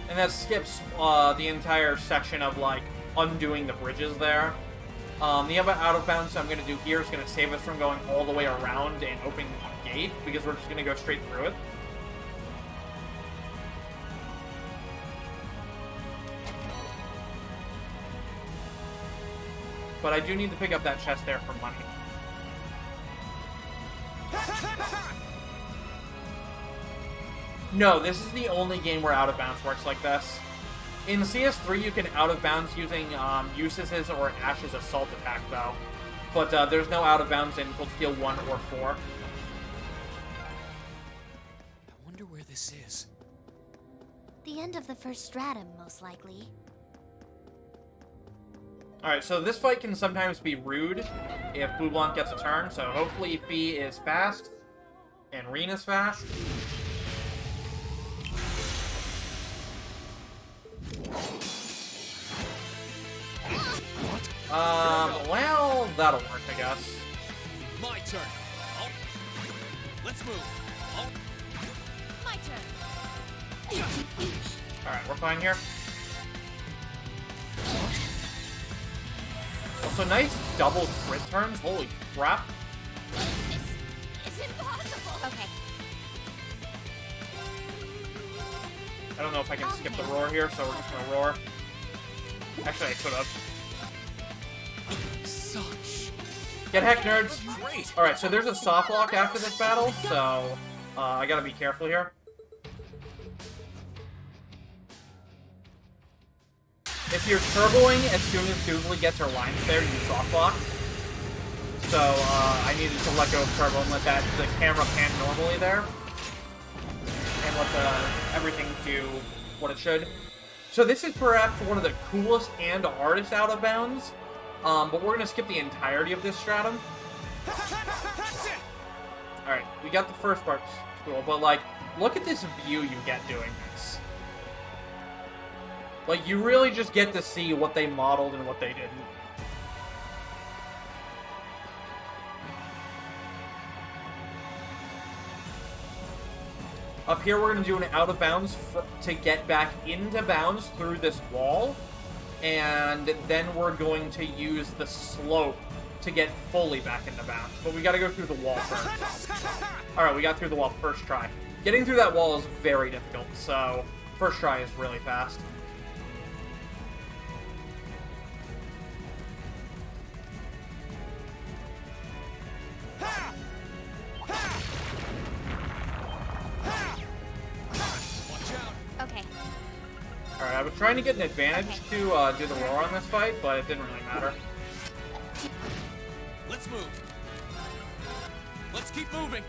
And that skips the entire section of, like, undoing the bridges there. The out of bounds I'm going to do here is going to save us from going all the way around and opening the gate, because we're just going to go straight through it. But I do need to pick up that chest there for money. No, this is the only game where out of bounds works like this. In CS3, you can out of bounds using Eusis's or Ash's assault attack, though. But there's no out of bounds in Cold Steel 1 or 4. I wonder where this is. The end of the first stratum, most likely. Alright, so this fight can sometimes be rude if Blue Blanc gets a turn, so hopefully Fee is fast and Reen is fast. Well, that'll work, I guess. My turn. Oh. Let's move. Oh. My turn. Alright, we're fine here. Also, nice double crit turns. Holy crap. It's impossible. Okay. I don't know if I can skip the roar here, so we're just gonna roar. Actually, I could have. Such. Get heck, nerds! Alright, so there's a soft lock after this battle, so I gotta be careful here. If you're turboing as soon as Doobly gets her lines there, you soft lock. So I needed to let go of turbo and let the camera pan normally there. And let everything do what it should. So this is perhaps one of the coolest and hardest out of bounds. But we're going to skip the entirety of this stratum. Alright, we got the first part cool, but like, look at this view you get doing this. Like, you really just get to see what they modeled and what they didn't. Up here, we're going to do an out of bounds to get back into bounds through this wall. And then we're going to use the slope to get fully back into bounds. But we got to go through the wall first. Alright, we got through the wall first try. Getting through that wall is very difficult, so first try is really fast. Okay. Alright, I was trying to get an advantage to do the roar on this fight, but it didn't really matter. Let's move. Let's keep moving.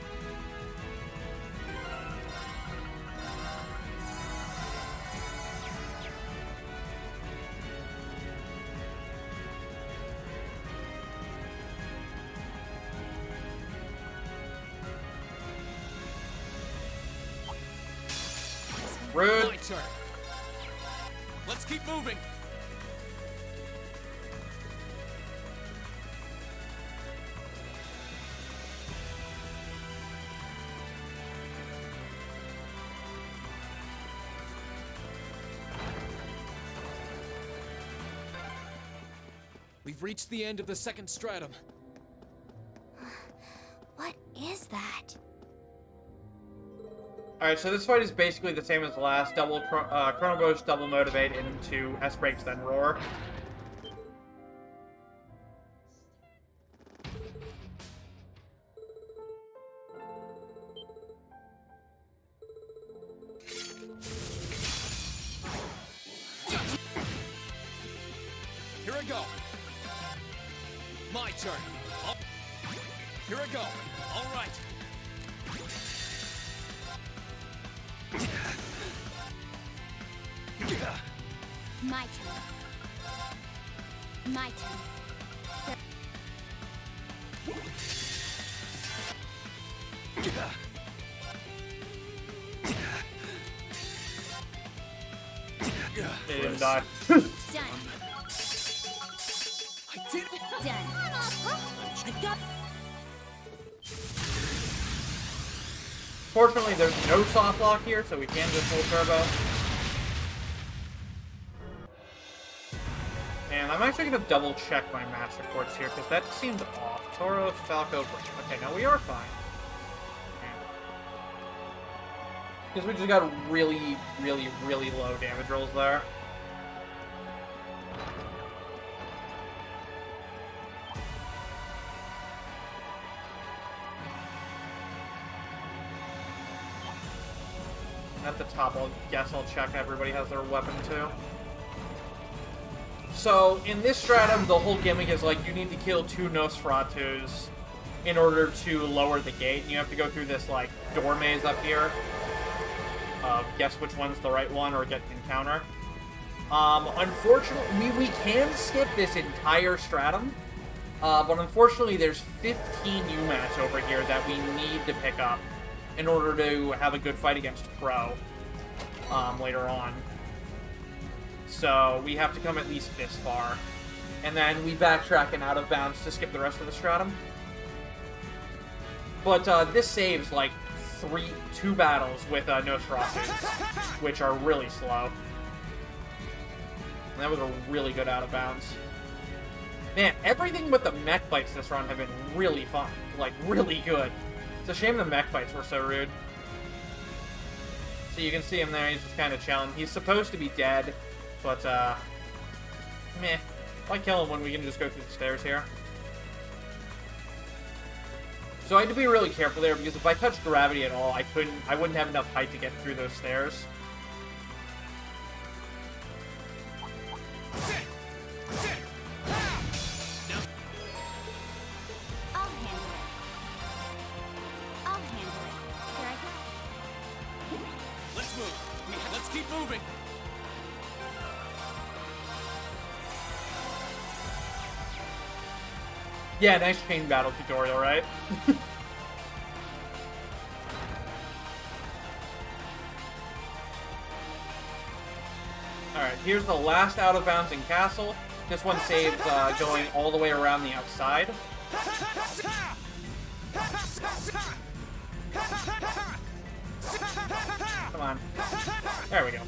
Rude. My turn. Let's keep moving. We've reached the end of the second stratum. What is that? Alright, so this fight is basically the same as the last. Chrono Burst, double motivate into S-Breaks, then Roar. Here I go. My turn. Here I go. All right. My turn. My turn. They didn't die. Done. I did it. Done. I got. Fortunately, there's no soft lock here, so we can just full turbo. And I'm actually going to double check my match reports here, because that seemed off. Tauros, Falco, okay, now we are fine. Because we just got really, really, really low damage rolls there. At the top, I'll check everybody has their weapon too. So, in this stratum, the whole gimmick is like, you need to kill 2 Nosferatus in order to lower the gate, and you have to go through this, like, door maze up here. Guess which one's the right one, or get encounter. Unfortunately, we can skip this entire stratum, but unfortunately there's 15 UMATs over here that we need to pick up in order to have a good fight against Pro later on. So we have to come at least this far. And then we backtrack and out of bounds to skip the rest of the stratum. But this saves like 2 battles with Nosferatus, which are really slow. And that was a really good out of bounds. Man, everything with the mech fights this run have been really fun. Like, really good. It's a shame the mech fights were so rude. So you can see him there, he's just kind of chilling. He's supposed to be dead, but, meh. Why kill him when we can just go through the stairs here? So I had to be really careful there, because if I touched gravity at all, I wouldn't have enough height to get through those stairs. I'll handle it. Here I go. Let's move. Let's keep moving. Yeah, nice chain battle tutorial, right? Alright, here's the last out of bounds in Castle. This one saves going all the way around the outside. Come on. There we go.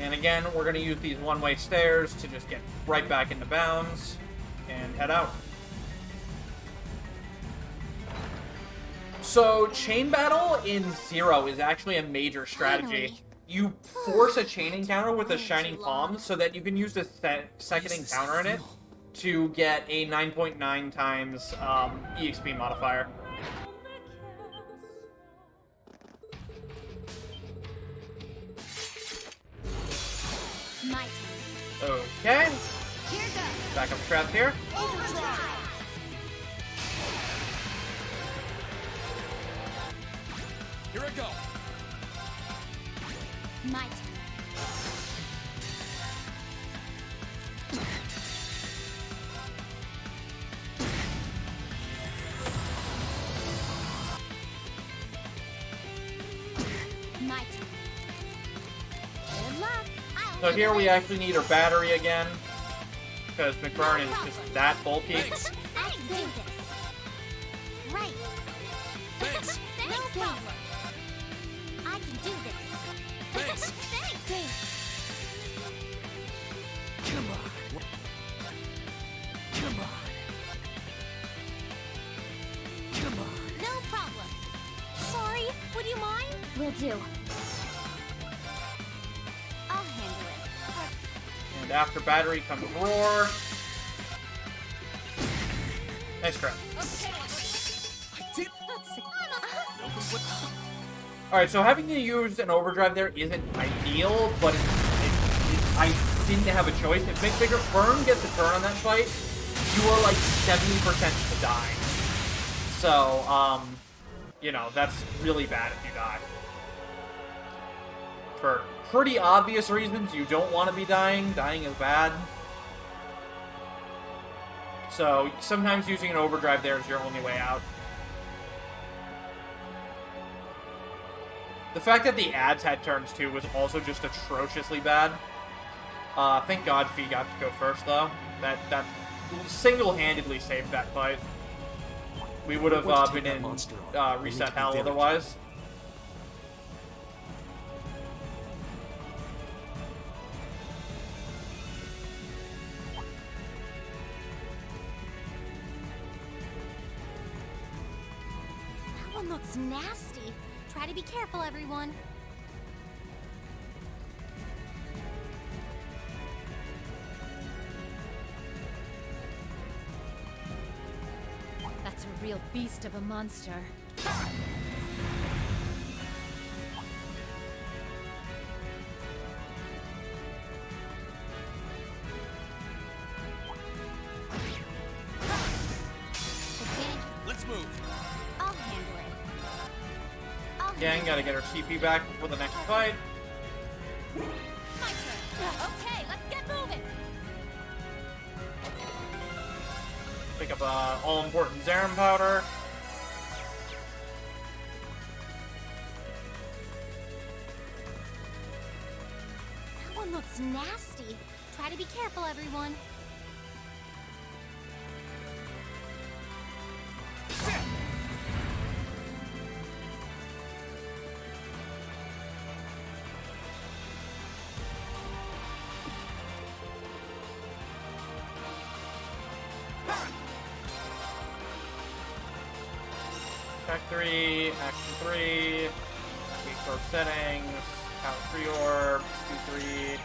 And again, we're going to use these one-way stairs to just get right back into bounds and head out. So, chain battle in Zero is actually a major strategy. Finally. You force a chain encounter with a Shining Palm so that you can use the second encounter in it to get a 9.9 times EXP modifier. My turn. Okay. Here goes. Backup strat here. Here I go. My turn. My turn. Good luck. So here we actually need our battery again, because McBurn is just that bulky. I can do this. Right. Thanks. No problem. I can do this. Thanks. Thanks. Will do. I'll handle it. And after battery comes roar. Nice grab. Alright, so having to use an overdrive there isn't ideal, but I didn't have a choice. If Fern gets a turn on that fight, you are like 70% to die. So, you know, that's really bad if you die. For pretty obvious reasons, you don't want to be dying. Dying is bad. So, sometimes using an overdrive there is your only way out. The fact that the ads had turns too was also just atrociously bad. Thank God Fee got to go first, though. That single-handedly saved that fight. We would have been in reset hell otherwise. That one looks nasty. Try to be careful, everyone. That's a real beast of a monster. Let's move. I'll handle it. Gang, gotta get her CP back before the next fight. My turn. Okay, let's get moving. Pick up all-important Zarum powder. That one looks nasty. Try to be careful, everyone. Attack 3, Action 3, Weak Orb settings, count 3 orbs, 2, 3.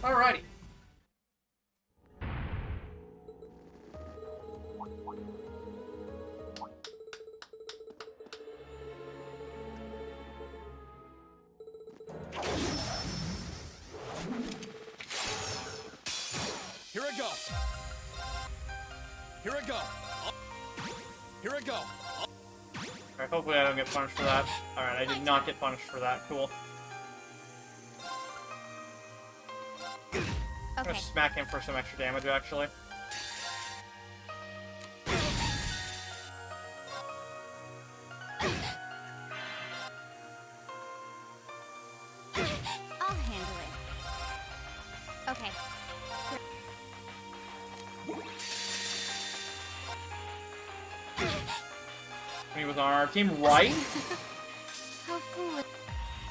Alrighty. Here I go. Here I go. Here I go. Alright, hopefully I don't get punished for that. Alright, I did not get punished for that. Cool. I'm gonna smack him for some extra damage, actually. I'll handle it. Okay. He was on our team, right? How foolish.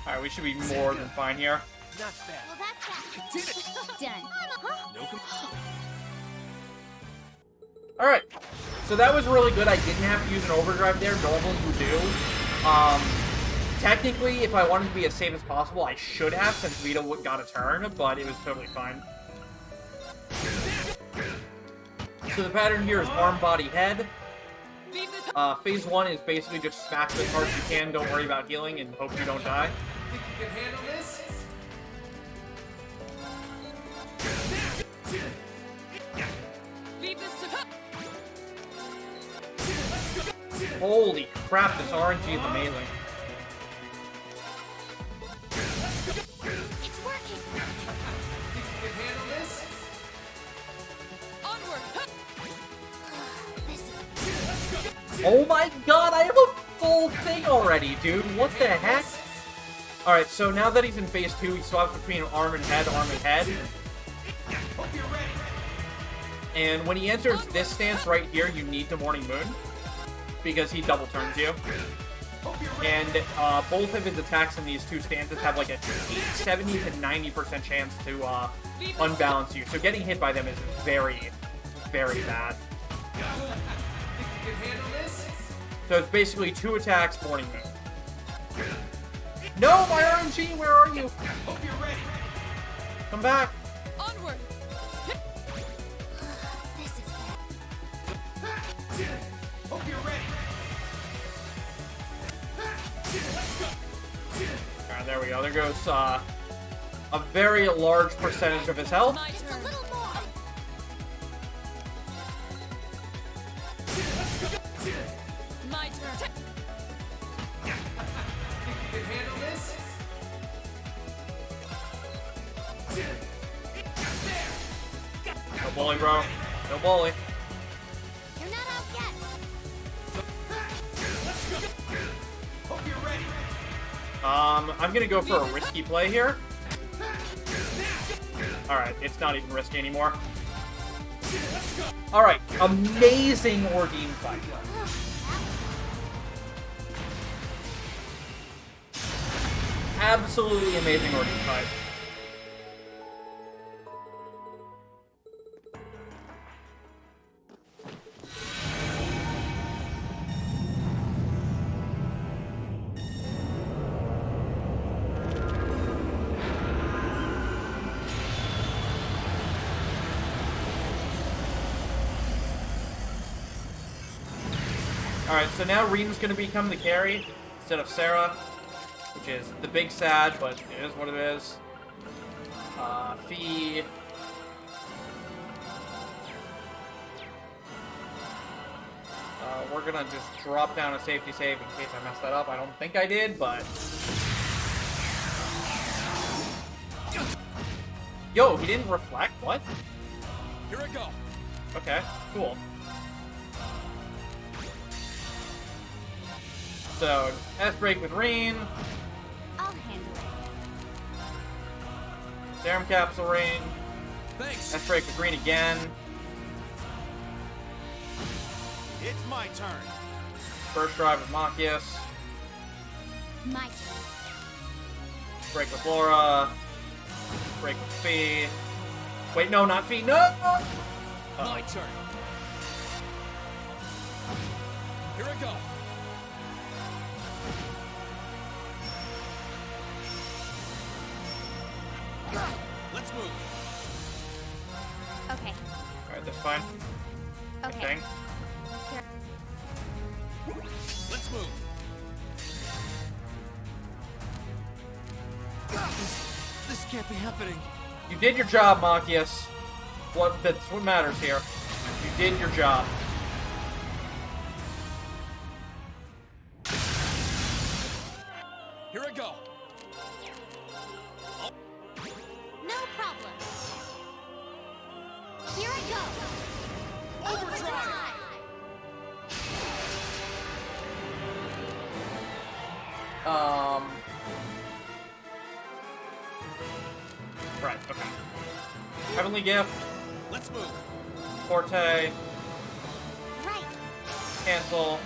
Alright, we should be more than fine here. Not bad. Well, that's that. Done. Huh? Alright, so that was really good. I didn't have to use an overdrive there. Normally you do. Technically, if I wanted to be as safe as possible, I should have, since Vito got a turn, but it was totally fine. So the pattern here is arm, body, head. Phase 1 is basically just smack as hard as you can, don't worry about healing, and hope you don't die. Think you can handle this? Holy crap, this RNG is amazing. It's working. Think you can handle this? Onward! This is Oh my god, I have a full thing already, dude. What the heck? Alright, so now that he's in phase 2, he swaps between arm and head, And when he enters this stance right here, you need the Morning Moon, because he double turns you. And both of his attacks in these two stances have like a 70 to 90% chance to unbalance you. So getting hit by them is very, very bad. So it's basically 2 attacks, Morning Moon. No, my RNG, where are you? Hope you're ready. Come back. Onward! This is bad. Hope you're ready. Let's go. Alright, there we go. There goes a very large percentage of his health. My Just a turn. little more. My turn. Think you can handle this? No bully, bro. No bully. You're not out yet. Let's go. Hope you're ready. I'm gonna go for a risky play here. Alright, it's not even risky anymore. Alright, amazing Ordeem fight. Absolutely amazing Ordeem fight. Alright, so now Reen's gonna become the carry instead of Sarah, which is the big sad, but it is what it is. Fee. We're gonna just drop down a safety save in case I messed that up. I don't think I did, but... Yo, he didn't reflect? What? Here I go. Okay, cool. So, S-Break with Reen, I'll handle it. Serum Capsule Reen, Thanks. S-Break with Reen again, It's my turn. First Drive with Machias, My turn. Break with Laura, Break with Fee. Wait, no, not Fee, no! My turn. Here I go. Let's move. Okay. Alright, that's fine. Okay. Thing. Let's move. This can't be happening. You did your job, Machias. That's what matters here. You did your job. Here I go. No problem. Here I go. Overdrive. Right, okay. Heavenly Gift, Let's move. Forte, Right. Cancel.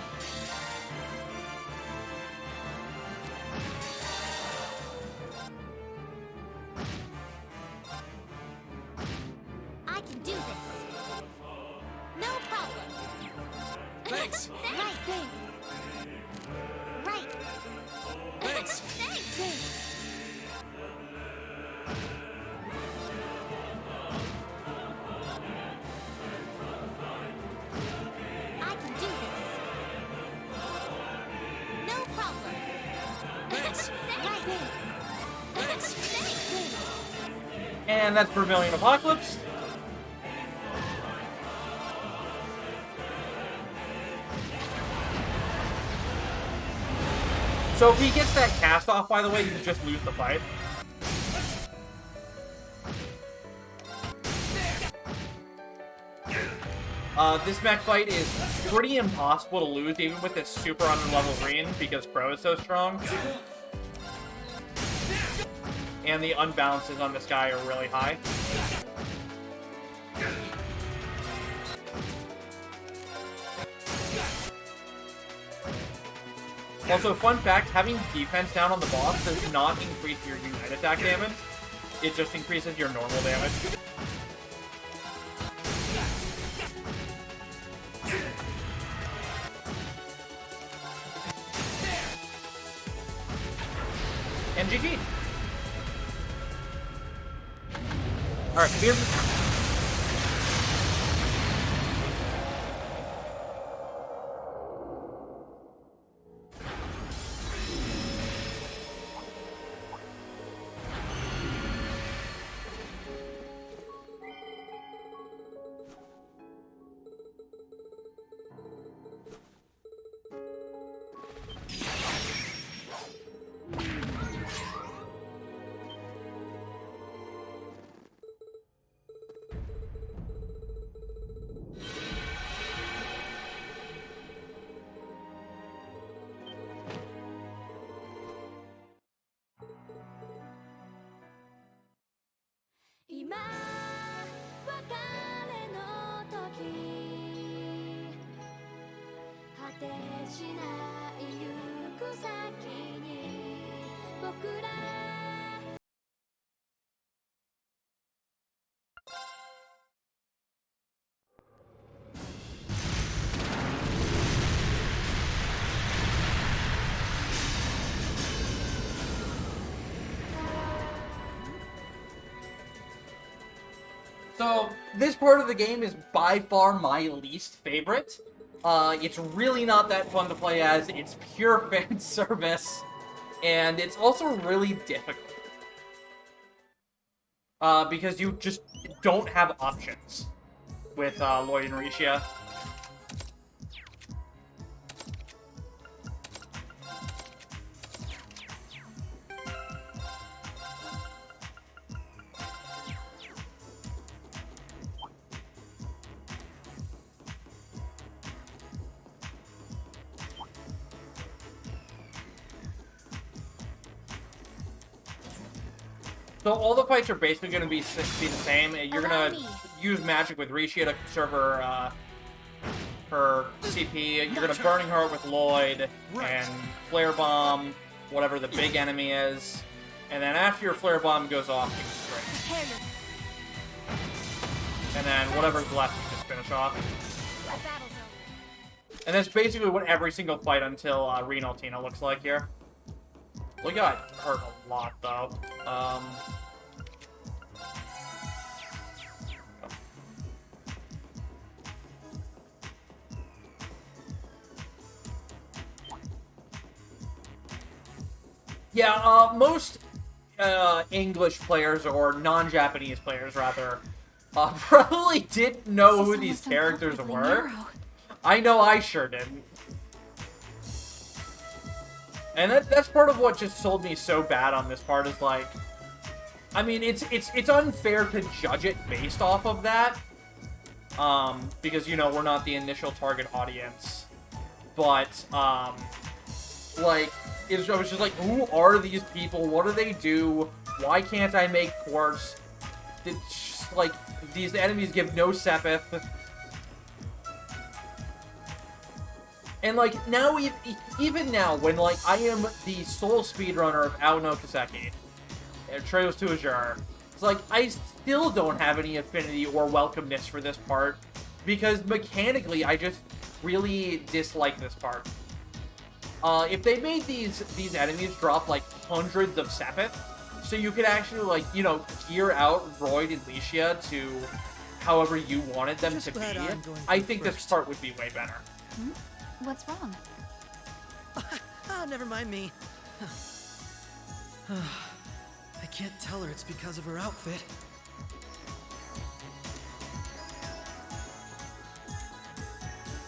I can do this. No problem. Thanks. Right. Thanks. Right. Thanks. Thanks. I can do this. No problem. Thanks. Right. Thanks. Thanks. And that's Vermilion Apocalypse. So if he gets that cast off, by the way, you just lose the fight. This mech fight is pretty impossible to lose, even with this super underlevel Reen, because Crow is so strong. And the unbalances on this guy are really high. Also, fun fact, having defense down on the boss does not increase your unite attack damage. It just increases your normal damage. MGT. Alright, here's... So, this part of the game is by far my least favorite. It's really not that fun to play as, it's pure fan service, and it's also really difficult. Because you just don't have options with Lloyd and Risha. So all the fights are basically going to be the same. You're going to use magic with Risha to conserve her CP. You're going to Burning Heart with Lloyd and Flare Bomb, whatever the big enemy is. And then after your Flare Bomb goes off, you can strike. And then whatever's left, you just finish off. And that's basically what every single fight until Renaltina looks like here. We got hurt a lot, though. Yeah, most English players, or non-Japanese players, rather, probably didn't know who these characters were. I know I sure didn't. And that's part of what just sold me so bad on this part, is like, I mean, it's unfair to judge it based off of that, because, you know, we're not the initial target audience, but, like, I was just like, who are these people? What do they do? Why can't I make quartz? It's just, like, these enemies give no sepith. And, like, now, even now, when, like, I am the sole speedrunner of Ao no Kiseki, Trails to Azure, it's like, I still don't have any affinity or welcomeness for this part, because mechanically, I just really dislike this part. If they made these enemies drop, like, hundreds of sepith, so you could actually, like, you know, gear out Royd and Licia to however you wanted them to be, I think this part would be way better. Hmm? What's wrong? Never mind me. I can't tell her it's because of her outfit.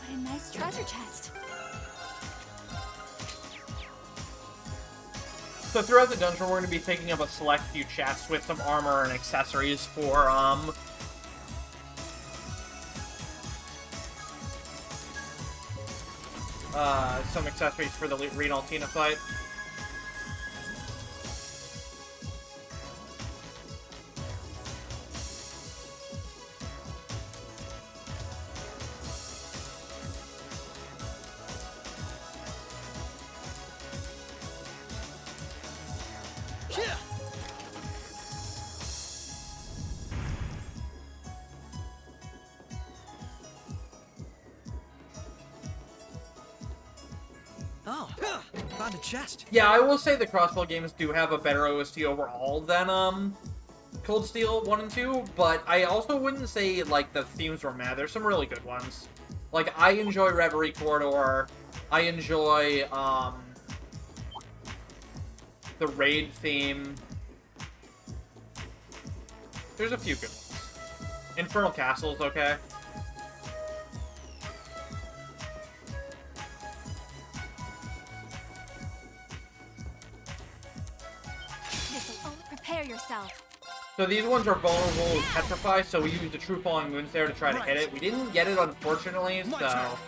What a nice treasure chest. So throughout the dungeon, we're going to be picking up a select few chests with some armor and accessories for, some accessories for the Renaltina fight. Oh, found a chest. Yeah, I will say the crossbow games do have a better OST overall than Cold Steel 1 and 2, but I also wouldn't say like the themes were mad. There's some really good ones. Like, I enjoy Reverie Corridor. I enjoy the Raid theme. There's a few good ones. Infernal Castle is okay. Prepare yourself. So these ones are vulnerable with Petrify, so we used the True Falling Moons there to try to hit it. We didn't get it, unfortunately, so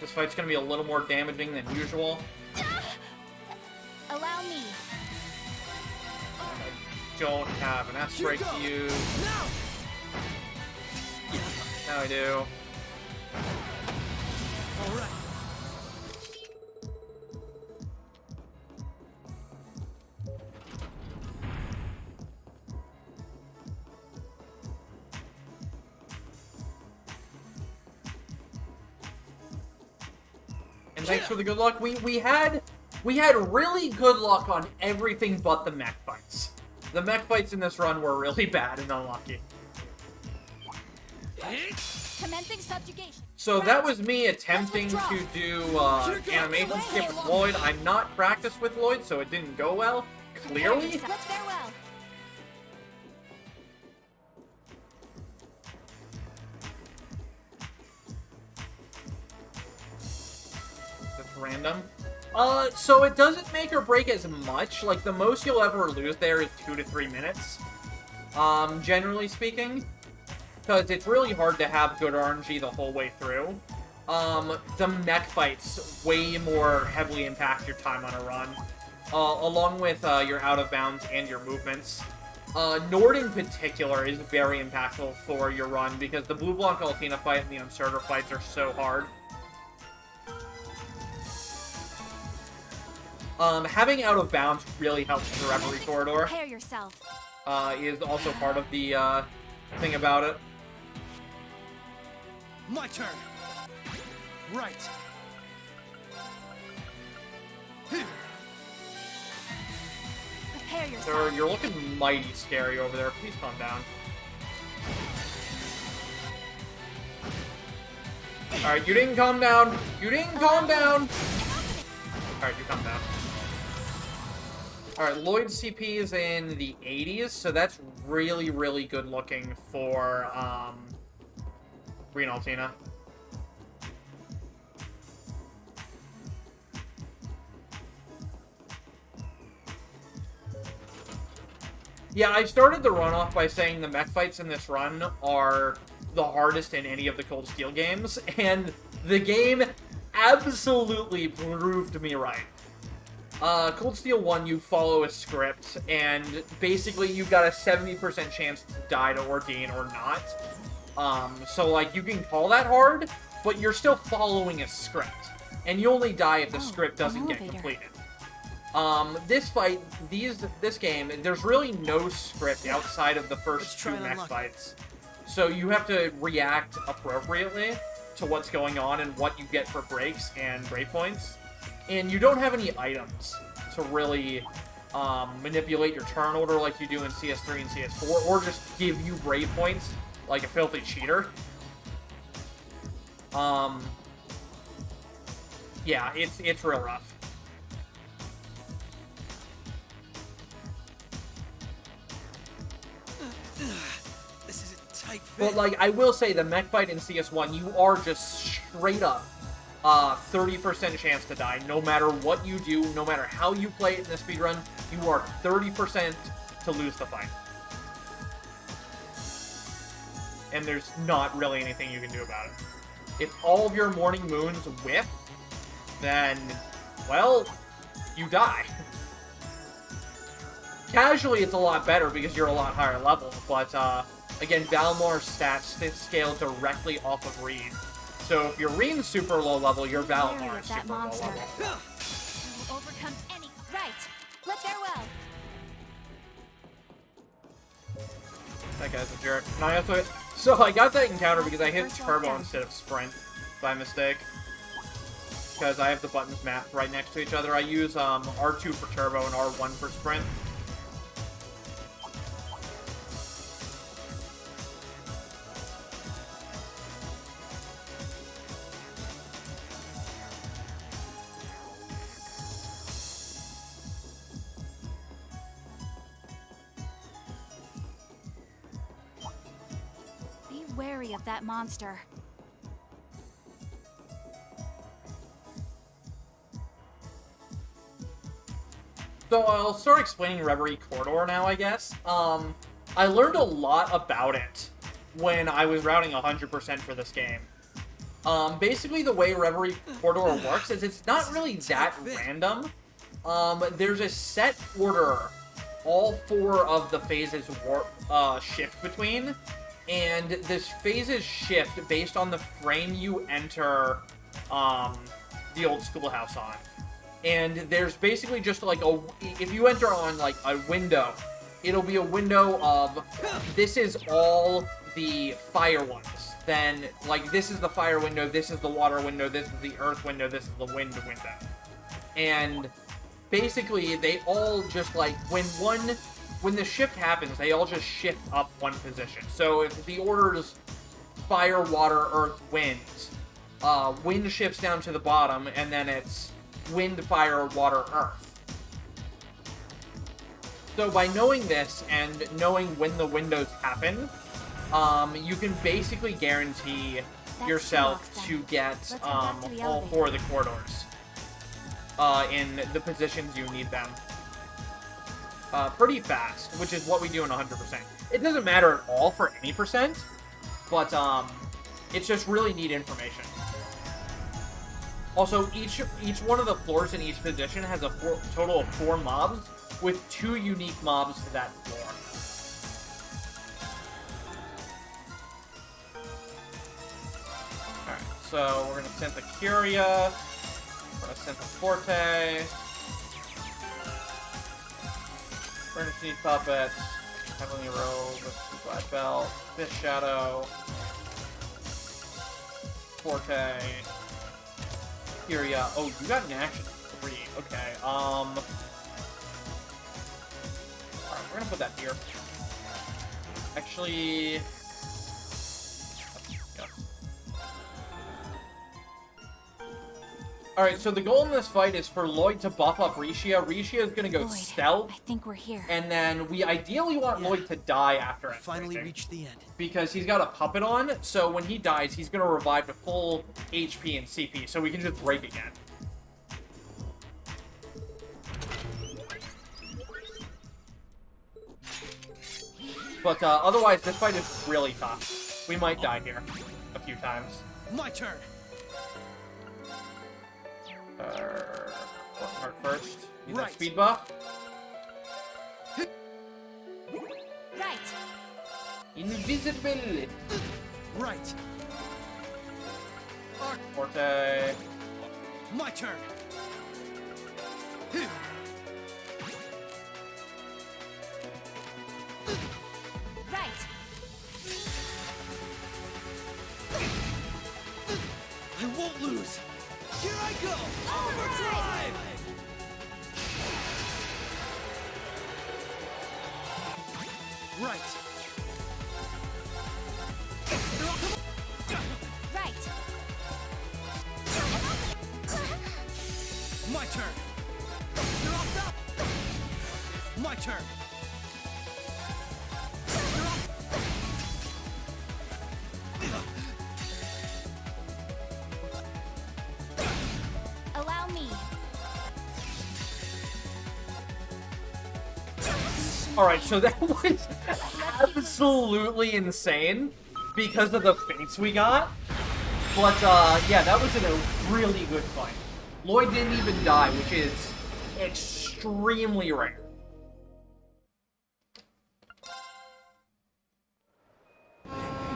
this fight's going to be a little more damaging than usual. Allow me. I don't have an S-Break to use. Now I do. All right. And thanks for the good luck. We had really good luck on everything but the mech fights. The mech fights in this run were really bad and unlucky. Commencing subjugation. So that was me attempting to do animation skip with Lloyd. I'm not practiced with Lloyd, so it didn't go well. Clearly. Let's farewell. That's random. So it doesn't make or break as much. Like, the most you'll ever lose there is 2 to 3 minutes. Generally speaking. Because it's really hard to have good RNG the whole way through. The mech fights way more heavily impact your time on a run. Along with your out of bounds and your movements. Nord in particular is very impactful for your run because the Blue Blanc Altina fight and the Uncertain fights are so hard. Having out of bounds really helps the Reverie Corridor. Prepare yourself. Is also part of the thing about it. My turn. Right. Prepare yourself. Sir, you're looking mighty scary over there. Please calm down. Alright, you didn't calm down. You didn't calm down. Alright, you calm down. Alright, Lloyd's CP is in the 80s, so that's really, really good looking for Green Altina. Yeah, I started the run off by saying the mech fights in this run are the hardest in any of the Cold Steel games, and the game absolutely proved me right. Cold Steel 1, you follow a script, and basically you've got a 70% chance to die to Ordain or not. So, like, you can call that hard, but you're still following a script. And you only die if the script doesn't get completed. This fight, this game, there's really no script outside of the first two mech fights. So you have to react appropriately to what's going on and what you get for breaks and breakpoints. And you don't have any items to really manipulate your turn order like you do in CS3 and CS4, or just give you brave points like a filthy cheater. Yeah, it's real rough. This is a tight fit. But, like, I will say, the mech fight in CS1, you are just straight up 30% chance to die. No matter what you do, no matter how you play it in the speedrun, you are 30% to lose the fight. And there's not really anything you can do about it. If all of your morning moons whiff, then, well, you die. Casually, it's a lot better because you're a lot higher level, but, again, Valmar's stats scale directly off of Reed. So if your Reed's super low level, your Valmar is super low level. You will overcome any. Right. Let's farewell. That guy's a jerk. And I also, so I got that encounter because I hit turbo instead of sprint by mistake. because I have the buttons mapped right next to each other. I use R2 for turbo and R1 for sprint. Be wary of that monster. So I'll start explaining Reverie Corridor now, I guess. I learned a lot about it when I was routing 100% for this game. Basically, the way Reverie Corridor works is it's not really that random. There's a set order all 4 of the phases shift between, and this phases shift based on the frame you enter the old schoolhouse on. And there's basically just like if you enter on like a window, it'll be a window of, this is all the fire ones. Then, like, this is the fire window, this is the water window, this is the earth window, this is the wind window. And basically, they all just like, when the shift happens, they all just shift up 1 position. So if the order's fire, water, earth, wind, wind shifts down to the bottom, and then it's wind, fire, water, earth. So by knowing this and knowing when the windows happen, you can basically guarantee yourself to get all 4 of the corridors in the positions you need them pretty fast, which is what we do in 100%. It doesn't matter at all for any percent, but it's just really neat information. Also, each one of the floors in each position has a total of 4 mobs, with 2 unique mobs to that floor. Alright, so we're going to send the Curia, we're going to send the Forte, Furnace Puppet, Heavenly Robe, Black Belt, Fish Shadow, Forte, Curia. Oh, you got an action 3. Okay, alright, we're gonna put that here. Actually... yeah. Alright, so the goal in this fight is for Lloyd to buff up Rishia. Rishia is gonna go Lloyd, stealth. I think we're here. And then we ideally want Lloyd to die after it. Finally reached the end. Because he's got a puppet on, so when he dies, he's gonna revive to full HP and CP, so we can just break again. But otherwise, this fight is really tough. We might die here a few times. My turn. Working hard first. Need that Right. speed buff. Right. Invisibility. Right. Forte. My turn. Right. I won't lose. Here I go. Overdrive. Right. Right. My turn. My turn. Allow me. Alright, so that was absolutely insane because of the fates we got. But, yeah, that was a really good fight. Lloyd didn't even die, which is extremely rare.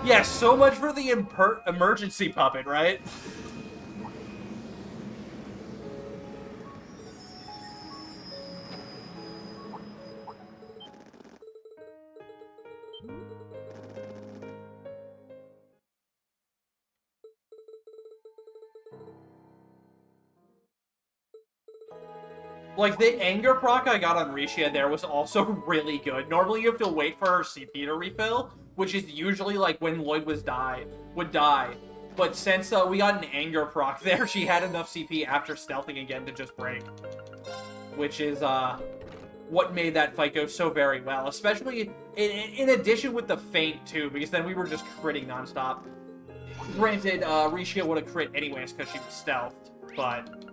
Yeah, so much for the emergency puppet, right? Like, the anger proc I got on Rishia there was also really good. Normally you have to wait for her CP to refill, which is usually, like, when Lloyd would die. But since we got an anger proc there, she had enough CP after stealthing again to just break. Which is, what made that fight go so very well. Especially in addition with the feint, too, because then we were just critting nonstop. Granted, Rishia would have crit anyways because she was stealthed, but...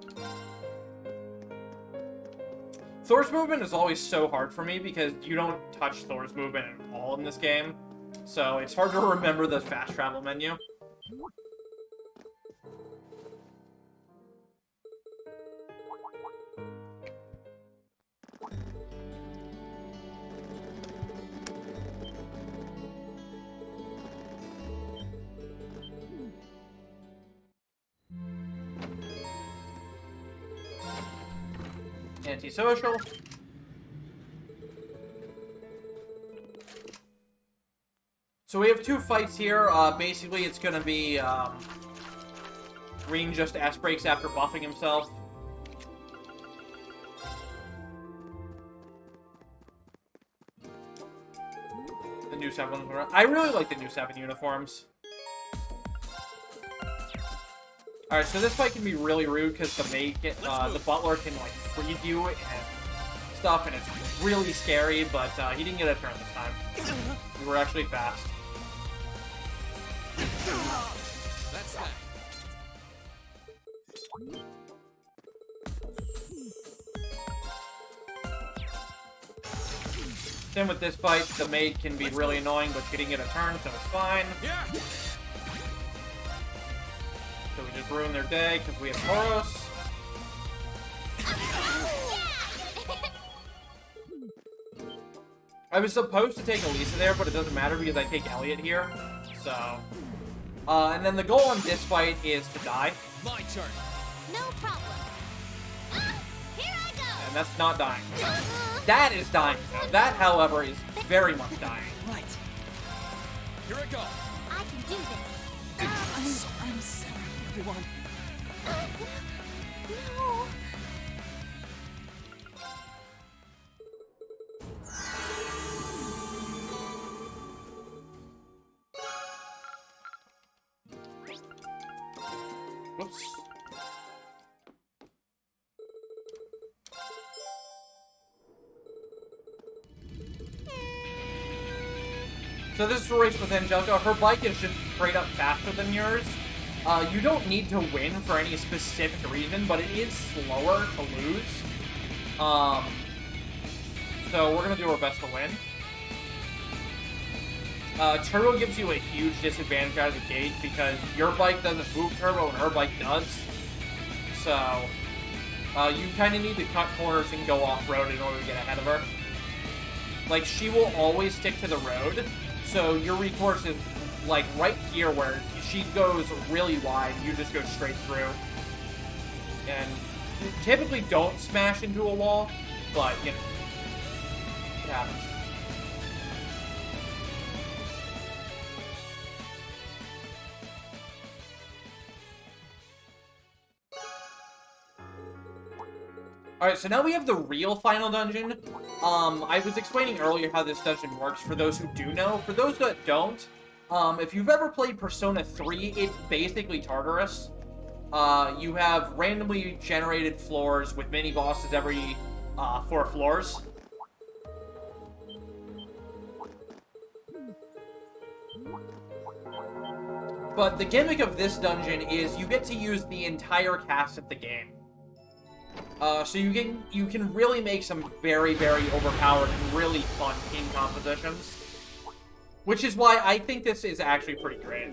Thor's movement is always so hard for me because you don't touch Thor's movement at all in this game. So it's hard to remember the fast travel menu. Antisocial. So we have two fights here. Basically, it's going to be Green just S-breaks after buffing himself. The new 7. I really like the new 7 uniforms. Alright, so this fight can be really rude because the butler can, like, freeze you and stuff, and it's really scary, but he didn't get a turn this time. We were actually fast. That's that. Then with this fight, the maid can be really annoying, but she didn't get a turn, so it's fine. Yeah. So we just ruined their day because we have Tauros. I was supposed to take Elisa there, but it doesn't matter because I take Elliot here. So, and then the goal on this fight is to die. My turn. No problem. Here I go. And that's not dying. That is dying. That, however, is very much dying. Right. Here I go. I can do this. I'm sorry, everyone. No. Whoops. So this is a race with Angelica. Her bike is just straight up faster than yours. You don't need to win for any specific reason, but it is slower to lose. So we're gonna do our best to win. Turbo gives you a huge disadvantage out of the gate because your bike doesn't move turbo and her bike does. So, you kind of need to cut corners and go off-road in order to get ahead of her. Like, she will always stick to the road, so your recourse is, like, right here where she goes really wide, you just go straight through. And you typically don't smash into a wall, but, you know, it happens. Alright, so now we have the real final dungeon. I was explaining earlier how this dungeon works for those who do know. For those that don't, if you've ever played Persona 3, it's basically Tartarus. You have randomly generated floors with mini-bosses every 4 floors. But the gimmick of this dungeon is you get to use the entire cast of the game. So you can really make some very, very overpowered and really fun team compositions. Which is why I think this is actually pretty great.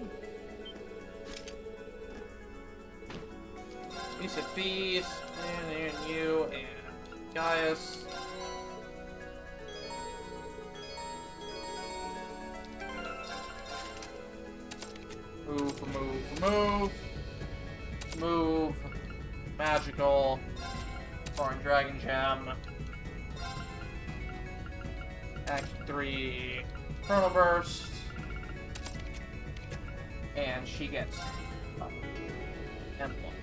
Lisa Feast, and you, and Gaius. Move. Move. Magical. Foreign Dragon Gem. Act 3. Chrono Burst. And she gets Emblem.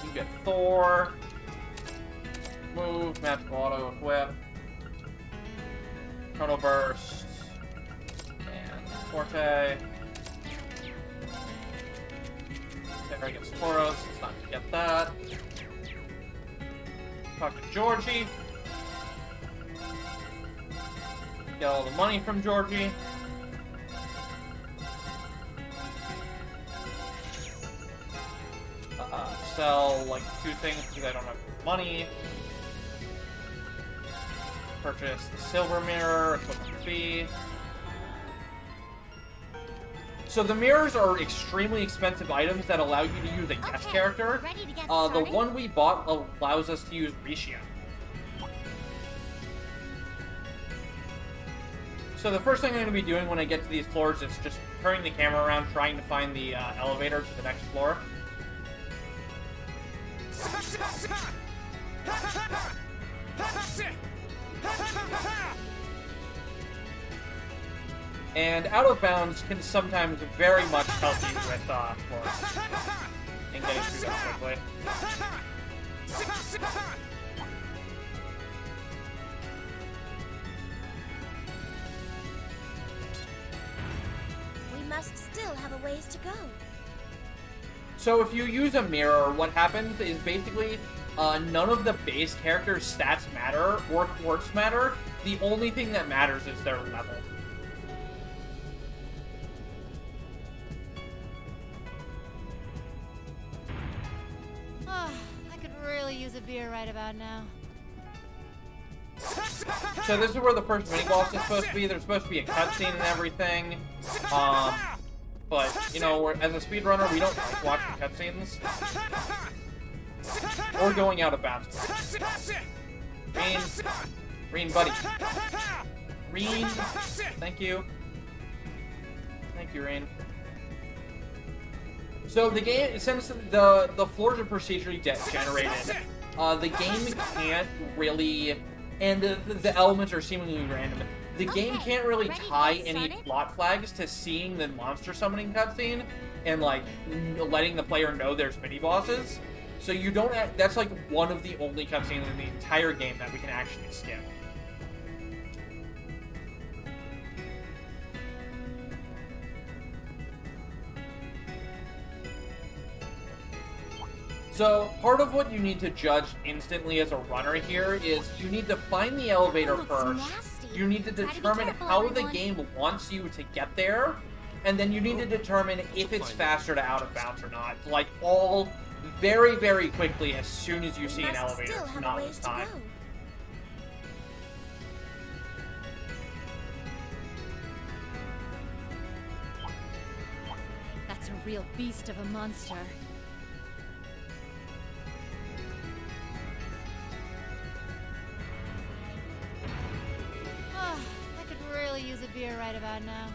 You get Thor. Move, magical auto equip. Chrono Burst. And Forte. There gets Tauros, it's not to get that. Talk to Georgie. Get all the money from Georgie. Sell like 2 things because I don't have money. Purchase the silver mirror, equip the fee. So the mirrors are extremely expensive items that allow you to use a guest character. The one we bought allows us to use Ricia. So the first thing I'm going to be doing when I get to these floors is just turning the camera around, trying to find the elevator to the next floor. And out of bounds can sometimes very much help you with floors and getting through them quickly. We must still have a ways to go. So if you use a mirror, what happens is basically none of the base characters' stats matter or quirks matter. The only thing that matters is their level. I could really use a beer right about now. So this is where the first mini-boss is supposed to be. There's supposed to be a cutscene and everything. But, you know, as a speedrunner, we don't like watching cutscenes. Or going out of bounds. Reen, buddy. Reen, thank you. Thank you, Reen. So the game, since the floors are procedurally generated, the game can't really, and the elements are seemingly random. The game can't really tie any plot flags to seeing the monster summoning cutscene and like letting the player know there's mini bosses. So you don't. That's like one of the only cutscenes in the entire game that we can actually skip. So, part of what you need to judge instantly as a runner here is you need to find the elevator first. You need to determine how the game wants you to get there, and then you need to determine if it's faster to out of bounds or not. Like, all very, very quickly as soon as you see an elevator, not this time. That's a real beast of a monster. I could really use a beer right about now.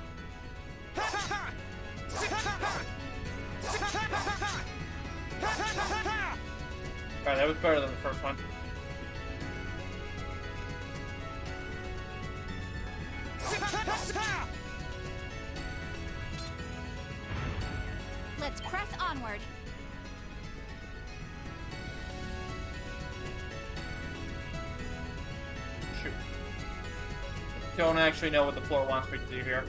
Alright, that was better than the first one. Let's press onward. Shoot. Don't actually know what the floor wants me to do here.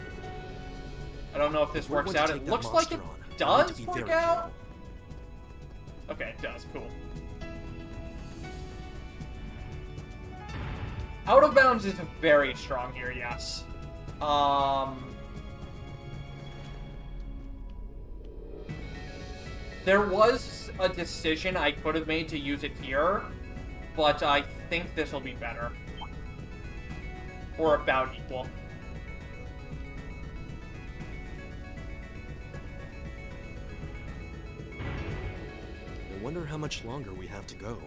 I don't know if this works out. It looks like it does work out. Okay, it does. Cool. Out of bounds is very strong here, yes. There was a decision I could have made to use it here, but I think this will be better. Or about equal. I wonder how much longer we have to go.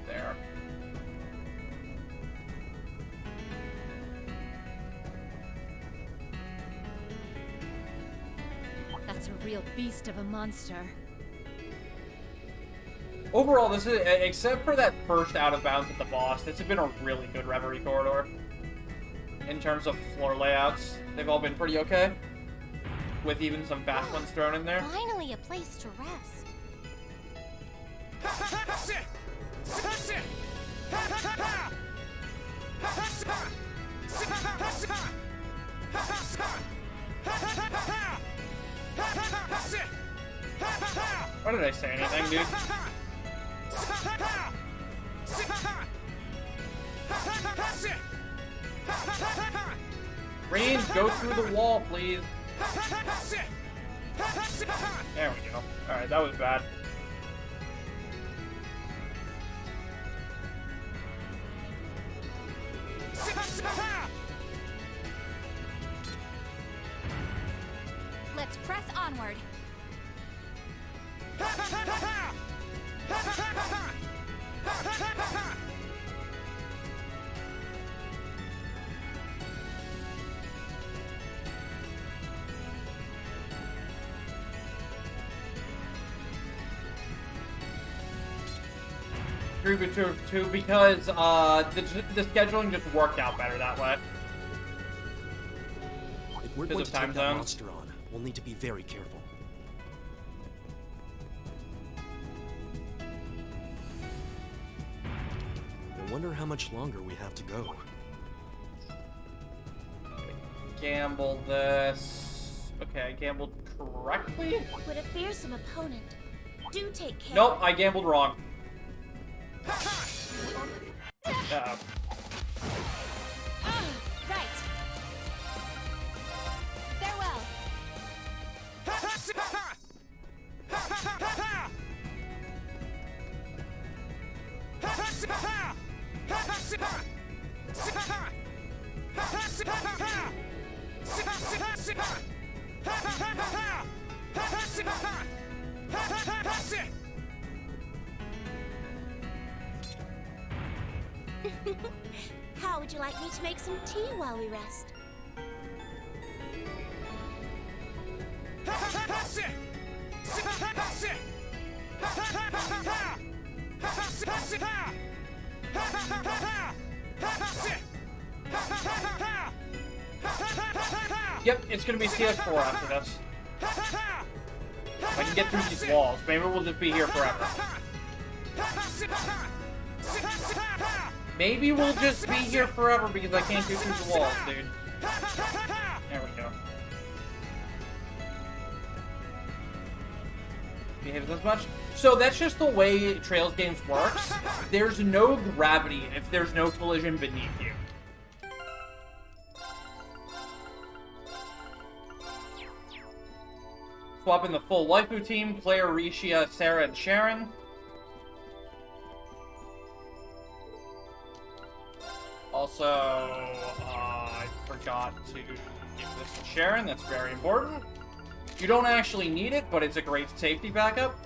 There. That's a real beast of a monster. Overall, this is, except for that first out of bounds at the boss, this has been a really good Reverie corridor. In terms of floor layouts, they've all been pretty okay. With even some fast ones thrown in there. Finally a place to rest. Why did I say anything, dude? Range, go through the wall, please. There we go. Alright, that was bad. Let's press onward. Two, because the scheduling just worked out better that way. If we're Because going of to time take that zones. monster on, we'll need to be very careful. I wonder how much longer we have to go. Gamble this. Okay, I gambled correctly? With a fearsome opponent, do take care. Nope, I gambled wrong. Uh-oh. Right. Farewell. How would you like me to make some tea while we rest? Yep, it's gonna be CS4 after this. If I can get through these walls, maybe we'll just be here forever. Maybe we'll just be here forever because I can't get through the walls, dude. There we go. Behaves as much. So that's just the way Trails games works. There's no gravity if there's no collision beneath you. Swap in the full waifu team, Claire, Rishia, Sarah, and Sharon. Also, I forgot to give this to Sharon. That's very important. You don't actually need it, but it's a great safety backup.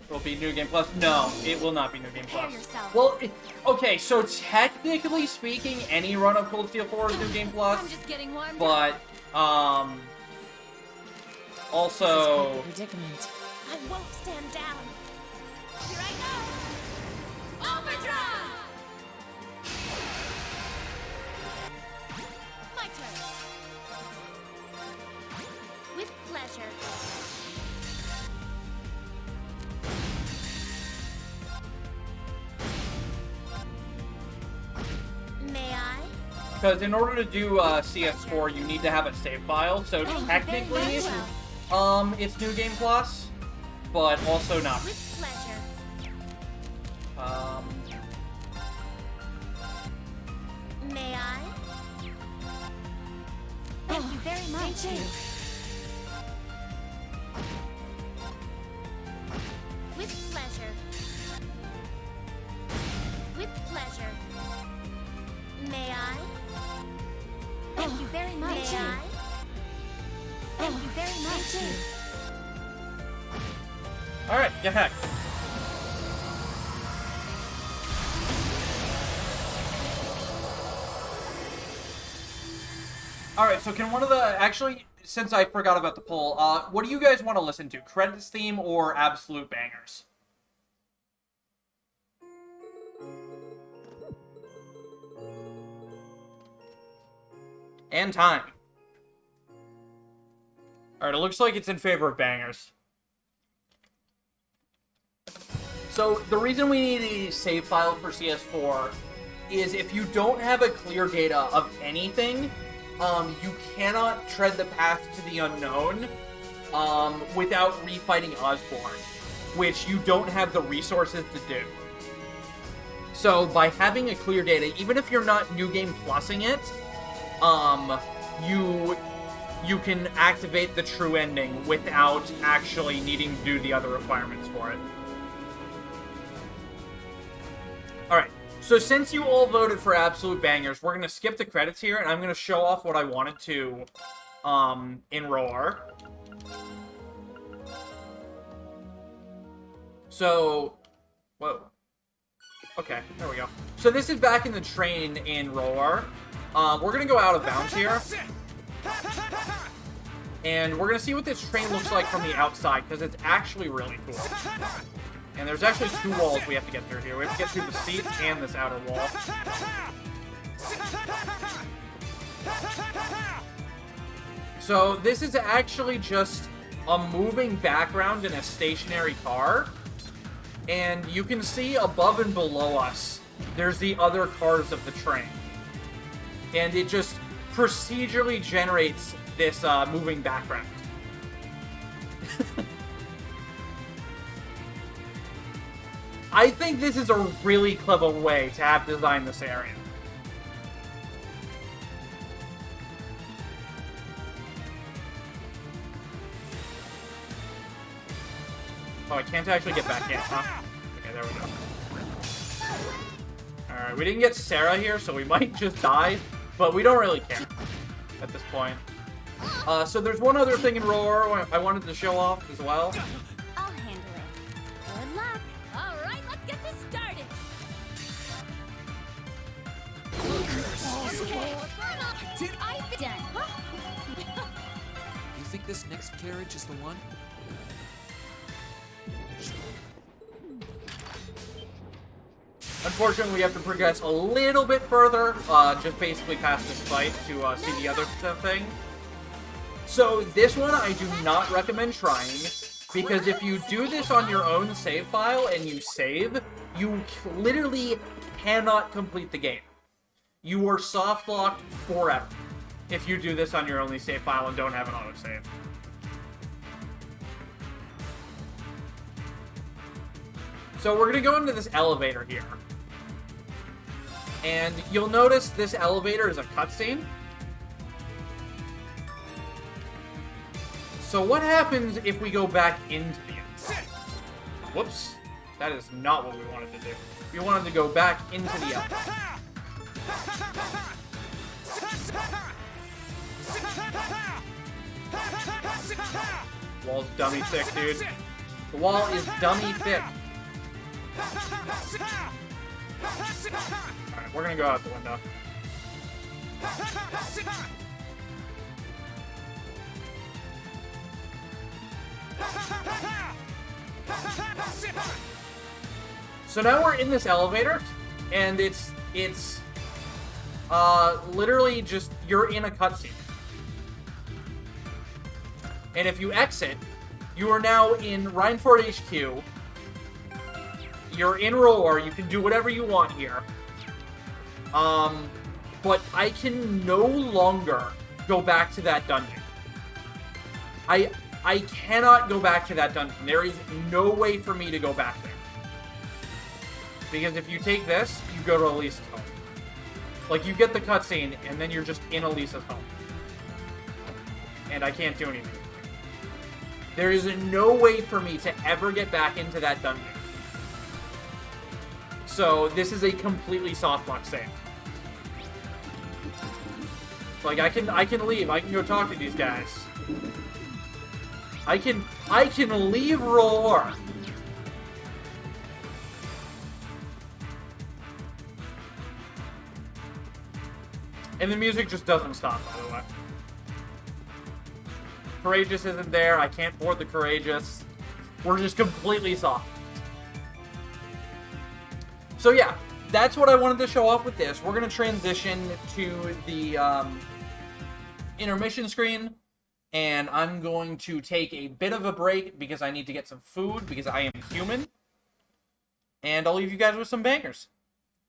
Will be New Game Plus? No, it will not be New Game Plus. Well, okay, so technically speaking, any run of Cold Steel 4 is New Game Plus. I'm just getting warmed but, also... Predicament. I won't stand down. Here I go. Overdrive. My turn. With pleasure. May I? Because in order to do CS4, you need to have a save file, so technically, it's New Game Plus, but also not. With pleasure. May I? Thank you very much. With pleasure. With pleasure. May I? Thank you very much. May I? Thank you very much. Alright, get hacked. Alright, so can one of the... Actually, since I forgot about the poll, what do you guys want to listen to? Credits theme or absolute bangers? And time. Alright, it looks like it's in favor of bangers. So, the reason we need a save file for CS4 is if you don't have a clear data of anything, you cannot tread the path to the unknown without refighting Osborn, which you don't have the resources to do. So, by having a clear data, even if you're not New Game Plussing it, you can activate the true ending without actually needing to do the other requirements for it. Alright, so since you all voted for absolute bangers, we're going to skip the credits here, and I'm going to show off what I wanted to in Roar. So, whoa. Okay, there we go. So this is back in the train in Roar. We're going to go out of bounds here. And we're going to see what this train looks like from the outside, because it's actually really cool. And there's actually 2 walls we have to get through here. We have to get through the seat and this outer wall. So this is actually just a moving background in a stationary car. And you can see above and below us, there's the other cars of the train. And it just procedurally generates this moving background. I think this is a really clever way to have designed this area. Oh, I can't actually get back in, huh? Okay, there we go. Alright, we didn't get Sarah here, so we might just die, but we don't really care at this point. So there's one other thing in Roar I wanted to show off as well. I'll handle it. Good luck. All right, let's get this started. Okay, I've done. You think this next carriage is the one? Unfortunately, we have to progress a little bit further, just basically past this fight to see the other thing. So this one I do not recommend trying, because if you do this on your own save file and you save, you literally cannot complete the game. You are soft locked forever if you do this on your only save file and don't have an autosave. So we're going to go into this elevator here. And you'll notice this elevator is a cutscene. So what happens if we go back into the elevator? Whoops. That is not what we wanted to do. We wanted to go back into the elevator. Wall's dummy thick, dude. The wall is dummy thick. Alright, we're gonna go out the window. So now we're in this elevator, and it's literally just, you're in a cutscene. And if you exit, you are now in Rhineford HQ. You're in Roar, you can do whatever you want here. But I can no longer go back to that dungeon. I cannot go back to that dungeon. There is no way for me to go back there. Because if you take this, you go to Elisa's home. Like, you get the cutscene, and then you're just in Elisa's home. And I can't do anything. There is no way for me to ever get back into that dungeon. So, this is a completely softlock save. Like, I can leave. I can go talk to these guys. I can leave Roar. And the music just doesn't stop, by the way. Courageous isn't there. I can't board the Courageous. We're just completely soft. So yeah, that's what I wanted to show off with this. We're going to transition to the intermission screen, and I'm going to take a bit of a break because I need to get some food because I am human. And I'll leave you guys with some bangers.